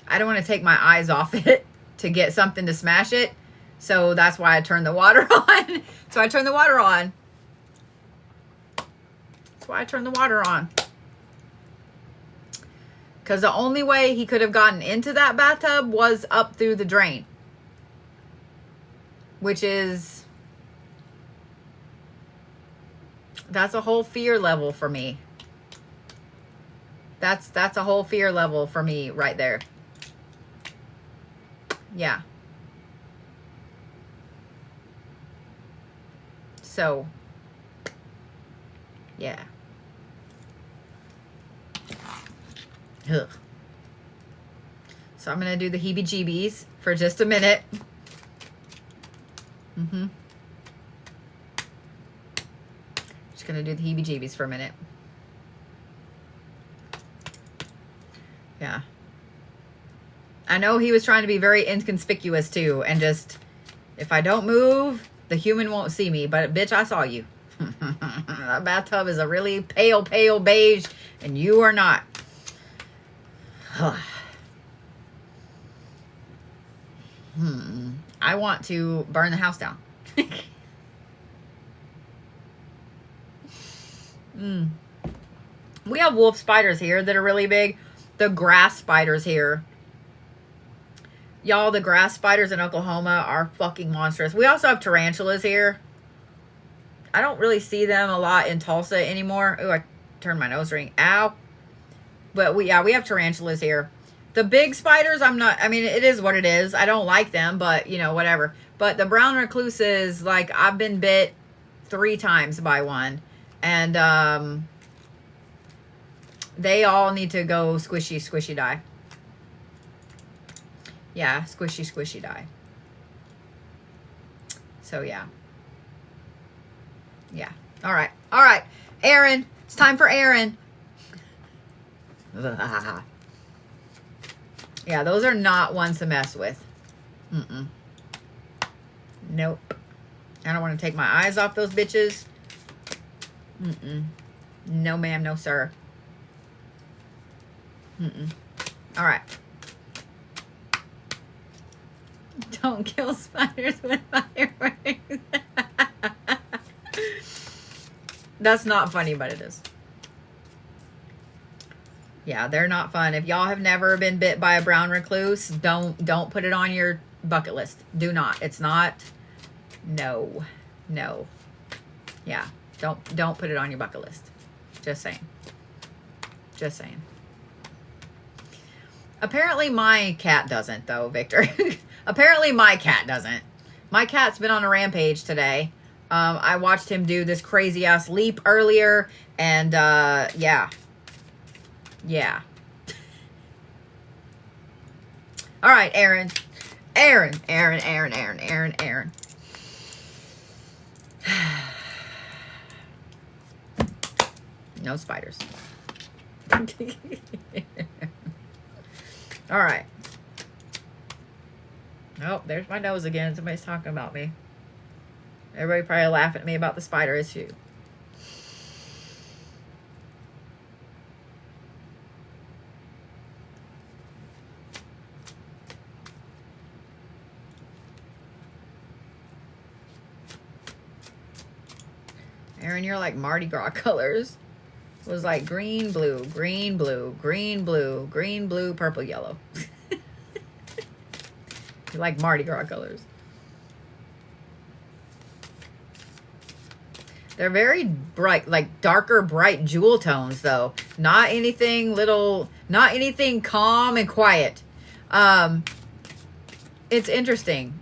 Speaker 1: I don't want to take my eyes off it to get something to smash it, so that's why I turned the water on. That's why I turned the water on. Because the only way he could have gotten into that bathtub was up through the drain. Which is... that's a whole fear level for me. That's a whole fear level for me right there. Yeah. So... yeah. Ugh. So I'm going to do the heebie-jeebies for just a minute. Just going to do the heebie-jeebies for a minute. Yeah. I know he was trying to be very inconspicuous too, and just, if I don't move, the human won't see me, but bitch, I saw you. That bathtub is a really pale beige, and you are not. I want to burn the house down. We have wolf spiders here that are really big. The grass spiders here. Y'all, the grass spiders in Oklahoma are fucking monstrous. We also have tarantulas here. I don't really see them a lot in Tulsa anymore. Ooh, I turned my nose ring. Ow. But we have tarantulas here. The big spiders, I mean, it is what it is. I don't like them, but, you know, whatever. But the brown recluses, like, I've been bit 3 times by one. And they all need to go squishy die. Yeah, squishy die. So, yeah. Yeah. All right. Erin. It's time for Erin. Yeah, those are not ones to mess with. Nope. I don't want to take my eyes off those bitches. No, ma'am. No, sir. All right. Don't kill spiders with fireworks. That's not funny, but it is. Yeah, they're not fun. If y'all have never been bit by a brown recluse, don't put it on your bucket list. Do not. It's not. No. Yeah, don't put it on your bucket list. Just saying. Apparently my cat doesn't, though, Victor. Apparently my cat doesn't. My cat's been on a rampage today. I watched him do this crazy ass leap earlier, and yeah. All right, Erin. No spiders. All right. Oh, there's my nose again. Somebody's talking about me. Everybody probably laughing at me about the spider issue. Erin, you're like Mardi Gras colors. It was like green, blue, green, blue, green, blue, green, blue, purple, yellow. You like Mardi Gras colors. They're very bright, like darker, bright jewel tones, though. Not anything little, not anything calm and quiet. It's interesting.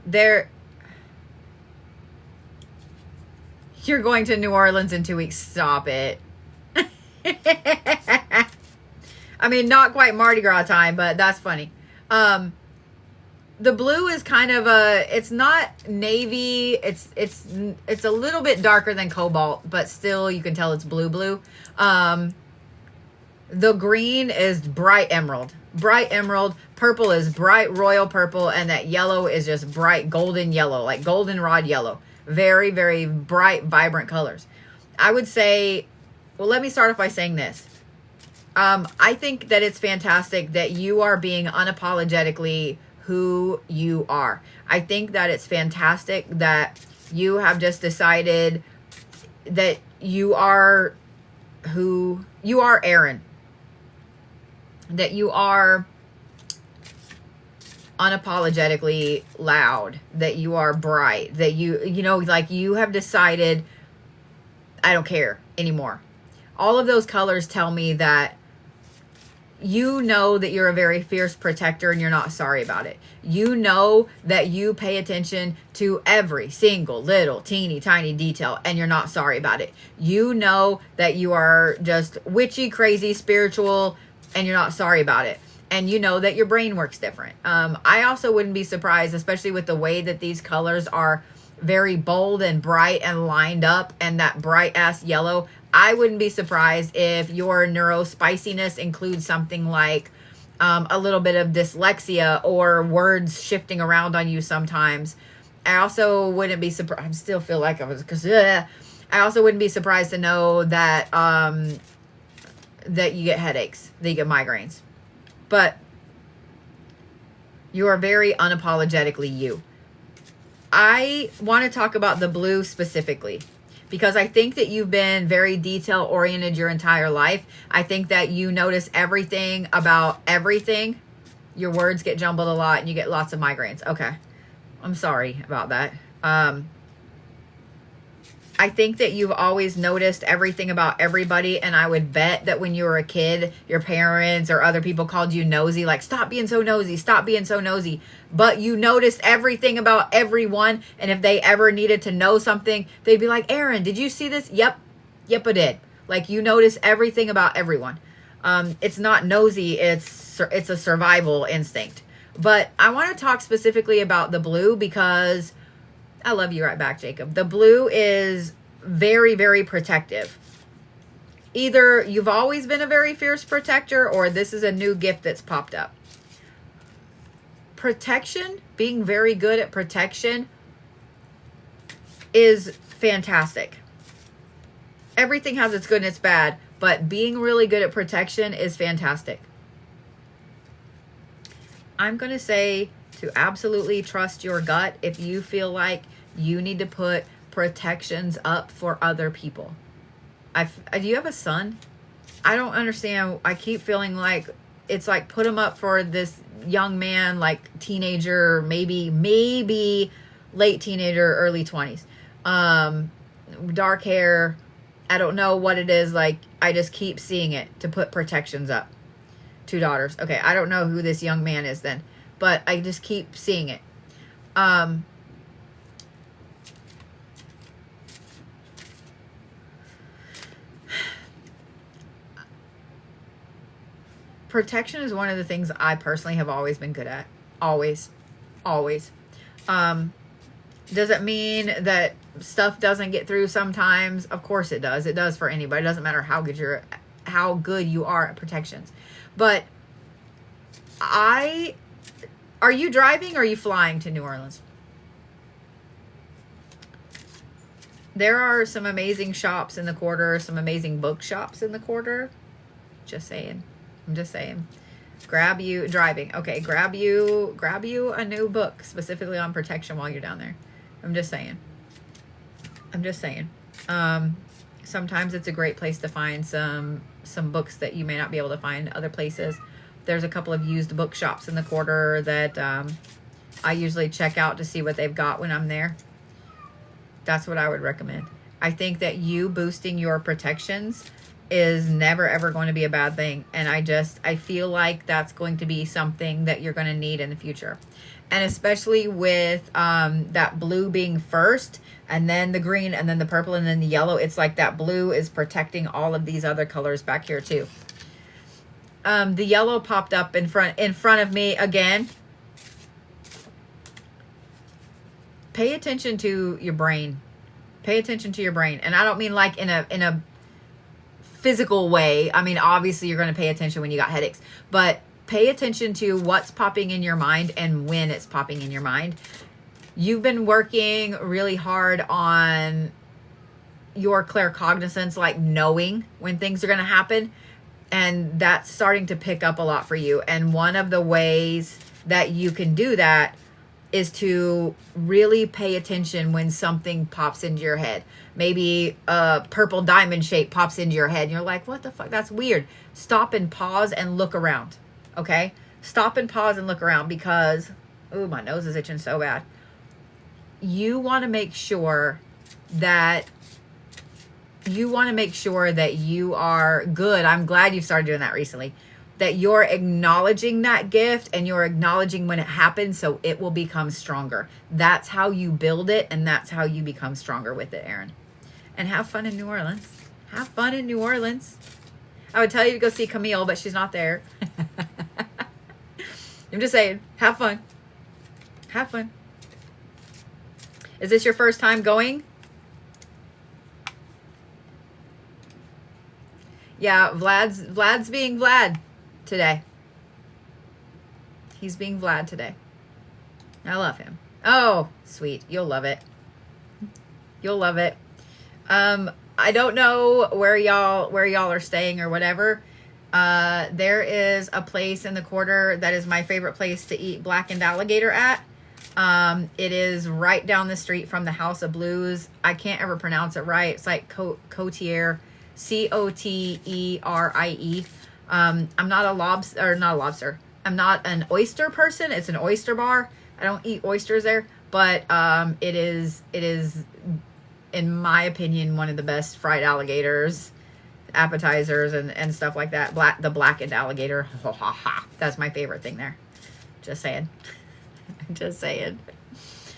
Speaker 1: You're going to New Orleans in 2 weeks. Stop it. I mean, not quite Mardi Gras time, but that's funny. The blue is kind of it's not navy. It's a little bit darker than cobalt, but still you can tell it's blue. The green is bright emerald. Purple is bright royal purple, and that yellow is just bright golden yellow, like goldenrod yellow. Very, very bright, vibrant colors. I would say, well, let me start off by saying this. I think that it's fantastic that you are being unapologetically who you are. I think that it's fantastic that you have just decided that you are who you are, Erin. That you are unapologetically loud, that you are bright, that you know, like you have decided, I don't care anymore. All of those colors tell me that you know that you're a very fierce protector and you're not sorry about it. You know that you pay attention to every single little teeny tiny detail and you're not sorry about it. You know that you are just witchy, crazy, spiritual, and you're not sorry about it. And you know that your brain works different. I also wouldn't be surprised, especially with the way that these colors are very bold and bright and lined up, and that bright ass yellow. I wouldn't be surprised if your neurospiciness includes something like a little bit of dyslexia or words shifting around on you sometimes. I also wouldn't be surprised. I still feel like I was, because I also wouldn't be surprised to know that that you get headaches, that you get migraines. But you are very unapologetically you. I want to talk about the blue specifically, because I think that you've been very detail oriented your entire life. I think that you notice everything about everything. Your words get jumbled a lot and you get lots of migraines. Okay. I'm sorry about that. I think that you've always noticed everything about everybody. And I would bet that when you were a kid, your parents or other people called you nosy, like, stop being so nosy, stop being so nosy. But you noticed everything about everyone. And if they ever needed to know something, they'd be like, Erin, did you see this? Yep, I did. Like, you notice everything about everyone. It's not nosy. It's a survival instinct. But I want to talk specifically about the blue because I love you right back, Jacob. The blue is very, very protective. Either you've always been a very fierce protector or this is a new gift that's popped up. Protection, being very good at protection is fantastic. Everything has its good and its bad, but being really good at protection is fantastic. I'm going to say to absolutely trust your gut if you feel like you need to put protections up for other people. Do you have a son? I don't understand. I keep feeling like it's like put him up for this young man, like teenager, maybe late teenager, early 20s. Dark hair. I don't know what it is. Like, I just keep seeing it to put protections up. 2 daughters. Okay, I don't know who this young man is then, but I just keep seeing it. Protection is one of the things I personally have always been good at. Always. Does it mean that stuff doesn't get through sometimes? Of course it does. It does for anybody. It doesn't matter how good you are at protections. But are you driving or are you flying to New Orleans? There are some amazing shops in the quarter, some amazing bookshops in the quarter. Just saying. I'm just saying. Grab you driving. Okay, grab you a new book specifically on protection while you're down there. I'm just saying. Sometimes it's a great place to find some books that you may not be able to find other places. There's a couple of used bookshops in the quarter that I usually check out to see what they've got when I'm there. That's what I would recommend. I think that you boosting your protections is never ever going to be a bad thing. And I feel like that's going to be something that you're going to need in the future. And especially with that blue being first, and then the green, and then the purple, and then the yellow. It's like that blue is protecting all of these other colors back here too. The yellow popped up in front of me again. Pay attention to your brain. Pay attention to your brain. And I don't mean like in a physical way. I mean, obviously you're going to pay attention when you got headaches, but pay attention to what's popping in your mind and when it's popping in your mind. You've been working really hard on your claircognizance, like knowing when things are going to happen. And that's starting to pick up a lot for you. And one of the ways that you can do that is to really pay attention when something pops into your head. Maybe a purple diamond shape pops into your head and you're like, what the fuck? That's weird. Stop and pause and look around. Okay? Stop and pause and look around because, ooh, my nose is itching so bad. You want to make sure that you are good. I'm glad you've started doing that recently. That you're acknowledging that gift and you're acknowledging when it happens so it will become stronger. That's how you build it, and that's how you become stronger with it, Erin. And have fun in New Orleans. Have fun in New Orleans. I would tell you to go see Camille, but she's not there. I'm just saying, have fun. Have fun. Is this your first time going? Yeah, Vlad's being Vlad today. He's being Vlad today. I love him. Oh, sweet. You'll love it. You'll love it. I don't know where y'all are staying or whatever. There is a place in the quarter that is my favorite place to eat blackened alligator at. It is right down the street from the House of Blues. I can't ever pronounce it right. It's like Cotier. Coterie. I'm not a lobster. I'm not an oyster person. It's an oyster bar. I don't eat oysters there, but it is in my opinion one of the best fried alligators, appetizers and stuff like that. The blackened alligator. That's my favorite thing there. Just saying. Just saying.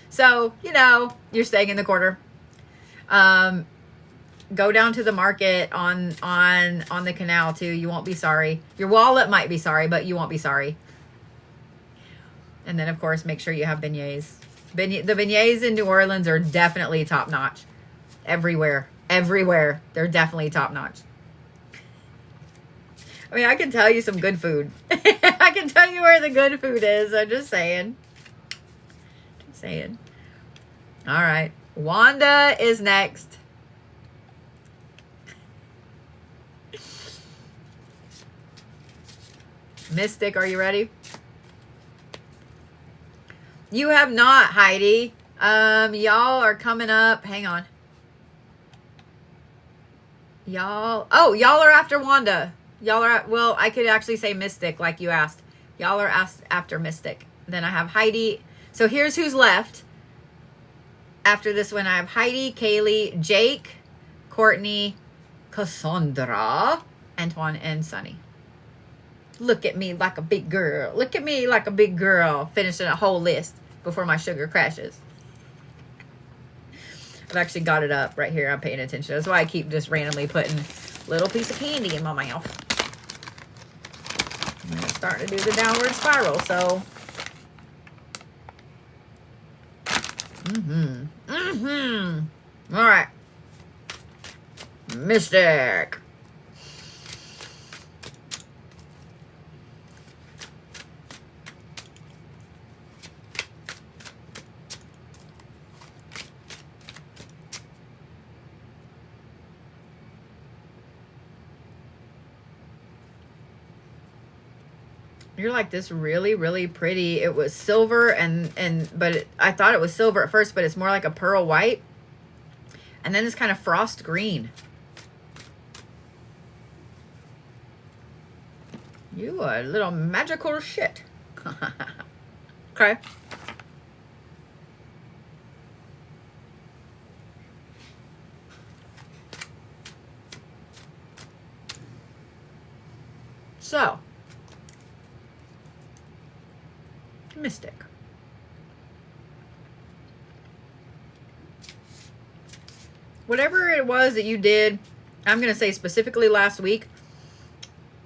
Speaker 1: So, you're staying in the quarter. Go down to the market on the canal too. You won't be sorry. Your wallet might be sorry, but you won't be sorry. And then of course, make sure you have beignets. The beignets in New Orleans are definitely top notch. Everywhere. They're definitely top notch. I mean, I can tell you some good food. I can tell you where the good food is. I'm just saying. All right. Wanda is next. Mystic, are you ready? You have not, Heidi. Y'all are coming up. Hang on. Y'all are after Wanda. Well, I could actually say Mystic like you asked. Y'all are asked after Mystic. Then I have Heidi. So here's who's left. After this one, I have Heidi, Kaylee, Jake, Courtney, Cassandra, Antoine, and Sunny. Look at me like a big girl. Look at me like a big girl. Finishing a whole list before my sugar crashes. I've actually got it up right here. I'm paying attention. That's why I keep just randomly putting a little piece of candy in my mouth. I'm starting to do the downward spiral, so. All right. Mystic. You're like, this really, really pretty. It was silver but I thought it was silver at first, but it's more like a pearl white. And then it's kind of frost green. You a little magical shit. Okay. So, Mystic. Whatever it was that you did, I'm going to say specifically last week,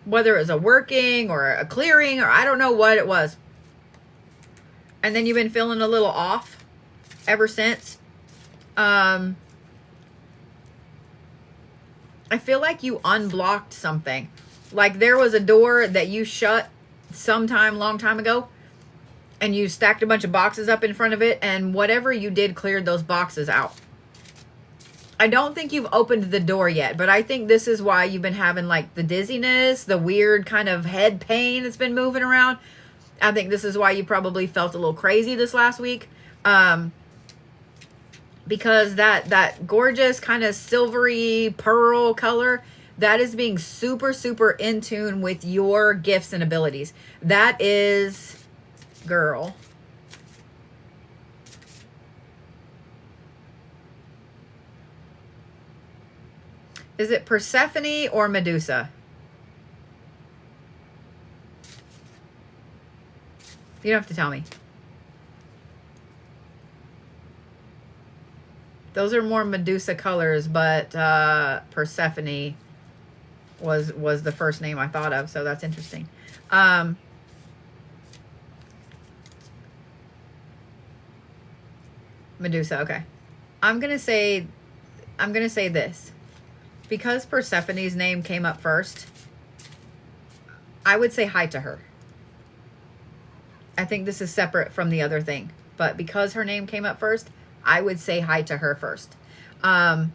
Speaker 1: whether it was a working or a clearing or I don't know what it was. And then you've been feeling a little off ever since. I feel like you unblocked something. Like there was a door that you shut long time ago, and you stacked a bunch of boxes up in front of it, and whatever you did cleared those boxes out. I don't think you've opened the door yet, but I think this is why you've been having like the dizziness, the weird kind of head pain that's been moving around. I think this is why you probably felt a little crazy this last week. Because that gorgeous kind of silvery pearl color, that is being super, super in tune with your gifts and abilities. That is, girl. Is it Persephone or Medusa? You don't have to tell me. Those are more Medusa colors, but Persephone was the first name I thought of, so that's interesting. Medusa, okay. I'm gonna say this. Because Persephone's name came up first, I would say hi to her. I think this is separate from the other thing. But because her name came up first, I would say hi to her first. Not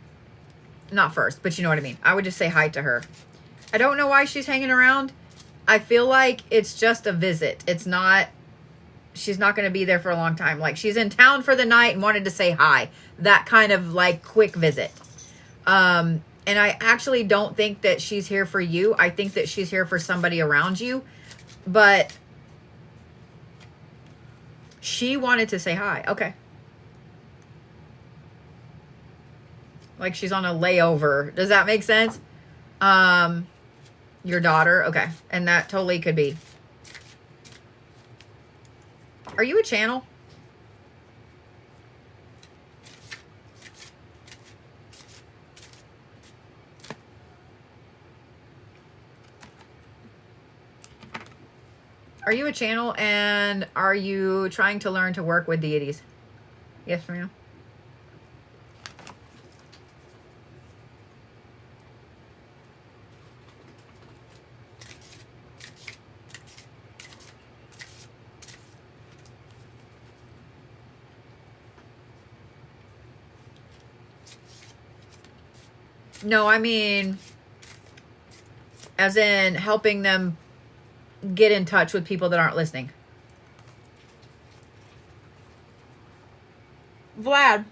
Speaker 1: first, but you know what I mean. I would just say hi to her. I don't know why she's hanging around. I feel like it's just a visit. It's not, she's not going to be there for a long time. Like she's in town for the night and wanted to say hi. That kind of like quick visit. And I actually don't think that she's here for you. I think that she's here for somebody around you. But she wanted to say hi. Okay. Like she's on a layover. Does that make sense? Your daughter. Okay. And that totally could be. Are you a channel? Are you a channel, and are you trying to learn to work with deities? Yes or no? No, I mean, as in helping them get in touch with people that aren't listening. Vlad,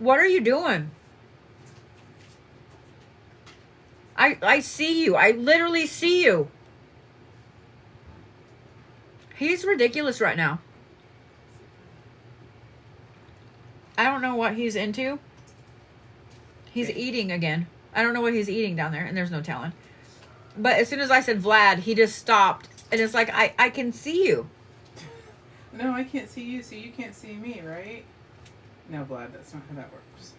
Speaker 1: what are you doing? I see you. I literally see you. He's ridiculous right now. I don't know what he's into. He's eating again. I don't know what he's eating down there, and there's no telling. But as soon as I said Vlad, he just stopped. And it's like, I can see you.
Speaker 2: No, I can't see you, so you can't see me, right? No, Vlad, that's not how that works.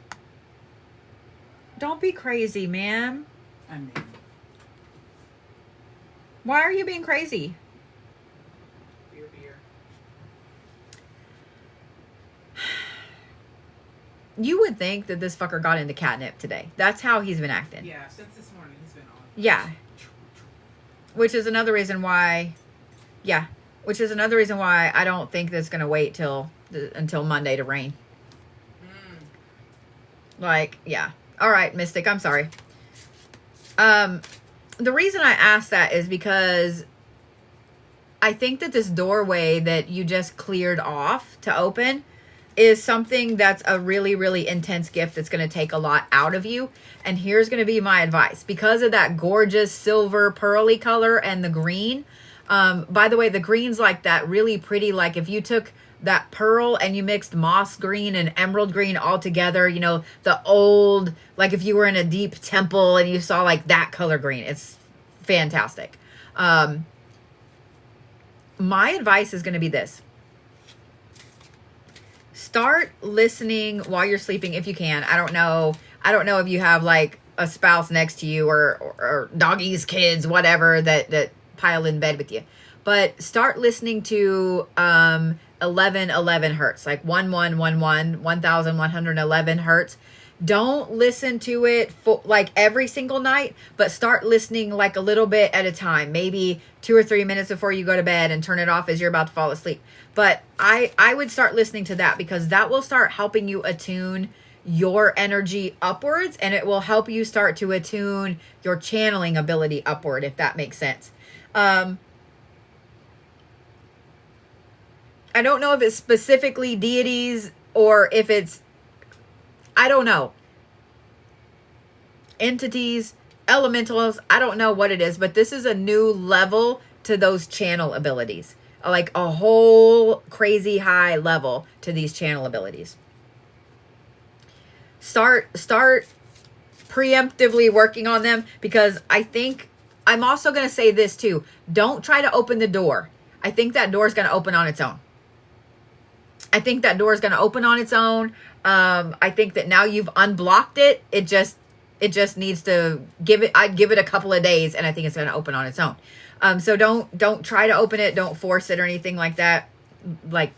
Speaker 1: Don't be crazy, man.
Speaker 2: I mean...
Speaker 1: Why are you being crazy?
Speaker 2: Beer.
Speaker 1: You would think that this fucker got into catnip today. That's how he's been acting.
Speaker 2: Yeah, since this morning he's been on.
Speaker 1: Yeah. Which is another reason why... Yeah. Which is another reason why I don't think that's going to wait until Monday to rain. Like, yeah. All right, Mystic, I'm sorry. The reason I asked that is because I think that this doorway that you just cleared off to open is something that's a really, really intense gift that's going to take a lot out of you. And here's going to be my advice. Because of that gorgeous silver pearly color and the green, by the way, the green's like that really pretty, like if you took that pearl and you mixed moss green and emerald green all together, you know, the old, like if you were in a deep temple and you saw like that color green, it's fantastic. My advice is going to be this. Start listening while you're sleeping if you can. I don't know if you have like a spouse next to you or doggies, kids, whatever that pile in bed with you. But start listening to 1111 hertz, like 1111 hertz. Don't listen to it like every single night, but start listening like a little bit at a time, maybe 2 or 3 minutes before you go to bed, and turn it off as you're about to fall asleep. But I would start listening to that, because that will start helping you attune your energy upwards, and it will help you start to attune your channeling ability upward, if that makes sense. I don't know if it's specifically deities or if it's, I don't know, entities, elementals, I don't know what it is, but this is a new level to those channel abilities. Like a whole crazy high level to these channel abilities. Start preemptively working on them, because I think, I'm also going to say this too. Don't try to open the door. I think that door is going to open on its own. I think that door is going to open on its own. I think that now you've unblocked it. It just needs to I'd give it a couple of days, and I think it's going to open on its own. So don't try to open it. Don't force it or anything like that. Like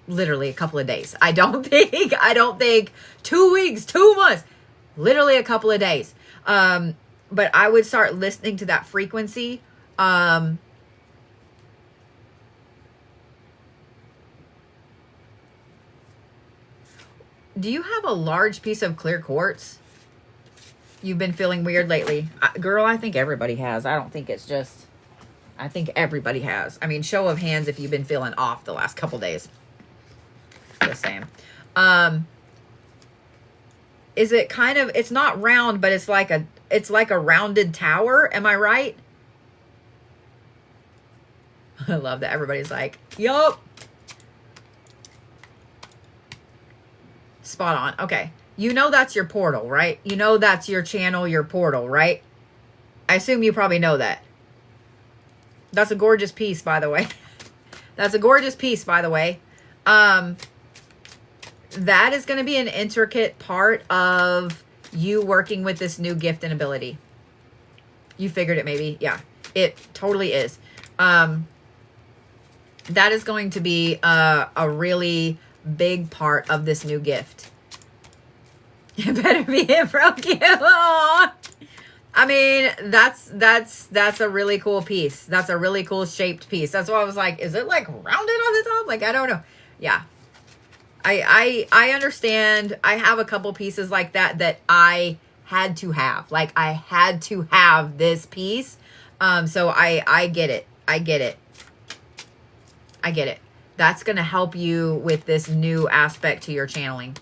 Speaker 1: literally a couple of days. I don't think 2 weeks, 2 months, literally a couple of days. But I would start listening to that frequency. Do you have a large piece of clear quartz? You've been feeling weird lately. Girl, I think everybody has. I don't think it's just, I think everybody has. I mean, show of hands if you've been feeling off the last couple days. Just saying. Is it kind of, it's not round, but it's like a rounded tower. Am I right? I love that everybody's like, yup. Spot on. Okay. You know that's your portal, right? You know that's your channel, your portal, right? I assume you probably know that. That's a gorgeous piece, by the way. That's a gorgeous piece, by the way. That is going to be an intricate part of you working with this new gift and ability. You figured it maybe. Yeah, it totally is. That is going to be a really big part of this new gift. You better be it broke you. I mean, that's a really cool piece. That's a really cool shaped piece. That's why I was like, is it like rounded on the top? Like, I don't know. Yeah. I understand. I have a couple pieces like that I had to have. Like, I had to have this piece. So I get it. I get it. I get it. That's going to help you with this new aspect to your channeling.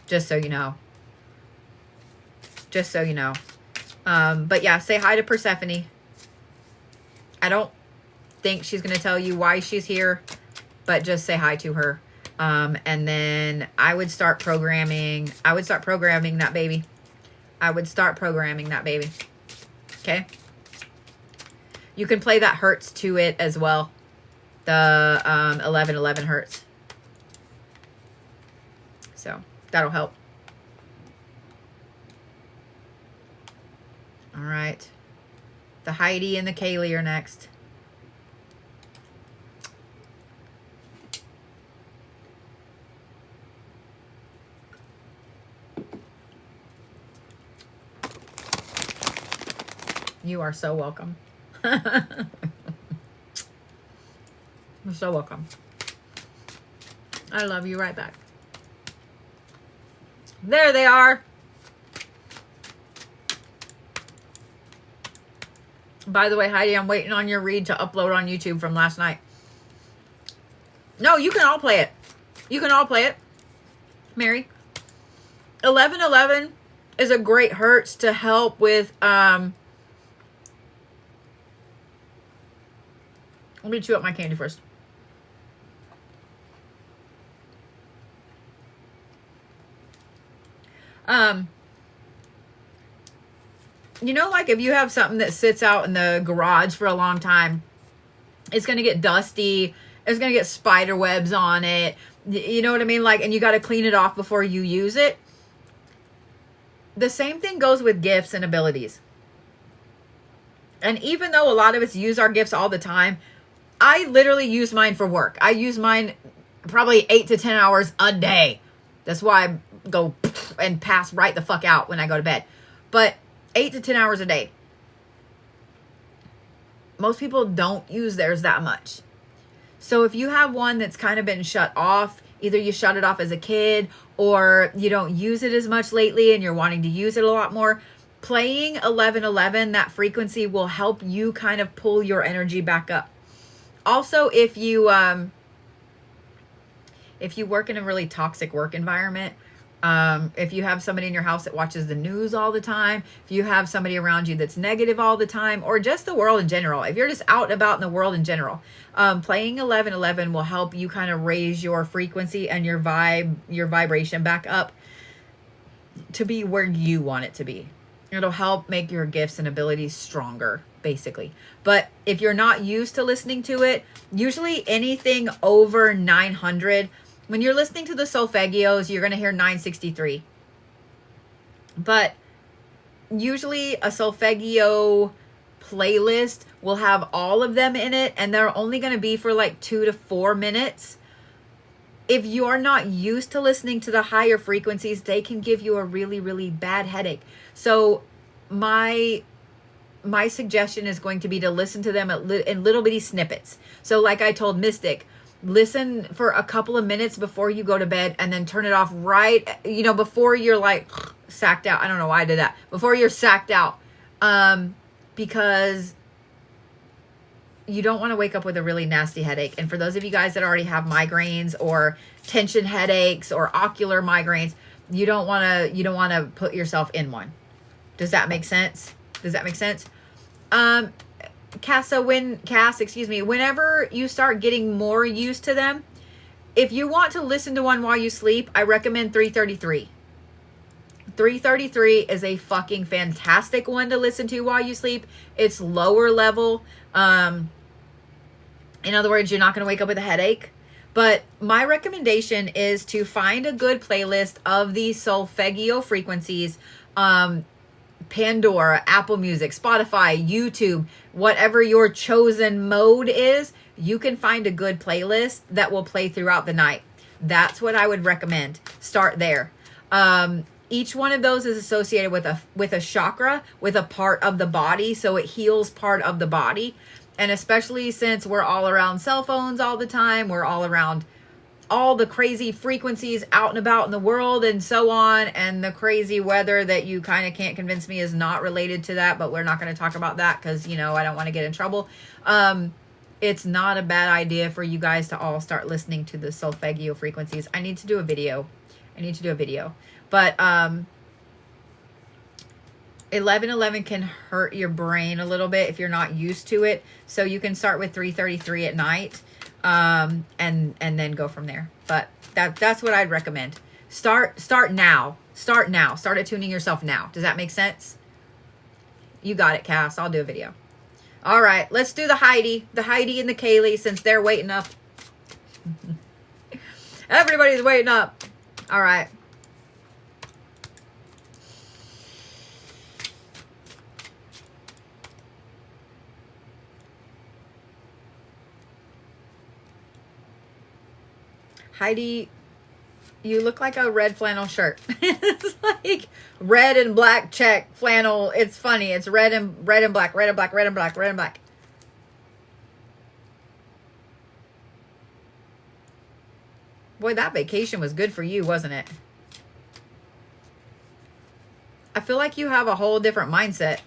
Speaker 1: Just so you know. Just so you know. But yeah, say hi to Persephone. I don't think she's going to tell you why she's here, but just say hi to her. And then I would start programming. I would start programming that baby. I would start programming that baby. Okay. You can play that hertz to it as well. The 1111 hertz. So that'll help. All right. The Heidi and the Kaylee are next. You are so welcome. You're so welcome. I love you right back. There they are. By the way, Heidi, I'm waiting on your read to upload on YouTube from last night. No, you can all play it. You can all play it. Mary. 1111 is a great hertz to help with, let me chew up my candy first. You know, like if you have something that sits out in the garage for a long time, it's going to get dusty. It's going to get spider webs on it. You know what I mean? Like, and you got to clean it off before you use it. The same thing goes with gifts and abilities. And even though a lot of us use our gifts all the time, I literally use mine for work. I use mine probably 8 to 10 hours a day. That's why I go and pass right the fuck out when I go to bed. But 8 to 10 hours a day. Most people don't use theirs that much. So if you have one that's kind of been shut off, either you shut it off as a kid or you don't use it as much lately and you're wanting to use it a lot more, playing 1111, that frequency will help you kind of pull your energy back up. Also, if you work in a really toxic work environment, if you have somebody in your house that watches the news all the time, if you have somebody around you that's negative all the time, or just the world in general, if you're just out and about in the world in general, playing 1111 will help you kind of raise your frequency and your vibration back up to be where you want it to be. It'll help make your gifts and abilities stronger, basically. But if you're not used to listening to it, usually anything over 900, when you're listening to the solfeggios, you're going to hear 963. But usually a solfeggio playlist will have all of them in it, and they're only going to be for like 2 to 4 minutes. If you're not used to listening to the higher frequencies, they can give you a really, really bad headache. So my suggestion is going to be to listen to them in little bitty snippets. So like I told Mystic, listen for a couple of minutes before you go to bed and then turn it off right, before you're like sacked out. I don't know why I did that. Before you're sacked out. Because you don't want to wake up with a really nasty headache. And for those of you guys that already have migraines or tension headaches or ocular migraines, you don't want to put yourself in one. Does that make sense? Whenever you start getting more used to them, if you want to listen to one while you sleep, I recommend 333. 333 is a fucking fantastic one to listen to while you sleep. It's lower level. In other words, you're not going to wake up with a headache. But my recommendation is to find a good playlist of these solfeggio frequencies. Pandora, Apple Music, Spotify, YouTube, whatever your chosen mode is, you can find a good playlist that will play throughout the night. That's what I would recommend. Start there. Each one of those is associated with a chakra, with a part of the body, so it heals part of the body. And especially since we're all around cell phones all the time, we're all around all the crazy frequencies out and about in the world and so on, and the crazy weather that you kind of can't convince me is not related to that, but we're not going to talk about that because, I don't want to get in trouble. It's not a bad idea for you guys to all start listening to the solfeggio frequencies. I need to do a video. But 1111 can hurt your brain a little bit if you're not used to it. So you can start with 333 at night. And then go from there. But that's what I'd recommend. Start now. Start attuning yourself now. Does that make sense? You got it, Cass. I'll do a video. All right, let's do the Heidi and the Kaylee, since they're waiting up. Everybody's waiting up. All right. Heidi, you look like a red flannel shirt. It's like red and black check flannel. It's funny. It's red and black. Boy, that vacation was good for you, wasn't it? I feel like you have a whole different mindset.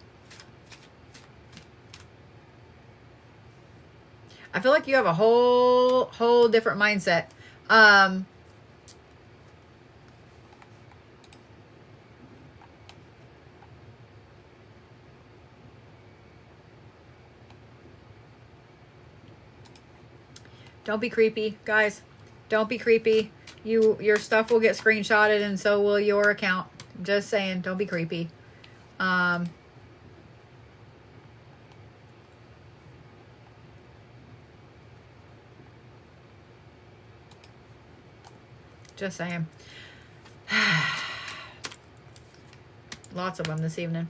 Speaker 1: I feel like you have a whole different mindset. Don't be creepy, guys. Don't be creepy. Your stuff will get screenshotted and so will your account. Just saying, don't be creepy. Just saying. Lots of them this evening.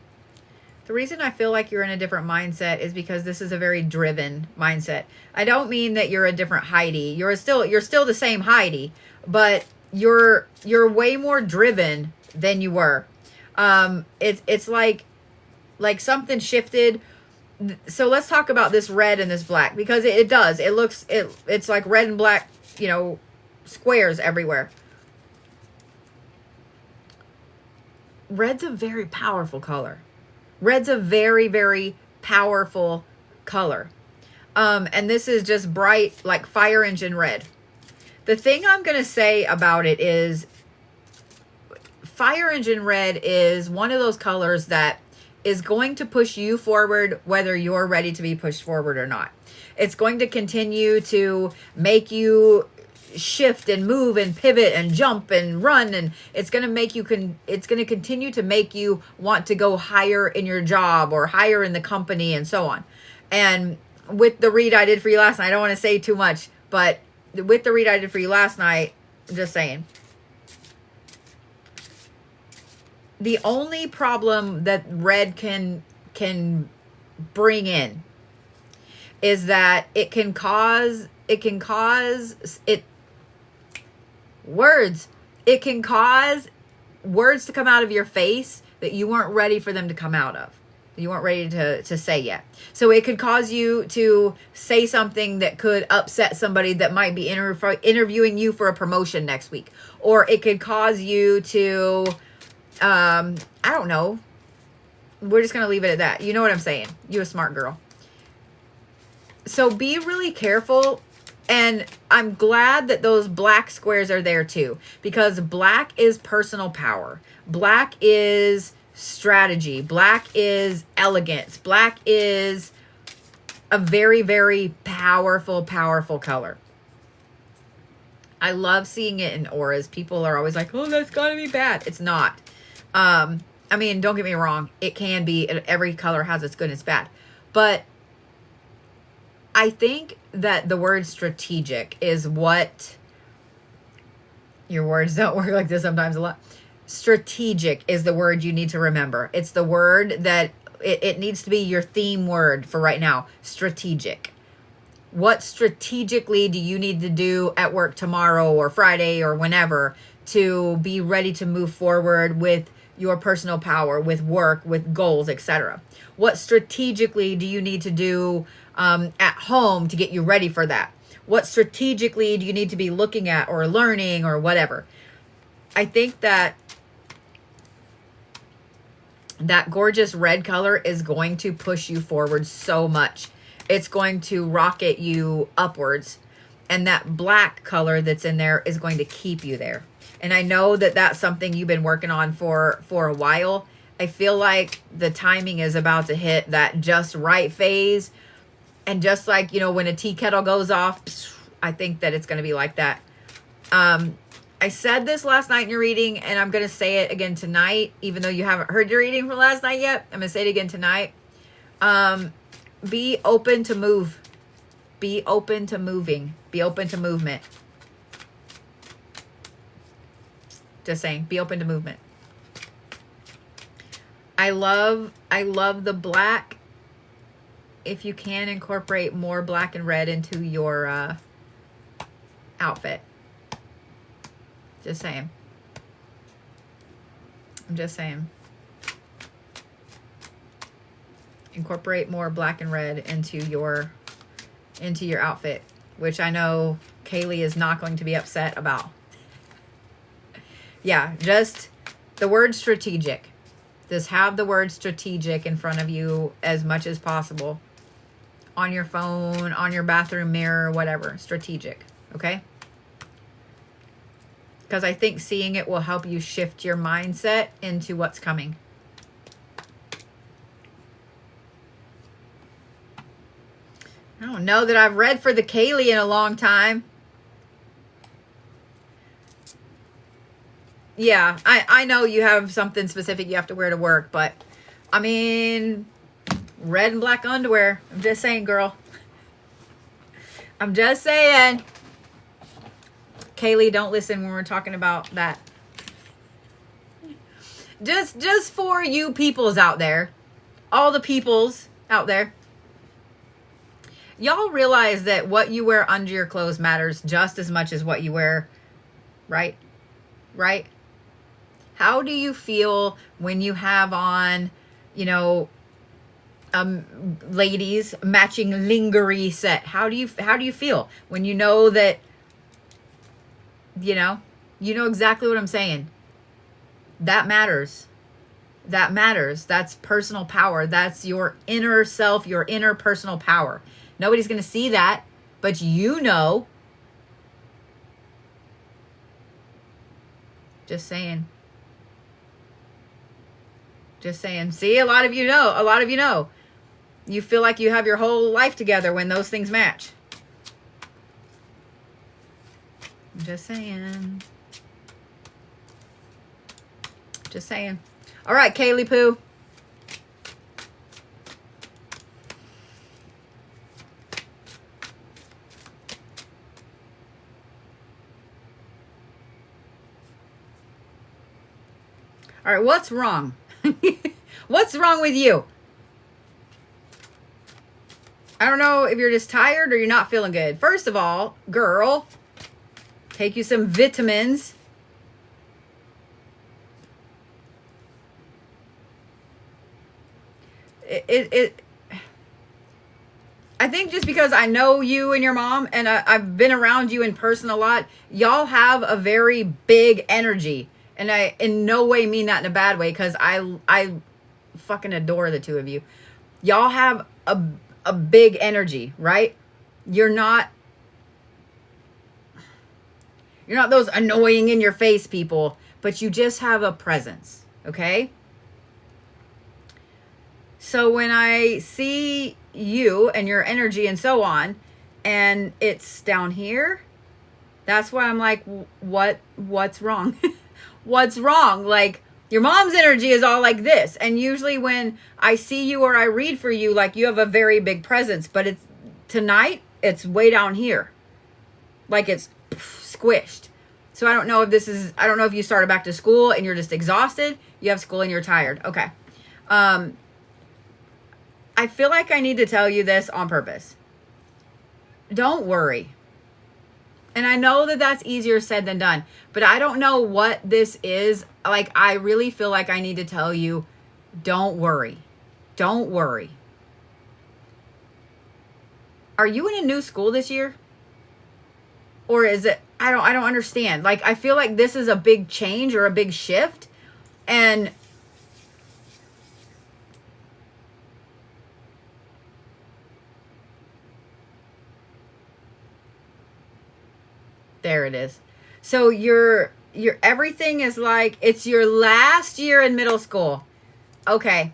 Speaker 1: The reason I feel like you're in a different mindset is because this is a very driven mindset. I don't mean that you're a different Heidi. You're still the same Heidi, but you're way more driven than you were. It's like something shifted. So let's talk about this red and this black, because it does. It's like red and black, you know, squares everywhere. Red's a very powerful color. Red's a very, very powerful color. And this is just bright, like fire engine red. The thing I'm going to say about it is fire engine red is one of those colors that is going to push you forward whether you're ready to be pushed forward or not. It's going to continue to make you shift and move and pivot and jump and run, and it's going to make you it's going to continue to make you want to go higher in your job or higher in the company and so on. And with the read I did for you last night, I don't want to say too much, but with the read I did for you last night, I'm just saying, the only problem that red can bring in is that it can cause words to come out of your face that you weren't ready for them to come out of. You weren't ready to say yet. So it could cause you to say something that could upset somebody that might be interviewing you for a promotion next week. Or it could cause you to, I don't know. We're just going to leave it at that. You know what I'm saying. You a smart girl. So be really careful. And I'm glad that those black squares are there too, because black is personal power. Black is strategy. Black is elegance. Black is a very, very powerful, powerful color. I love seeing it in auras. People are always like, oh, that's gotta be bad. It's not. I mean, don't get me wrong. It can be. Every color has its good and its bad. But I think that the word strategic is what, your words don't work like this sometimes a lot. Strategic is the word you need to remember. It's the word that it needs to be your theme word for right now. Strategic. What strategically do you need to do at work tomorrow or Friday or whenever to be ready to move forward with your personal power, with work, with goals, etc.? What strategically do you need to do at home to get you ready for that? What strategically do you need to be looking at or learning or whatever? I think that gorgeous red color is going to push you forward so much. It's going to rocket you upwards. And that black color that's in there is going to keep you there. And I know that that's something you've been working on for a while. I feel like the timing is about to hit that just right phase. And just like, you know, when a tea kettle goes off, I think that it's going to be like that. I said this last night in your reading, and I'm going to say it again tonight, even though you haven't heard your reading from last night yet. I'm going to say it again tonight. Be open to move. Be open to moving. Be open to movement. Just saying, be open to movement. I love the black. If you can incorporate more black and red into your outfit. Just saying. I'm just saying. Incorporate more black and red into your outfit, which I know Kaylee is not going to be upset about. Yeah, just the word strategic. Just have the word strategic in front of you as much as possible. On your phone, on your bathroom mirror, whatever. Strategic. Okay? Because I think seeing it will help you shift your mindset into what's coming. I don't know that I've read for the Kaylee in a long time. Yeah, I know you have something specific you have to wear to work, but I mean, red and black underwear. I'm just saying, girl. I'm just saying. Kaylee, don't listen when we're talking about that. Just for you peoples out there, all the peoples out there, y'all realize that what you wear under your clothes matters just as much as what you wear, right? Right? How do you feel when you have on, ladies, matching lingerie set? How do you feel when you know that, you know exactly what I'm saying? That matters. That matters. That's personal power. That's your inner self, your inner personal power. Nobody's going to see that, but you know. Just saying. Just saying. See, a lot of you know. A lot of you know. You feel like you have your whole life together when those things match. Just saying. Just saying. All right, Kaylee Poo. All right, what's wrong? What's wrong with you? I don't know if you're just tired or you're not feeling good. First of all, girl, take you some vitamins. I think just because I know you and your mom and I've been around you in person a lot, y'all have a very big energy. And I in no way mean that in a bad way, because I fucking adore the two of you. Y'all have a big energy, right? You're not those annoying in your face people, but you just have a presence, okay? So when I see you and your energy and so on, and it's down here, that's why I'm like, what's wrong? What's wrong? Like, your mom's energy is all like this. And usually when I see you or I read for you, like, you have a very big presence, but tonight, it's way down here. Like, it's squished. So I don't know if you started back to school and you're just exhausted. You have school and you're tired. Okay. I feel like I need to tell you this on purpose. Don't worry. And I know that that's easier said than done, but I don't know what this is. Like, I really feel like I need to tell you, don't worry. Don't worry. Are you in a new school this year? Or is it, I don't understand. Like, I feel like this is a big change or a big shift. And there it is. So your everything is like, it's your last year in middle school. Okay.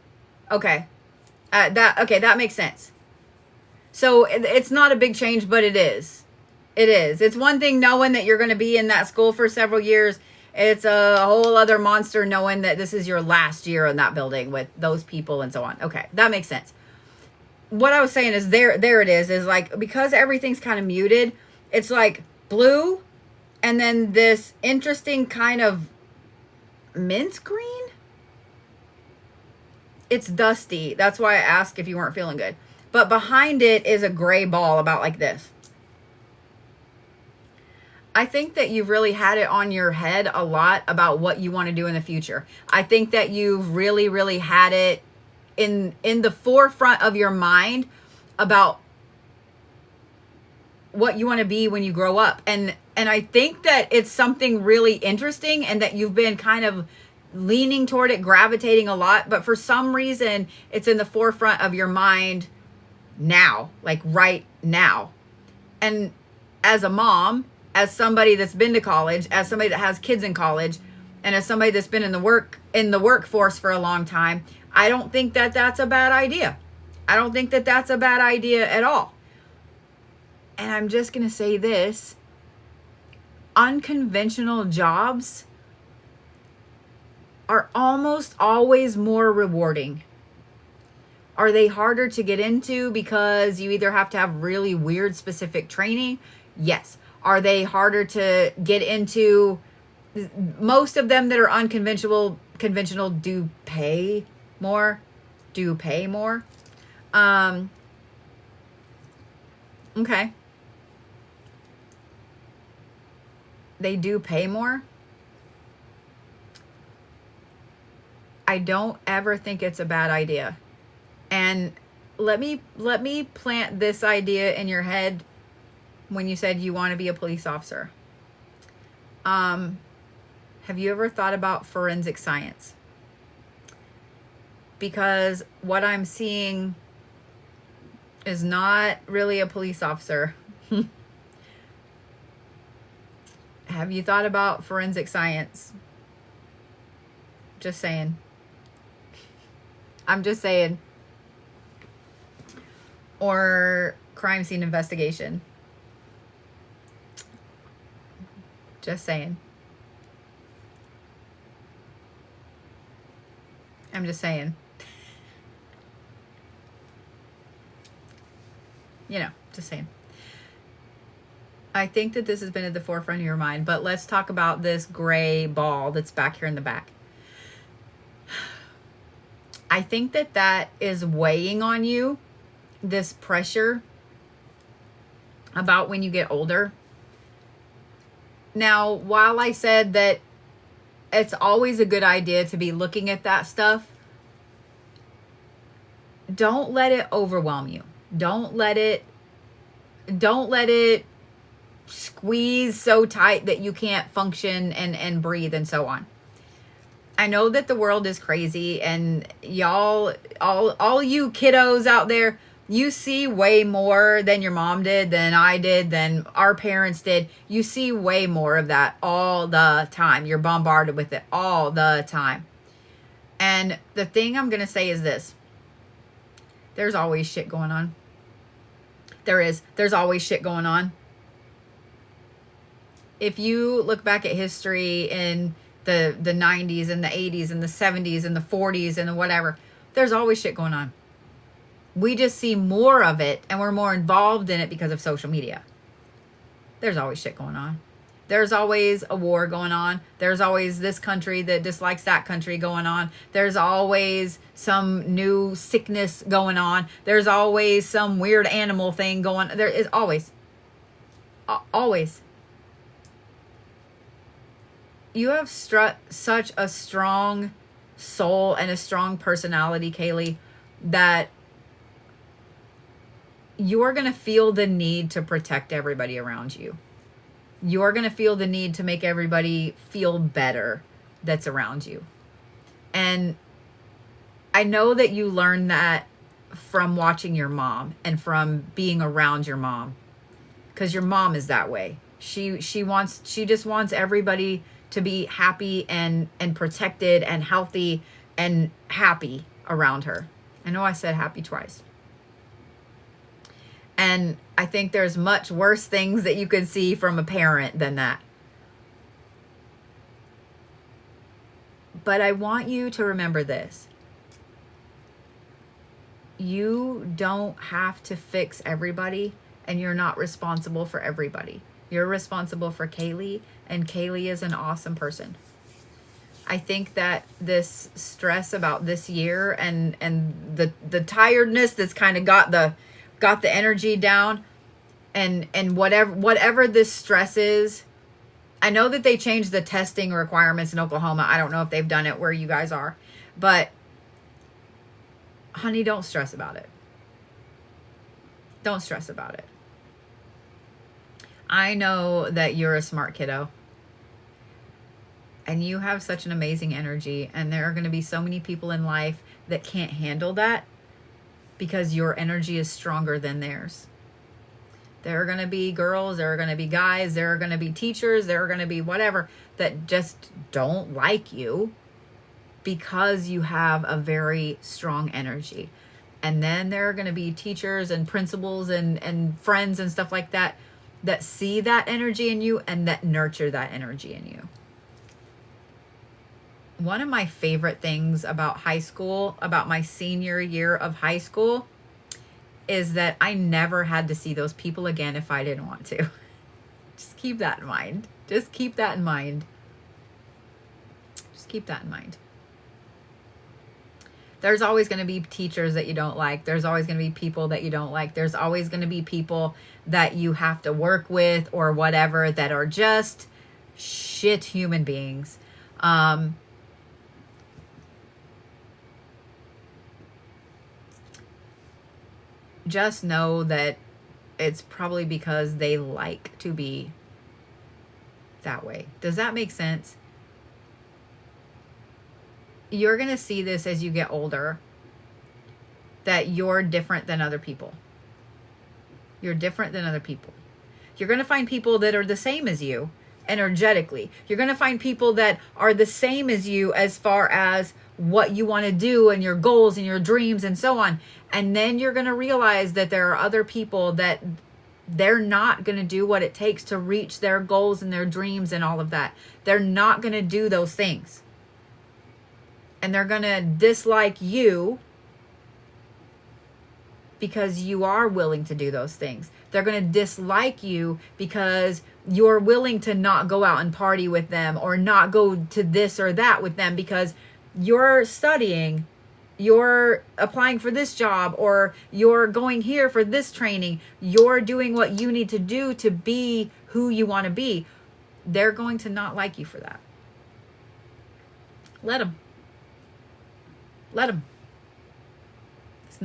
Speaker 1: That makes sense. So it's not a big change, but it is. It is. It's one thing knowing that you're going to be in that school for several years. It's a whole other monster knowing that this is your last year in that building with those people and so on. Okay, that makes sense. What I was saying is there it is like, because everything's kind of muted, it's like blue and then this interesting kind of mint green. It's dusty. That's why I asked if you weren't feeling good. But behind it is a gray ball about like this. I think that you've really had it on your head a lot about what you want to do in the future. I think that you've really, really had it in the forefront of your mind about what you want to be when you grow up. And I think that it's something really interesting and that you've been kind of leaning toward it, gravitating a lot. But for some reason, it's in the forefront of your mind now, like right now. And as a mom, as somebody that's been to college, as somebody that has kids in college, and as somebody that's been in the workforce for a long time, I don't think that that's a bad idea. I don't think that that's a bad idea at all. And I'm just going to say this, unconventional jobs are almost always more rewarding. Are they harder to get into because you either have to have really weird specific training? Yes. Are they harder to get into? Most of them that are conventional do pay more. Okay. They do pay more. I don't ever think it's a bad idea. And let me plant this idea in your head when you said you want to be a police officer. Have you ever thought about forensic science? Because what I'm seeing is not really a police officer. Have you thought about forensic science? Just saying. I'm just saying. Or crime scene investigation. Just saying. I'm just saying. You know, just saying. I think that this has been at the forefront of your mind, but let's talk about this gray ball that's back here in the back. I think that is weighing on you, this pressure about when you get older. Now, while I said that it's always a good idea to be looking at that stuff, don't let it overwhelm you. Don't let it squeeze so tight that you can't function and breathe and so on. I know that the world is crazy, and y'all, all you kiddos out there, you see way more than your mom did, than I did, than our parents did. You see way more of that all the time. You're bombarded with it all the time. And the thing I'm going to say is this. There's always shit going on. There's always shit going on. If you look back at history in the 90s and the 80s and the 70s and the 40s and the whatever, there's always shit going on. We just see more of it and we're more involved in it because of social media. There's always shit going on. There's always a war going on. There's always this country that dislikes that country going on. There's always some new sickness going on. There's always some weird animal thing going on. There is always. Always. You have such a strong soul and a strong personality, Kaylee, that you're going to feel the need to protect everybody around you. You're going to feel the need to make everybody feel better that's around you. And I know that you learned that from watching your mom and from being around your mom, because your mom is that way. She just wants everybody to be happy and protected and healthy and happy around her. I know I said happy twice. And I think there's much worse things that you could see from a parent than that. But I want you to remember this. You don't have to fix everybody, and you're not responsible for everybody. You're responsible for Kaylee, and Kaylee is an awesome person. I think that this stress about this year and the tiredness that's kind of got the energy down, and whatever this stress is. I know that they changed the testing requirements in Oklahoma. I don't know if they've done it where you guys are, but honey, don't stress about it. Don't stress about it. I know that you're a smart kiddo, and you have such an amazing energy, and there are going to be so many people in life that can't handle that because your energy is stronger than theirs. There are going to be girls, there are going to be guys, there are going to be teachers, there are going to be whatever that just don't like you because you have a very strong energy. And then there are going to be teachers and principals and friends and stuff like that that see that energy in you and that nurture that energy in you. One of my favorite things about high school, about my senior year of high school, is that I never had to see those people again if I didn't want to. Just keep that in mind. Just keep that in mind. Just keep that in mind. There's always going to be teachers that you don't like. There's always going to be people that you don't like. There's always going to be people that you have to work with or whatever that are just shit human beings. Just know that it's probably because they like to be that way. Does that make sense? You're going to see this as you get older, that you're different than other people. You're different than other people. You're going to find people that are the same as you energetically. You're going to find people that are the same as you as far as what you want to do and your goals and your dreams and so on. And then you're going to realize that there are other people that they're not going to do what it takes to reach their goals and their dreams and all of that. They're not going to do those things. And they're going to dislike you because you are willing to do those things. They're going to dislike you because you're willing to not go out and party with them or not go to this or that with them because you're studying, you're applying for this job, or you're going here for this training. You're doing what you need to do to be who you want to be. They're going to not like you for that. Let them. Let them. It's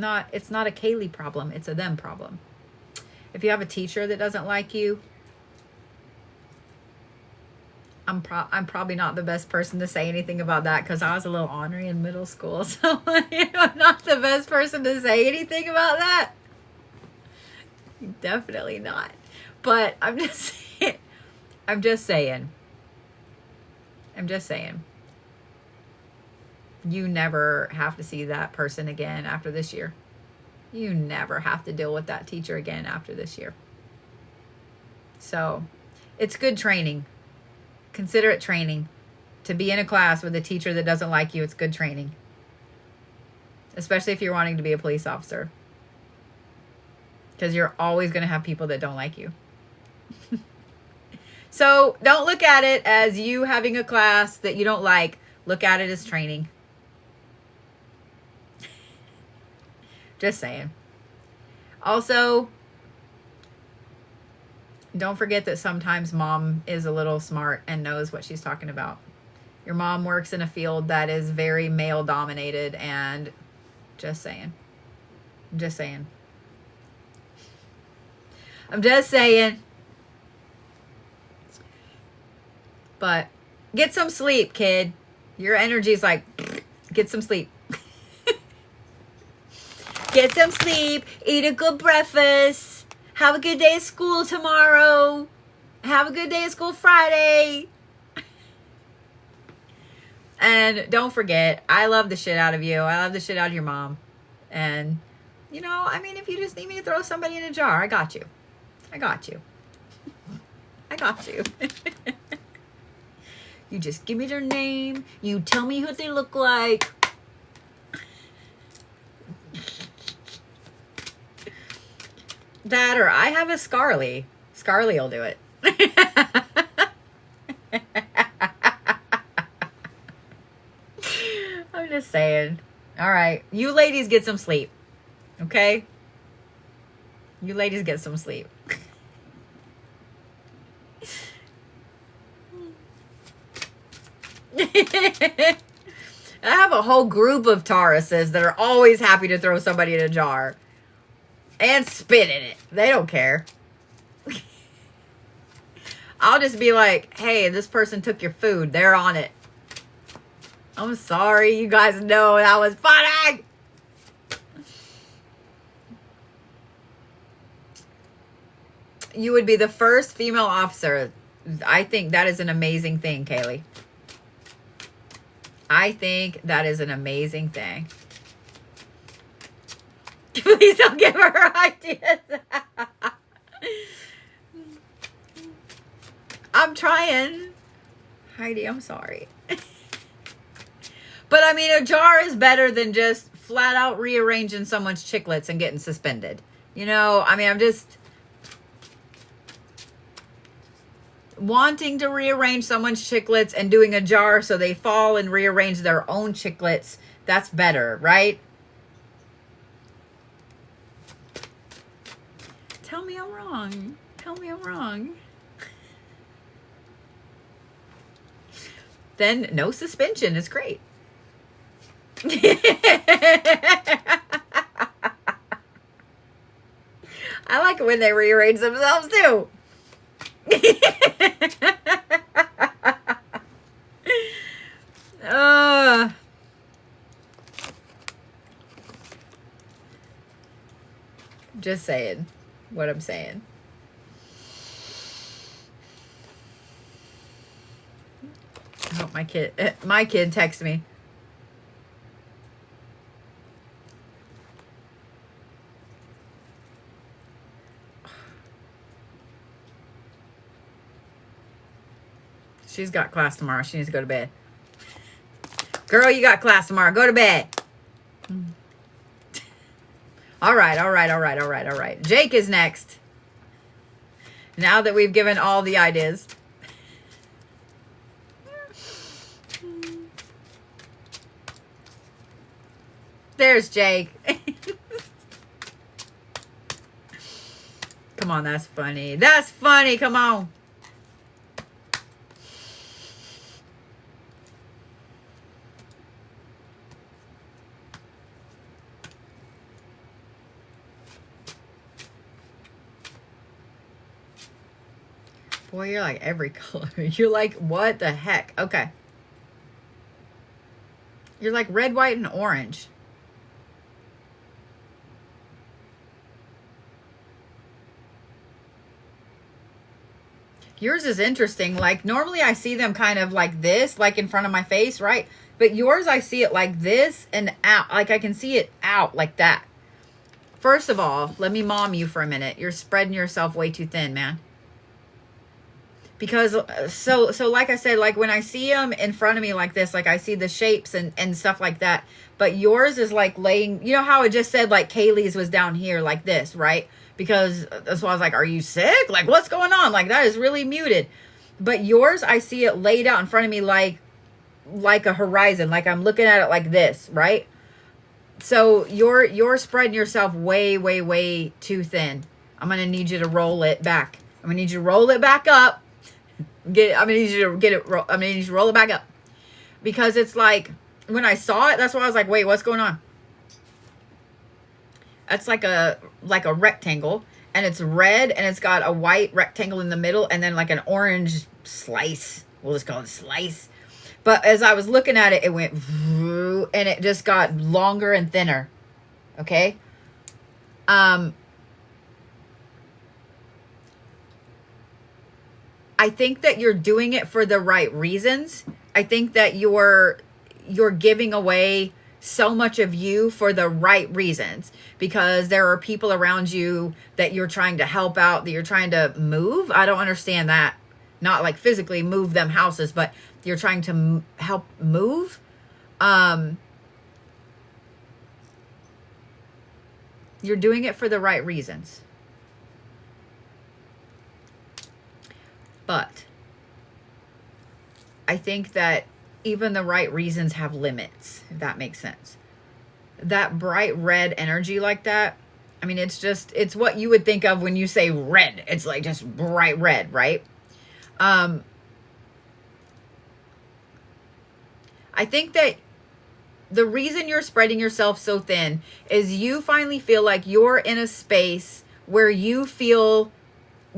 Speaker 1: not a Kaylee problem. It's a them problem. If you have a teacher that doesn't like you, I'm probably not the best person to say anything about that because I was a little ornery in middle school. So I'm not the best person to say anything about that. Definitely not. But I'm just saying. I'm just saying. You never have to see that person again after this year. You never have to deal with that teacher again after this year. So it's good training. Consider it training. To be in a class with a teacher that doesn't like you, it's good training. Especially if you're wanting to be a police officer. Because you're always going to have people that don't like you. So don't look at it as you having a class that you don't like. Look at it as training. Just saying. Also, don't forget that sometimes mom is a little smart and knows what she's talking about. Your mom works in a field that is very male dominated, and just saying. I'm just saying. I'm just saying. But get some sleep, kid. Your energy's like, get some sleep. Get some sleep. Eat a good breakfast. Have a good day at school tomorrow. Have a good day at school Friday. And don't forget, I love the shit out of you. I love the shit out of your mom. And, you know, I mean, if you just need me to throw somebody in a jar, I got you. I got you. I got you. You just give me their name. You tell me what they look like. That or I have a Scarly. Scarly will do it. I'm just saying. All right. You ladies get some sleep. Okay? You ladies get some sleep. I have a whole group of Tauruses that are always happy to throw somebody in a jar. And spit in it. They don't care. I'll just be like, hey, this person took your food. They're on it. I'm sorry. You guys know that was funny. You would be the first female officer. I think that is an amazing thing, Kaylee. I think that is an amazing thing. Please don't give her ideas. I'm trying. Heidi, I'm sorry. But I mean, a jar is better than just flat out rearranging someone's chiclets and getting suspended. You know, I mean, I'm just wanting to rearrange someone's chiclets and doing a jar so they fall and rearrange their own chiclets. That's better, right? Tell me I'm wrong. Tell me I'm wrong. Then no suspension is great. I like it when they rearrange themselves too. Just saying what I'm saying. Oh, my kid texted me. She's got class tomorrow. She needs to go to bed. Girl, you got class tomorrow. Go to bed. All right. Jake is next. Now that we've given all the ideas. There's Jake. Come on, that's funny. That's funny. Come on. Boy, you're like every color. You're like, what the heck? Okay. You're like red, white, and orange. Yours is interesting. Like, normally I see them kind of like this, like in front of my face, right? But yours, I see it like this and out. Like, I can see it out like that. First of all, let me mom you for a minute. You're spreading yourself way too thin, man. Because, so like I said, like when I see them in front of me like this, like I see the shapes and stuff like that. But yours is like laying, you know how it just said like Kaylee's was down here like this, right? Because that's why I was like, are you sick? Like, what's going on? Like, that is really muted. But yours, I see it laid out in front of me like a horizon. Like I'm looking at it like this, right? So you're spreading yourself way, way, way too thin. I'm going to need you to roll it back. I'm going to need you to roll it back up. I'm going to need you to roll it back up. Because it's like, when I saw it, that's why I was like, wait, what's going on? That's like a rectangle, and it's red, and it's got a white rectangle in the middle, and then like an orange slice. We'll just call it a slice. But as I was looking at it, it went, and it just got longer and thinner. Okay? I think that you're doing it for the right reasons. I think that you're giving away so much of you for the right reasons, because there are people around you that you're trying to help out, that you're trying to move. I don't understand that. Not like physically move them houses, but you're trying to help move. You're doing it for the right reasons. But I think that even the right reasons have limits, if that makes sense. That bright red energy like that, I mean, it's what you would think of when you say red. It's like just bright red, right? I think that the reason you're spreading yourself so thin is you finally feel like you're in a space where you feel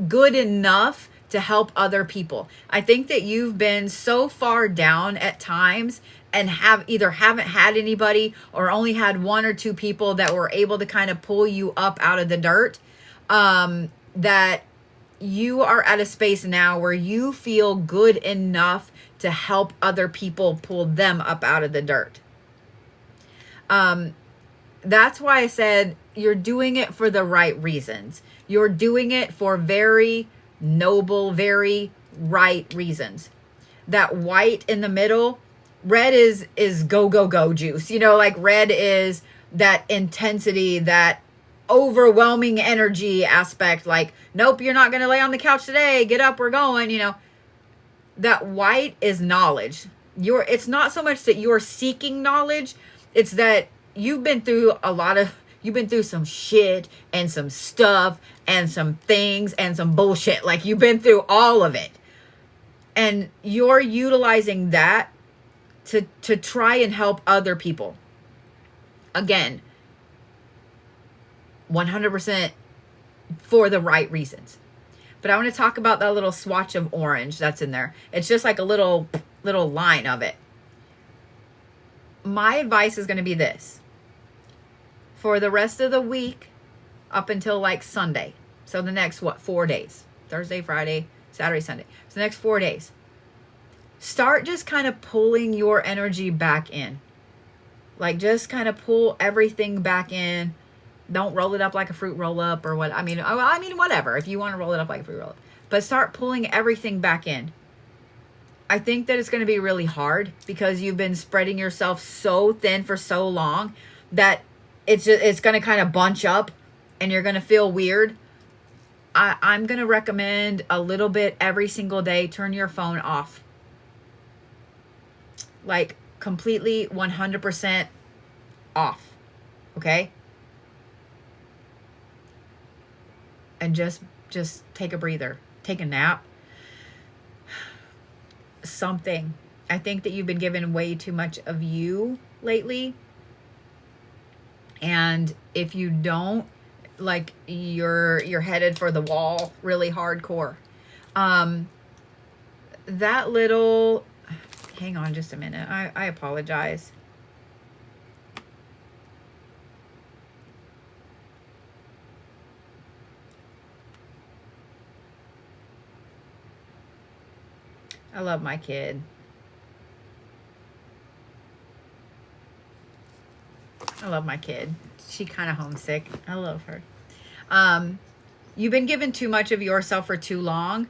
Speaker 1: good enough to help other people. I think that you've been so far down at times and haven't had anybody, or only had one or two people that were able to kind of pull you up out of the dirt, that you are at a space now where you feel good enough to help other people pull them up out of the dirt. that's why I said you're doing it for the right reasons. You're doing it for very noble, very right reasons. That white in the middle, red is go, go, go juice. You know, like red is that intensity, that overwhelming energy aspect. Like, nope, you're not going to lay on the couch today. Get up, we're going, you know. That white is knowledge. It's not so much that you're seeking knowledge. It's that you've been through some shit and some stuff and some things and some bullshit. Like, you've been through all of it. And you're utilizing that to try and help other people. Again, 100% for the right reasons. But I want to talk about that little swatch of orange that's in there. It's just like a little line of it. My advice is going to be this. For the rest of the week, up until like Sunday. So the next, 4 days? Thursday, Friday, Saturday, Sunday. So the next 4 days. Start just kind of pulling your energy back in. Like, just kind of pull everything back in. Don't roll it up like a fruit roll up or what. I mean, whatever. If you want to roll it up like a fruit roll up. But start pulling everything back in. I think that it's going to be really hard because you've been spreading yourself so thin for so long that it's going to kind of bunch up and you're going to feel weird. I'm going to recommend a little bit every single day. Turn your phone off. Like, completely 100% off. Okay? And just take a breather. Take a nap. Something. I think that you've been given way too much of you lately. And if you don't, like, you're headed for the wall really hardcore. That little, hang on just a minute. I apologize. I love my kid. I love my kid. She kind of homesick. I love her. You've been given too much of yourself for too long.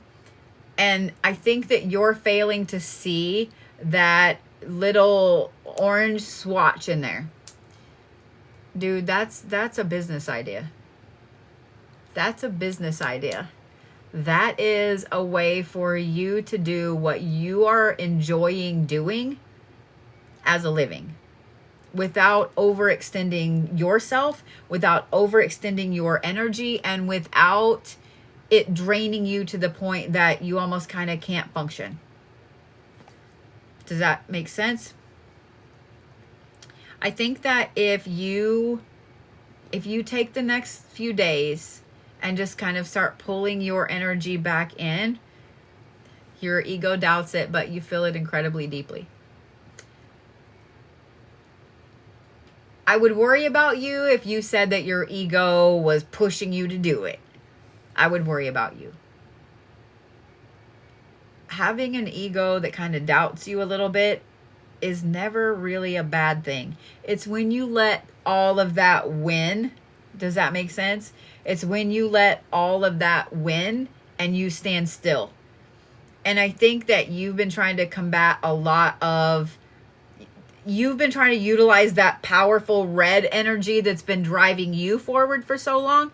Speaker 1: And I think that you're failing to see that little orange swatch in there. Dude, that's a business idea. That's a business idea. That is a way for you to do what you are enjoying doing as a living without overextending yourself, without overextending your energy, and without it draining you to the point that you almost kind of can't function. Does that make sense? I think that if you take the next few days and just kind of start pulling your energy back in, your ego doubts it, but you feel it incredibly deeply. I would worry about you if you said that your ego was pushing you to do it. I would worry about you. Having an ego that kind of doubts you a little bit is never really a bad thing. It's when you let all of that win. Does that make sense? It's when you let all of that win and you stand still. And I think that you've been trying to combat you've been trying to utilize that powerful red energy that's been driving you forward for so long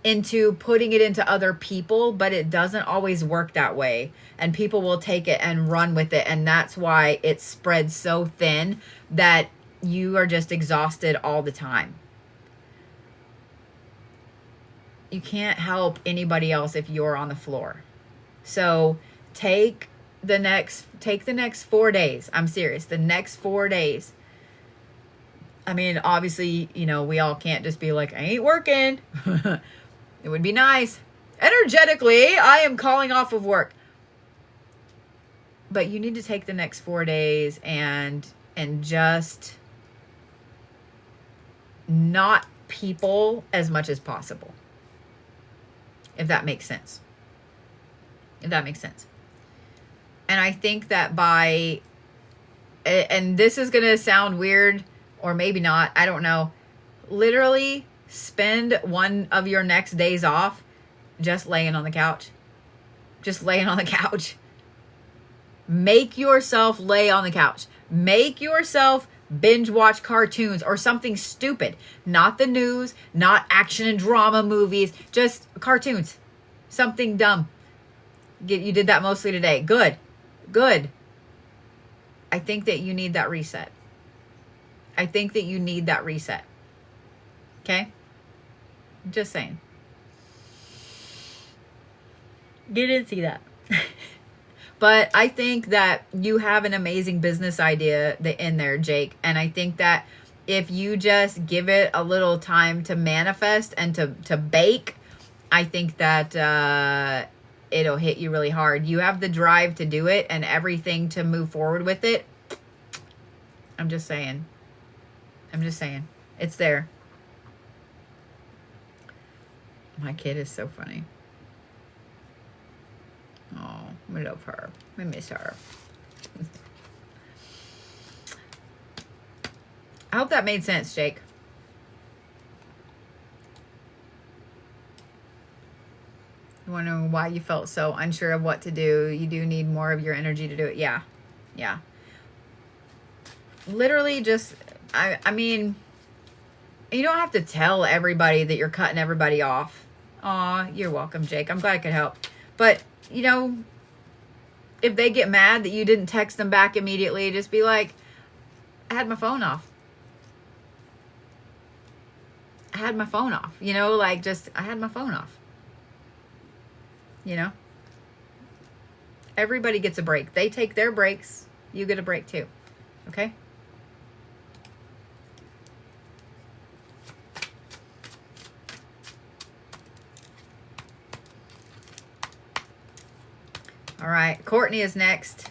Speaker 1: into putting it into other people, but it doesn't always work that way. And people will take it and run with it. And that's why it spreads so thin that you are just exhausted all the time. You can't help anybody else if you're on the floor. So take the next 4 days. I'm serious. The next 4 days. I mean, obviously, we all can't just be like, I ain't working. It would be nice. Energetically, I am calling off of work. But you need to take the next 4 days and just not people as much as possible. If that makes sense. And I think that and this is going to sound weird, or maybe not, I don't know. literally spend one of your next days off just laying on the couch. Just laying on the couch. Make yourself lay on the couch. Make yourself binge watch cartoons or something stupid. Not the news, not action and drama movies, just cartoons. Something dumb. You did that mostly today. Good. Good. I think that you need that reset. I think that you need that reset. Okay? Just saying. You didn't see that. But I think that you have an amazing business idea in there, Jake. And I think that if you just give it a little time to manifest and to bake, I think that it'll hit you really hard. You have the drive to do it and everything to move forward with it. I'm just saying. It's there. My kid is so funny. Oh, we love her. We miss her. I hope that made sense, Jake. You want to know why you felt so unsure of what to do? You do need more of your energy to do it. Yeah. Yeah. Literally just, I mean, you don't have to tell everybody that you're cutting everybody off. Aw, you're welcome, Jake. I'm glad I could help. But, you know, if they get mad that you didn't text them back immediately, just be like, I had my phone off. I had my phone off. You know, like just, I had my phone off. You know? Everybody gets a break. They take their breaks. You get a break too. Okay? All right, Courtney is next.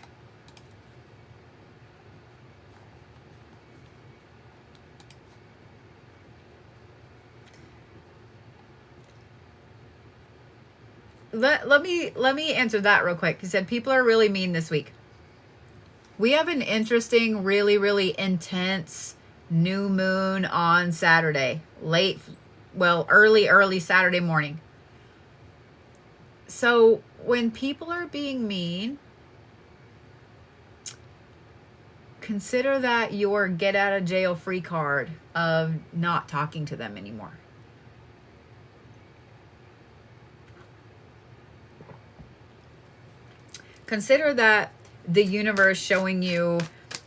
Speaker 1: Let me answer that real quick. He said people are really mean this week. We have an interesting, really, really intense new moon on Saturday. Early Saturday morning. So when people are being mean, consider that your get out of jail free card of not talking to them anymore. Consider that the universe showing you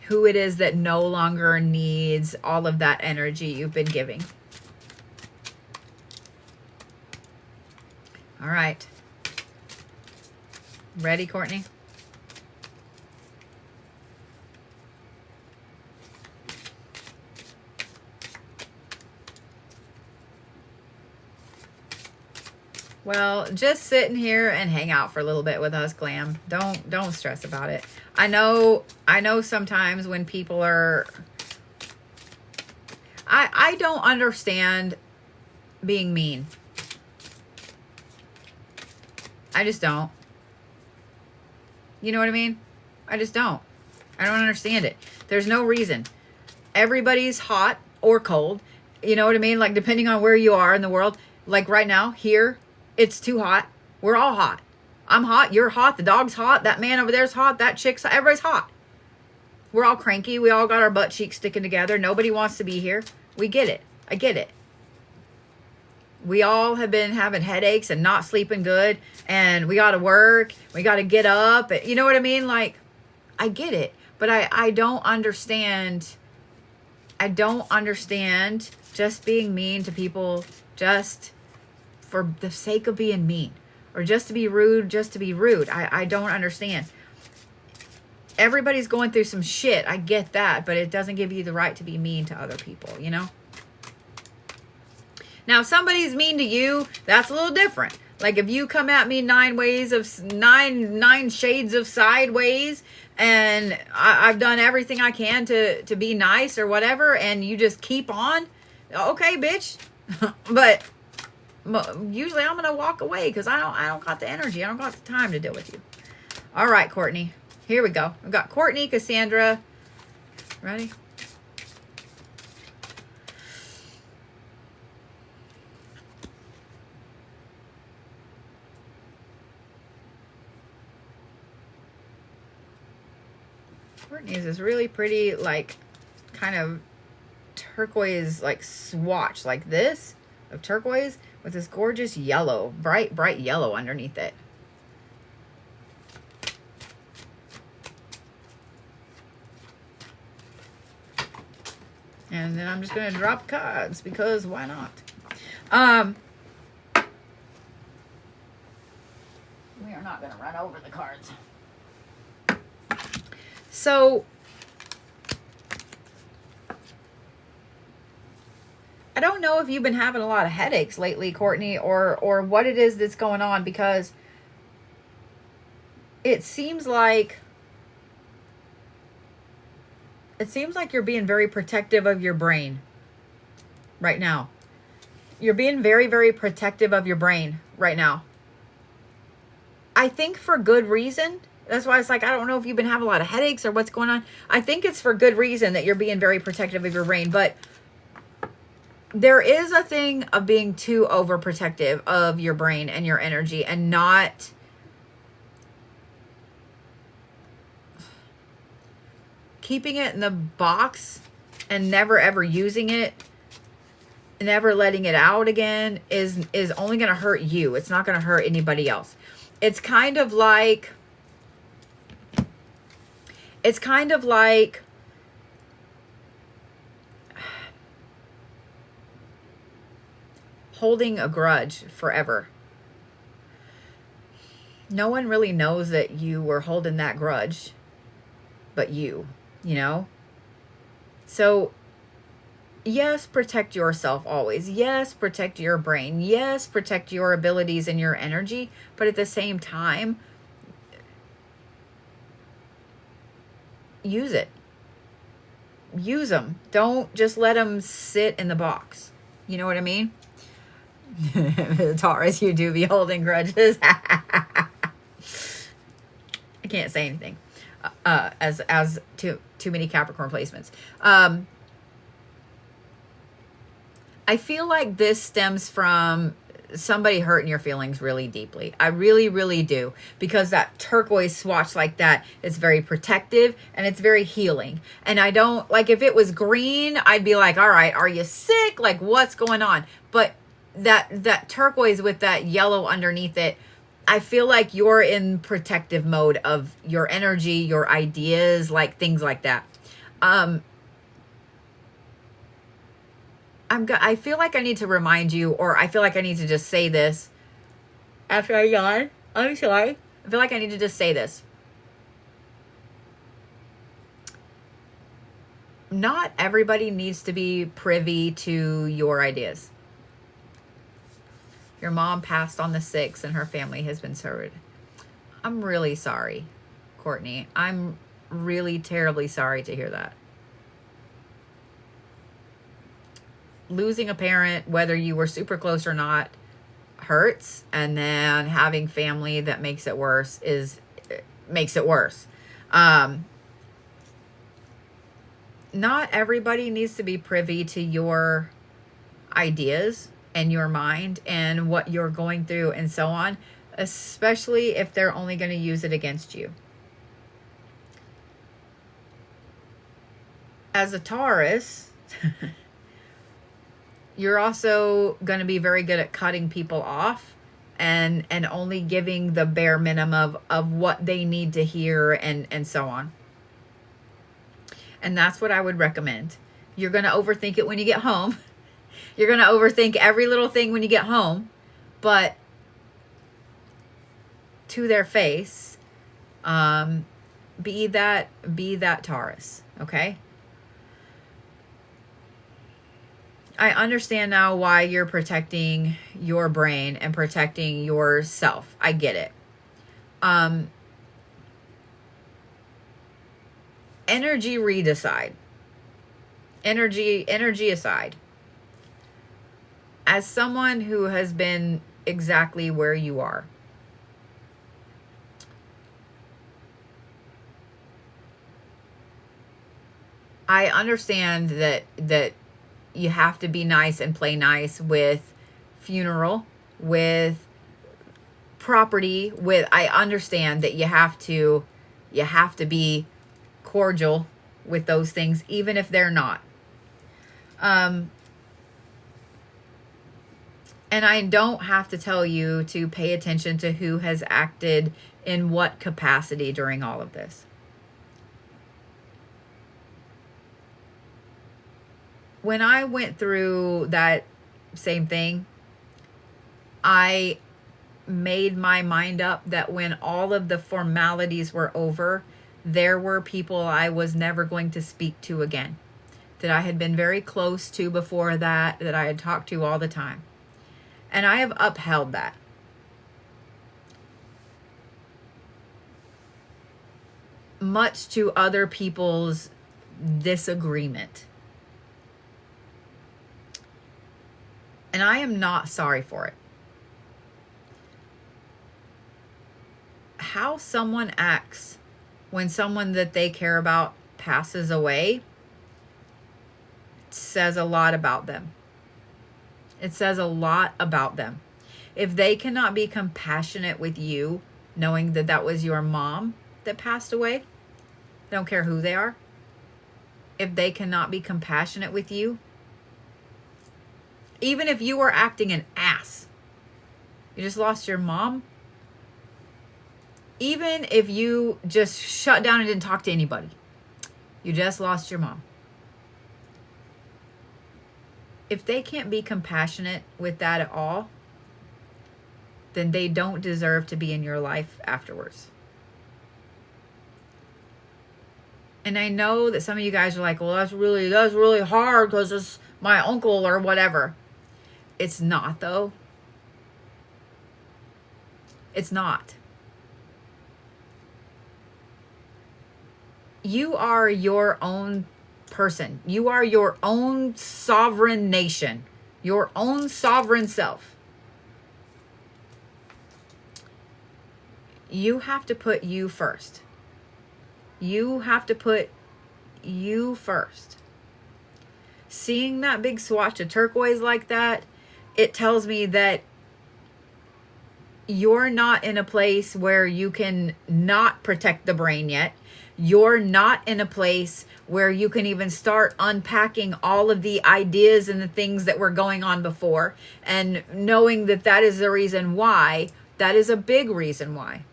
Speaker 1: who it is that no longer needs all of that energy you've been giving. All right. Ready, Courtney? Well, just sitting here and hang out for a little bit with us, Glam. Don't stress about it. I know sometimes when people are I don't understand being mean. I just don't. You know what I mean? I just don't. I don't understand it. There's no reason. Everybody's hot or cold. You know what I mean? Like, depending on where you are in the world. Like right now, here, it's too hot. We're all hot. I'm hot. You're hot. The dog's hot. That man over there's hot. That chick's hot. Everybody's hot. We're all cranky. We all got our butt cheeks sticking together. Nobody wants to be here. We get it. I get it. We all have been having headaches and not sleeping good, and we got to work. We got to get up. You know what I mean? Like, I get it, but I don't understand. I don't understand just being mean to people just for the sake of being mean, or just to be rude, just to be rude. I don't understand. Everybody's going through some shit. I get that, but it doesn't give you the right to be mean to other people, you know? Now, if somebody's mean to you, that's a little different. Like if you come at me nine shades of sideways, and I've done everything I can to be nice or whatever, and you just keep on, okay, bitch. But usually I'm gonna walk away because I don't got the energy. I don't got the time to deal with you. All right, Courtney. Here we go. We've got Courtney, Cassandra. Ready? Courtney's is really pretty, like, kind of turquoise, like, swatch, like this, of turquoise, with this gorgeous yellow, bright yellow underneath it. And then I'm just going to drop cards, because why not? We are not going to run over the cards. So, I don't know if you've been having a lot of headaches lately, Courtney, or what it is that's going on, because it seems like you're being very protective of your brain right now. You're being very, very protective of your brain right now. I think for good reason. That's why it's like, I don't know if you've been having a lot of headaches or what's going on. I think it's for good reason that you're being very protective of your brain. But there is a thing of being too overprotective of your brain and your energy, and not keeping it in the box and never ever using it, never letting it out again is only going to hurt you. It's not going to hurt anybody else. It's kind of like holding a grudge forever. No one really knows that you were holding that grudge but you know? So, yes, protect yourself always. Yes, protect your brain. Yes, protect your abilities and your energy. But at the same time, use it. Use them. Don't just let them sit in the box. You know what I mean? Taurus, you do be holding grudges. I can't say anything. As too many Capricorn placements. I feel like this stems from somebody hurting your feelings really deeply. I really, really do. Because that turquoise swatch like that, it's very protective and it's very healing. And I don't, like, if it was green, I'd be like, all right, are you sick? Like, what's going on? But that turquoise with that yellow underneath it, I feel like you're in protective mode of your energy, your ideas, like things like that. I feel like I need to remind you, or I feel like I need to just say this after I yawn. I'm sorry. I feel like I need to just say this. Not everybody needs to be privy to your ideas. Your mom passed on the 6th and her family has been served. I'm really sorry, Courtney. I'm really terribly sorry to hear that. Losing a parent, whether you were super close or not, hurts. And then having family that makes it worse makes it worse. Not everybody needs to be privy to your ideas and your mind and what you're going through and so on, especially if they're only going to use it against you. As a Taurus, you're also going to be very good at cutting people off and only giving the bare minimum of what they need to hear and so on. And that's what I would recommend. You're going to overthink it when you get home. You're going to overthink every little thing when you get home, but to their face, be that Taurus, okay? I understand now why you're protecting your brain and protecting yourself. I get it. Energy redecide. Energy aside. As someone who has been exactly where you are, I understand that you have to be nice and play nice with funeral, with property, with, I understand that you have to be cordial with those things, even if they're not. And I don't have to tell you to pay attention to who has acted in what capacity during all of this. When I went through that same thing, I made my mind up that when all of the formalities were over, there were people I was never going to speak to again, that I had been very close to before that I had talked to all the time. And I have upheld that. Much to other people's disagreement. And I am not sorry for it. How someone acts when someone that they care about passes away says a lot about them. It says a lot about them. If they cannot be compassionate with you, knowing that that was your mom that passed away, don't care who they are. If they cannot be compassionate with you, even if you were acting an ass, you just lost your mom. Even if you just shut down and didn't talk to anybody, you just lost your mom. If they can't be compassionate with that at all, then they don't deserve to be in your life afterwards. And I know that some of you guys are like, well, that's really hard because it's my uncle or whatever. It's not, though. It's not. You are your own person. You are your own sovereign nation, your own sovereign self. You have to put you first. You have to put you first. Seeing that big swatch of turquoise like that, it tells me that you're not in a place where you can not protect the brain yet. You're not in a place where you can even start unpacking all of the ideas and the things that were going on before, and knowing that that is the reason why. That is a big reason why.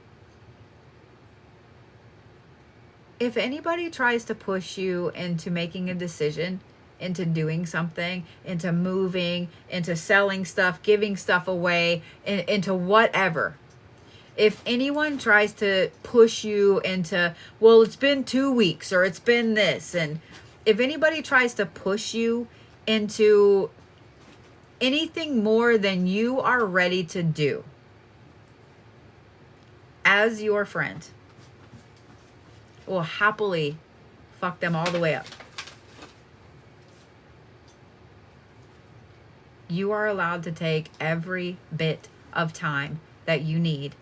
Speaker 1: If anybody tries to push you into making a decision, into doing something, into moving, into selling stuff, giving stuff away, into whatever. If anyone tries to push you into, well, it's been 2 weeks or it's been this. And if anybody tries to push you into anything more than you are ready to do as your friend, will happily fuck them all the way up. You are allowed to take every bit of time that you need.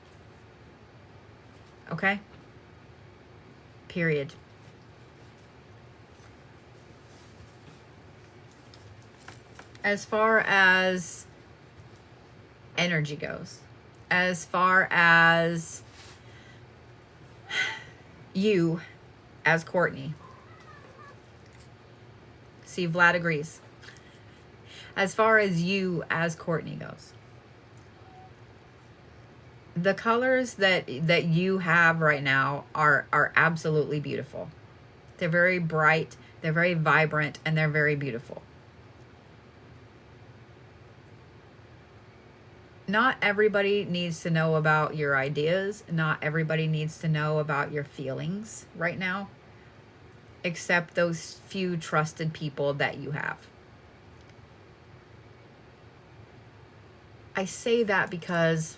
Speaker 1: Okay? Period. As far as energy goes, as far as you as Courtney. See, Vlad agrees. As far as you as Courtney goes, the colors that you have right now are absolutely beautiful. They're very bright, they're very vibrant, and they're very beautiful. Not everybody needs to know about your ideas. Not everybody needs to know about your feelings right now, except those few trusted people that you have. I say that because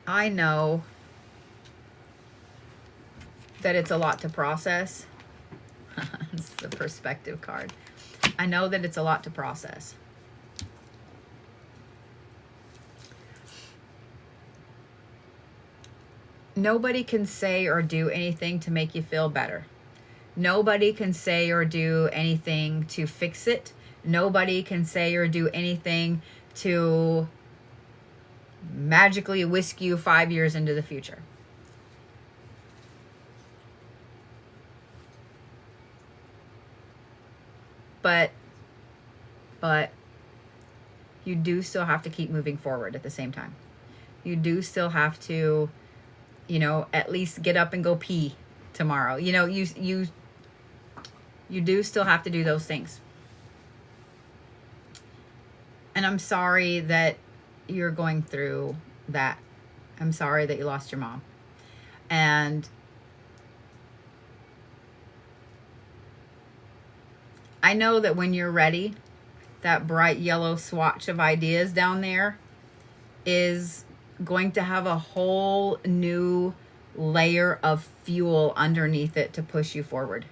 Speaker 1: I know that it's a lot to process. It's the perspective card. I know that it's a lot to process. Nobody can say or do anything to make you feel better. Nobody can say or do anything to fix it. Nobody can say or do anything to magically whisk you 5 years into the future. but you do still have to keep moving forward at the same time. You do still have to, you know, at least get up and go pee tomorrow. You know, you do still have to do those things. And I'm sorry that you're going through that. I'm sorry that you lost your mom. And I know that when you're ready, that bright yellow swatch of ideas down there is going to have a whole new layer of fuel underneath it to push you forward.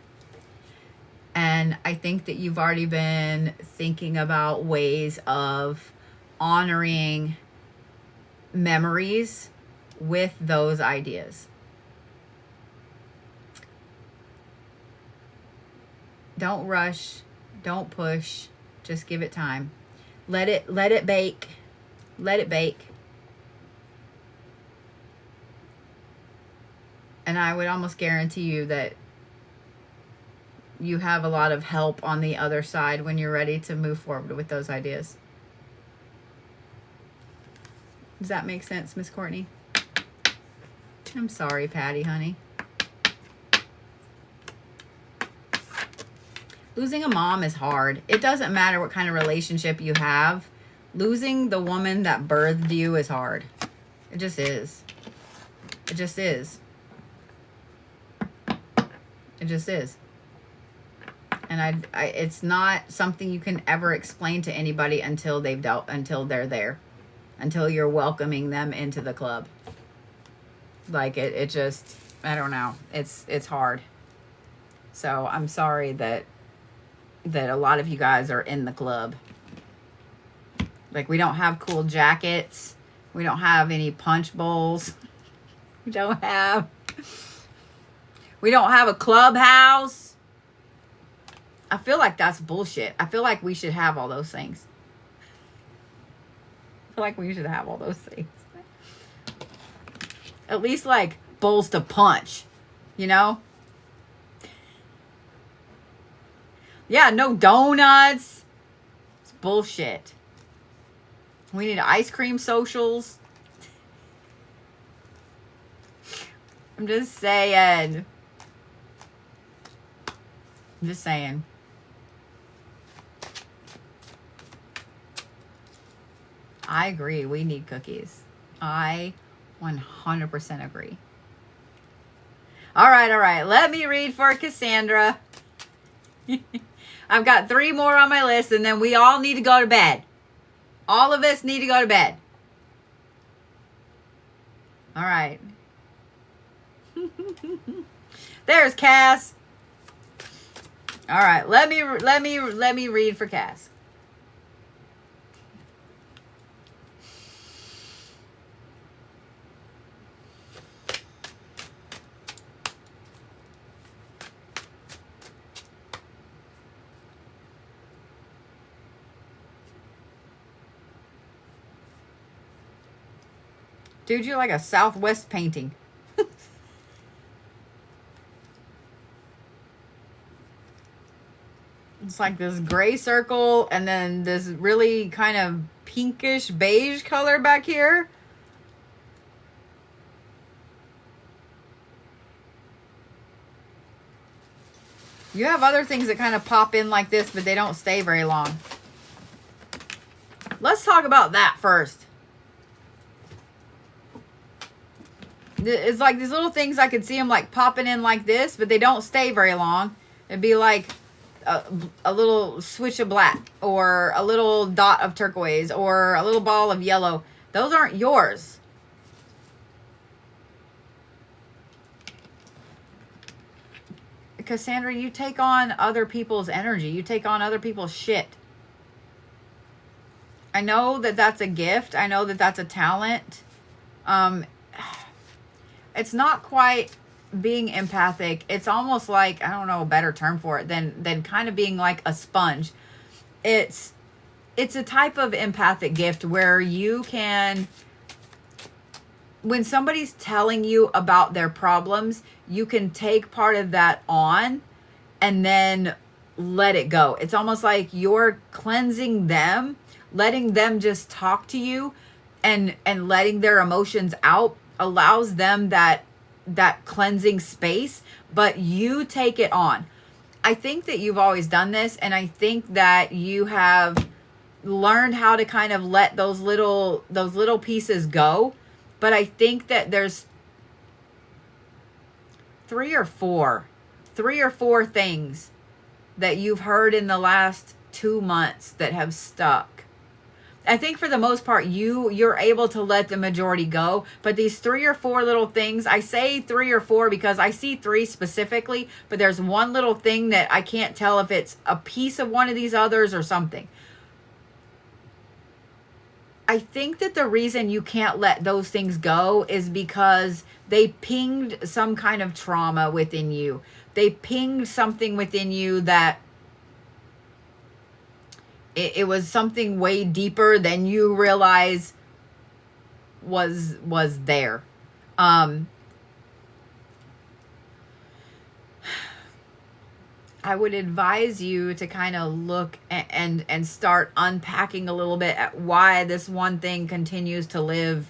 Speaker 1: And I think that you've already been thinking about ways of honoring memories with those ideas. Don't rush, don't push, just give it time. Let it bake. Let it bake. And I would almost guarantee you that you have a lot of help on the other side when you're ready to move forward with those ideas. Does that make sense, Miss Courtney? I'm sorry, Patty, honey. Losing a mom is hard. It doesn't matter what kind of relationship you have. Losing the woman that birthed you is hard. It just is. It just is. It just is. And it's not something you can ever explain to anybody until until they're there, until you're welcoming them into the club. Like it just, I don't know. It's hard. So I'm sorry that a lot of you guys are in the club. Like, we don't have cool jackets. We don't have any punch bowls. We don't have a clubhouse. I feel like that's bullshit. I feel like we should have all those things. I feel like we should have all those things. At least, like, bowls to punch, you know? Yeah, no donuts. It's bullshit. We need ice cream socials. I'm just saying. I'm just saying. I agree. We need cookies. I 100% agree. All right. Let me read for Cassandra. I've got 3 more on my list, and then we all need to go to bed. All of us need to go to bed. All right. There's Cass. All right, let me read for Cass. Dude, you're like a Southwest painting. It's like this gray circle and then this really kind of pinkish beige color back here. You have other things that kind of pop in like this, but they don't stay very long. Let's talk about that first. It's like these little things, I could see them like popping in like this, but they don't stay very long. It'd be like a little switch of black or a little dot of turquoise or a little ball of yellow. Those aren't yours. Cassandra, you take on other people's energy. You take on other people's shit. I know that that's a gift. I know that that's a talent. It's not quite being empathic. It's almost like, I don't know a better term for it than kind of being like a sponge. It's a type of empathic gift where you can, when somebody's telling you about their problems, you can take part of that on and then let it go. It's almost like you're cleansing them, letting them just talk to you, and letting their emotions out allows them that cleansing space, but you take it on. I think that you've always done this, and I think that you have learned how to kind of let those little pieces go. But I think that there's three or four things that you've heard in the last 2 months that have stuck. I think for the most part, you're able to let the majority go. But these 3 or 4 little things, I say 3 or 4 because I see 3 specifically, but there's one little thing that I can't tell if it's a piece of one of these others or something. I think that the reason you can't let those things go is because they pinged some kind of trauma within you. They pinged something within you that it was something way deeper than you realize was there. I would advise you to kind of look and start unpacking a little bit at why this one thing continues to live,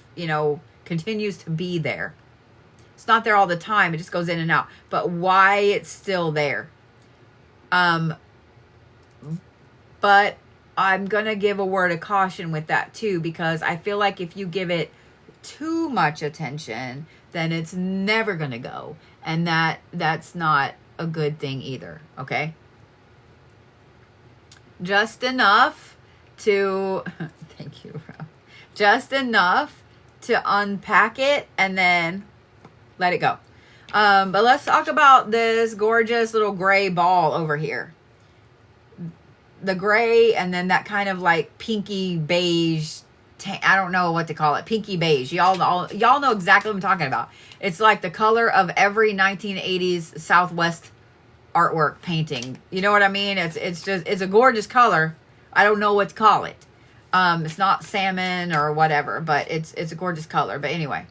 Speaker 1: continues to be there. It's not there all the time. It just goes in and out. But why it's still there. But I'm going to give a word of caution with that too, because I feel like if you give it too much attention, then it's never going to go. And that's not a good thing either. Okay. Just enough to, thank you, Rob. Just enough to unpack it and then let it go. But let's talk about this gorgeous little gray ball over here. The gray and then that kind of like pinky beige, I don't know what to call it, pinky beige. Y'all know exactly what I'm talking about. It's like the color of every 1980s Southwest artwork painting. You know what I mean? It's a gorgeous color. I don't know what to call it. It's not salmon or whatever, but it's a gorgeous color. But anyway,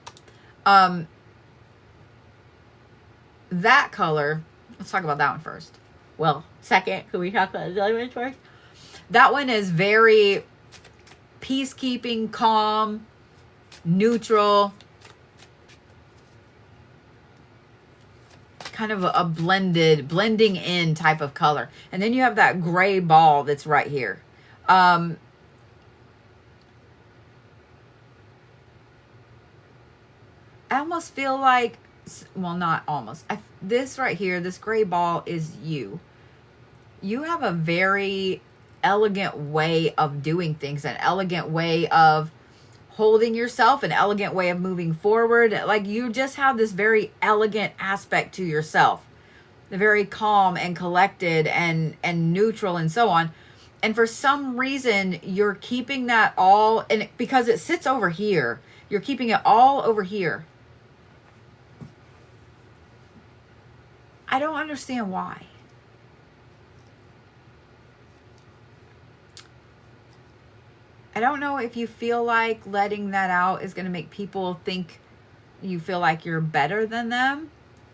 Speaker 1: that color, let's talk about that one first. Well, second, can we talk about the other one first? That one is very peacekeeping, calm, neutral, kind of a blending in type of color. And then you have that gray ball that's right here. I almost feel like, well, not almost. This right here, this gray ball is you. You have a very elegant way of doing things, an elegant way of holding yourself, an elegant way of moving forward. Like you just have this very elegant aspect to yourself. The very calm and collected and neutral and so on. And for some reason, you're keeping that all, and because it sits over here, you're keeping it all over here. I don't understand why. I don't know if you feel like letting that out is going to make people think you feel like you're better than them.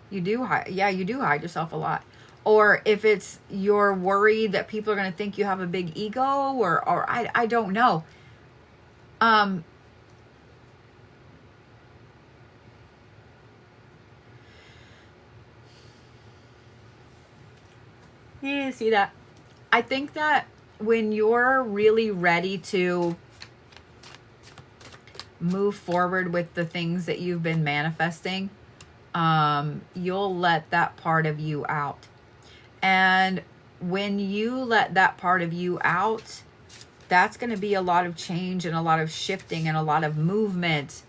Speaker 1: You do hide yourself a lot. Or if it's you're worried that people are going to think you have a big ego, or I don't know. You didn't see that. I think that when you're really ready to move forward with the things that you've been manifesting, you'll let that part of you out. And when you let that part of you out, that's going to be a lot of change and a lot of shifting and a lot of movement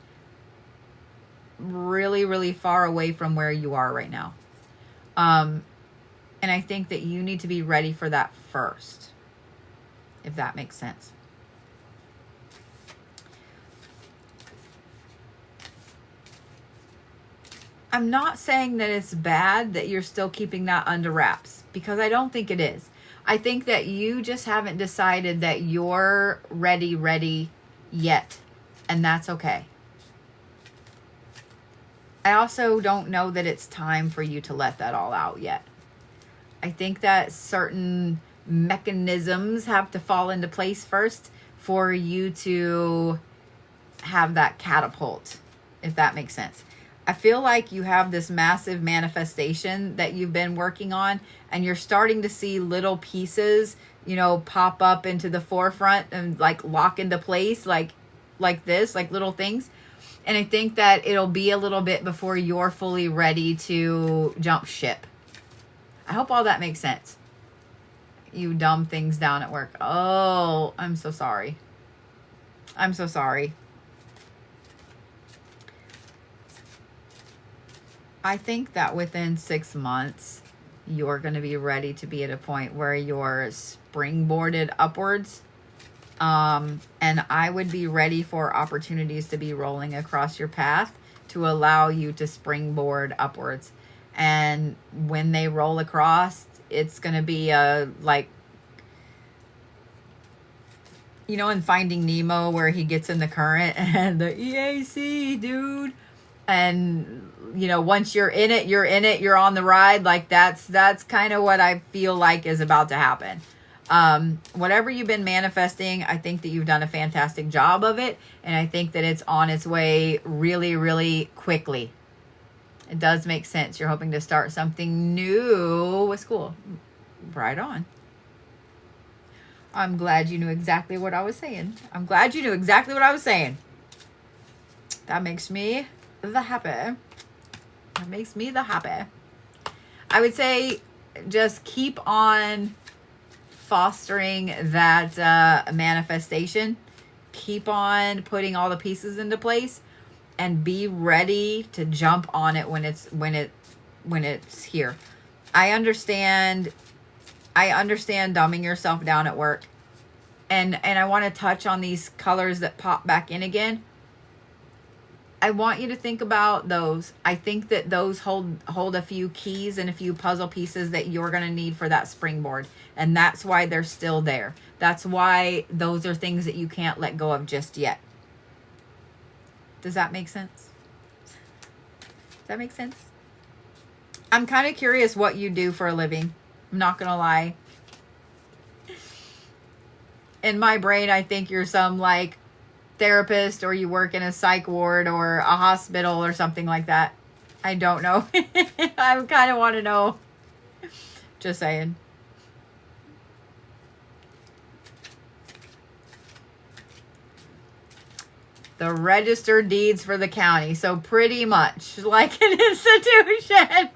Speaker 1: really, really far away from where you are right now. And I think that you need to be ready for that first, if that makes sense. I'm not saying that it's bad that you're still keeping that under wraps, because I don't think it is. I think that you just haven't decided that you're ready yet, and that's okay. I also don't know that it's time for you to let that all out yet. I think that certain mechanisms have to fall into place first for you to have that catapult, if that makes sense. I feel like you have this massive manifestation that you've been working on, and you're starting to see little pieces, you know, pop up into the forefront and like lock into place, like this, like little things. And I think that it'll be a little bit before you're fully ready to jump ship. I hope all that makes sense. You dumb things down at work. Oh, I'm so sorry. I'm so sorry. I think that within 6 months, you're going to be ready to be at a point where you're springboarded upwards. And I would be ready for opportunities to be rolling across your path to allow you to springboard upwards. And when they roll across, it's going to be like, you know, in Finding Nemo where he gets in the current and the EAC, dude. And, you know, once you're in it, you're on the ride. Like that's kind of what I feel like is about to happen. Whatever you've been manifesting, I think that you've done a fantastic job of it. And I think that it's on its way really, really quickly. It does make sense. You're hoping to start something new with school. Right on. I'm glad you knew exactly what I was saying. I'm glad you knew exactly what I was saying. That makes me the happy. That makes me the happy. I would say just keep on fostering that manifestation. Keep on putting all the pieces into place and be ready to jump on it when it's here. I understand dumbing yourself down at work. And I want to touch on these colors that pop back in again. I want you to think about those. I think that those hold a few keys and a few puzzle pieces that you're going to need for that springboard. And that's why they're still there. That's why those are things that you can't let go of just yet. Does that make sense? Does that make sense? I'm kind of curious what you do for a living. I'm not going to lie. In my brain, I think you're some like therapist, or you work in a psych ward or a hospital or something like that. I don't know. I kind of want to know. Just saying. The registered deeds for the county. So pretty much like an institution.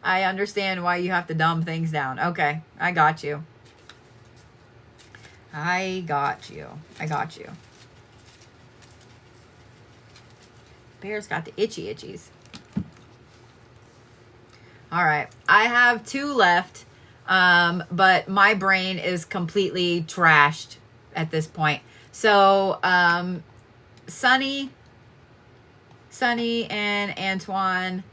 Speaker 1: I understand why you have to dumb things down. Okay, I got you. I got you. Bear's got the itchies. All right, I have 2 left, but my brain is completely trashed at this point. So, Sunny and Antoine,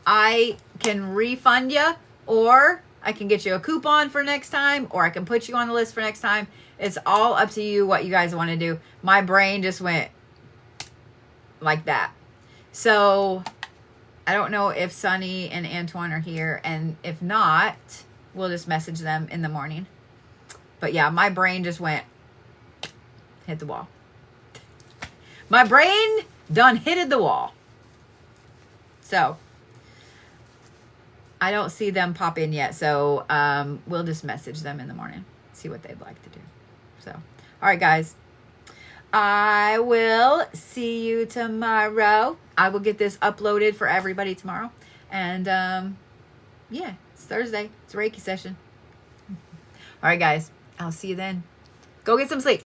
Speaker 1: I can refund you, or I can get you a coupon for next time, or I can put you on the list for next time. It's all up to you what you guys want to do. My brain just went like that. So I don't know if Sunny and Antoine are here, and if not, we'll just message them in the morning. But yeah, my brain just went, hit the wall. My brain done hitted the wall. So I don't see them pop in yet. So we'll just message them in the morning. See what they'd like to do. So, all right, guys. I will see you tomorrow. I will get this uploaded for everybody tomorrow. And yeah, it's Thursday. It's a Reiki session. All right, guys. I'll see you then. Go get some sleep.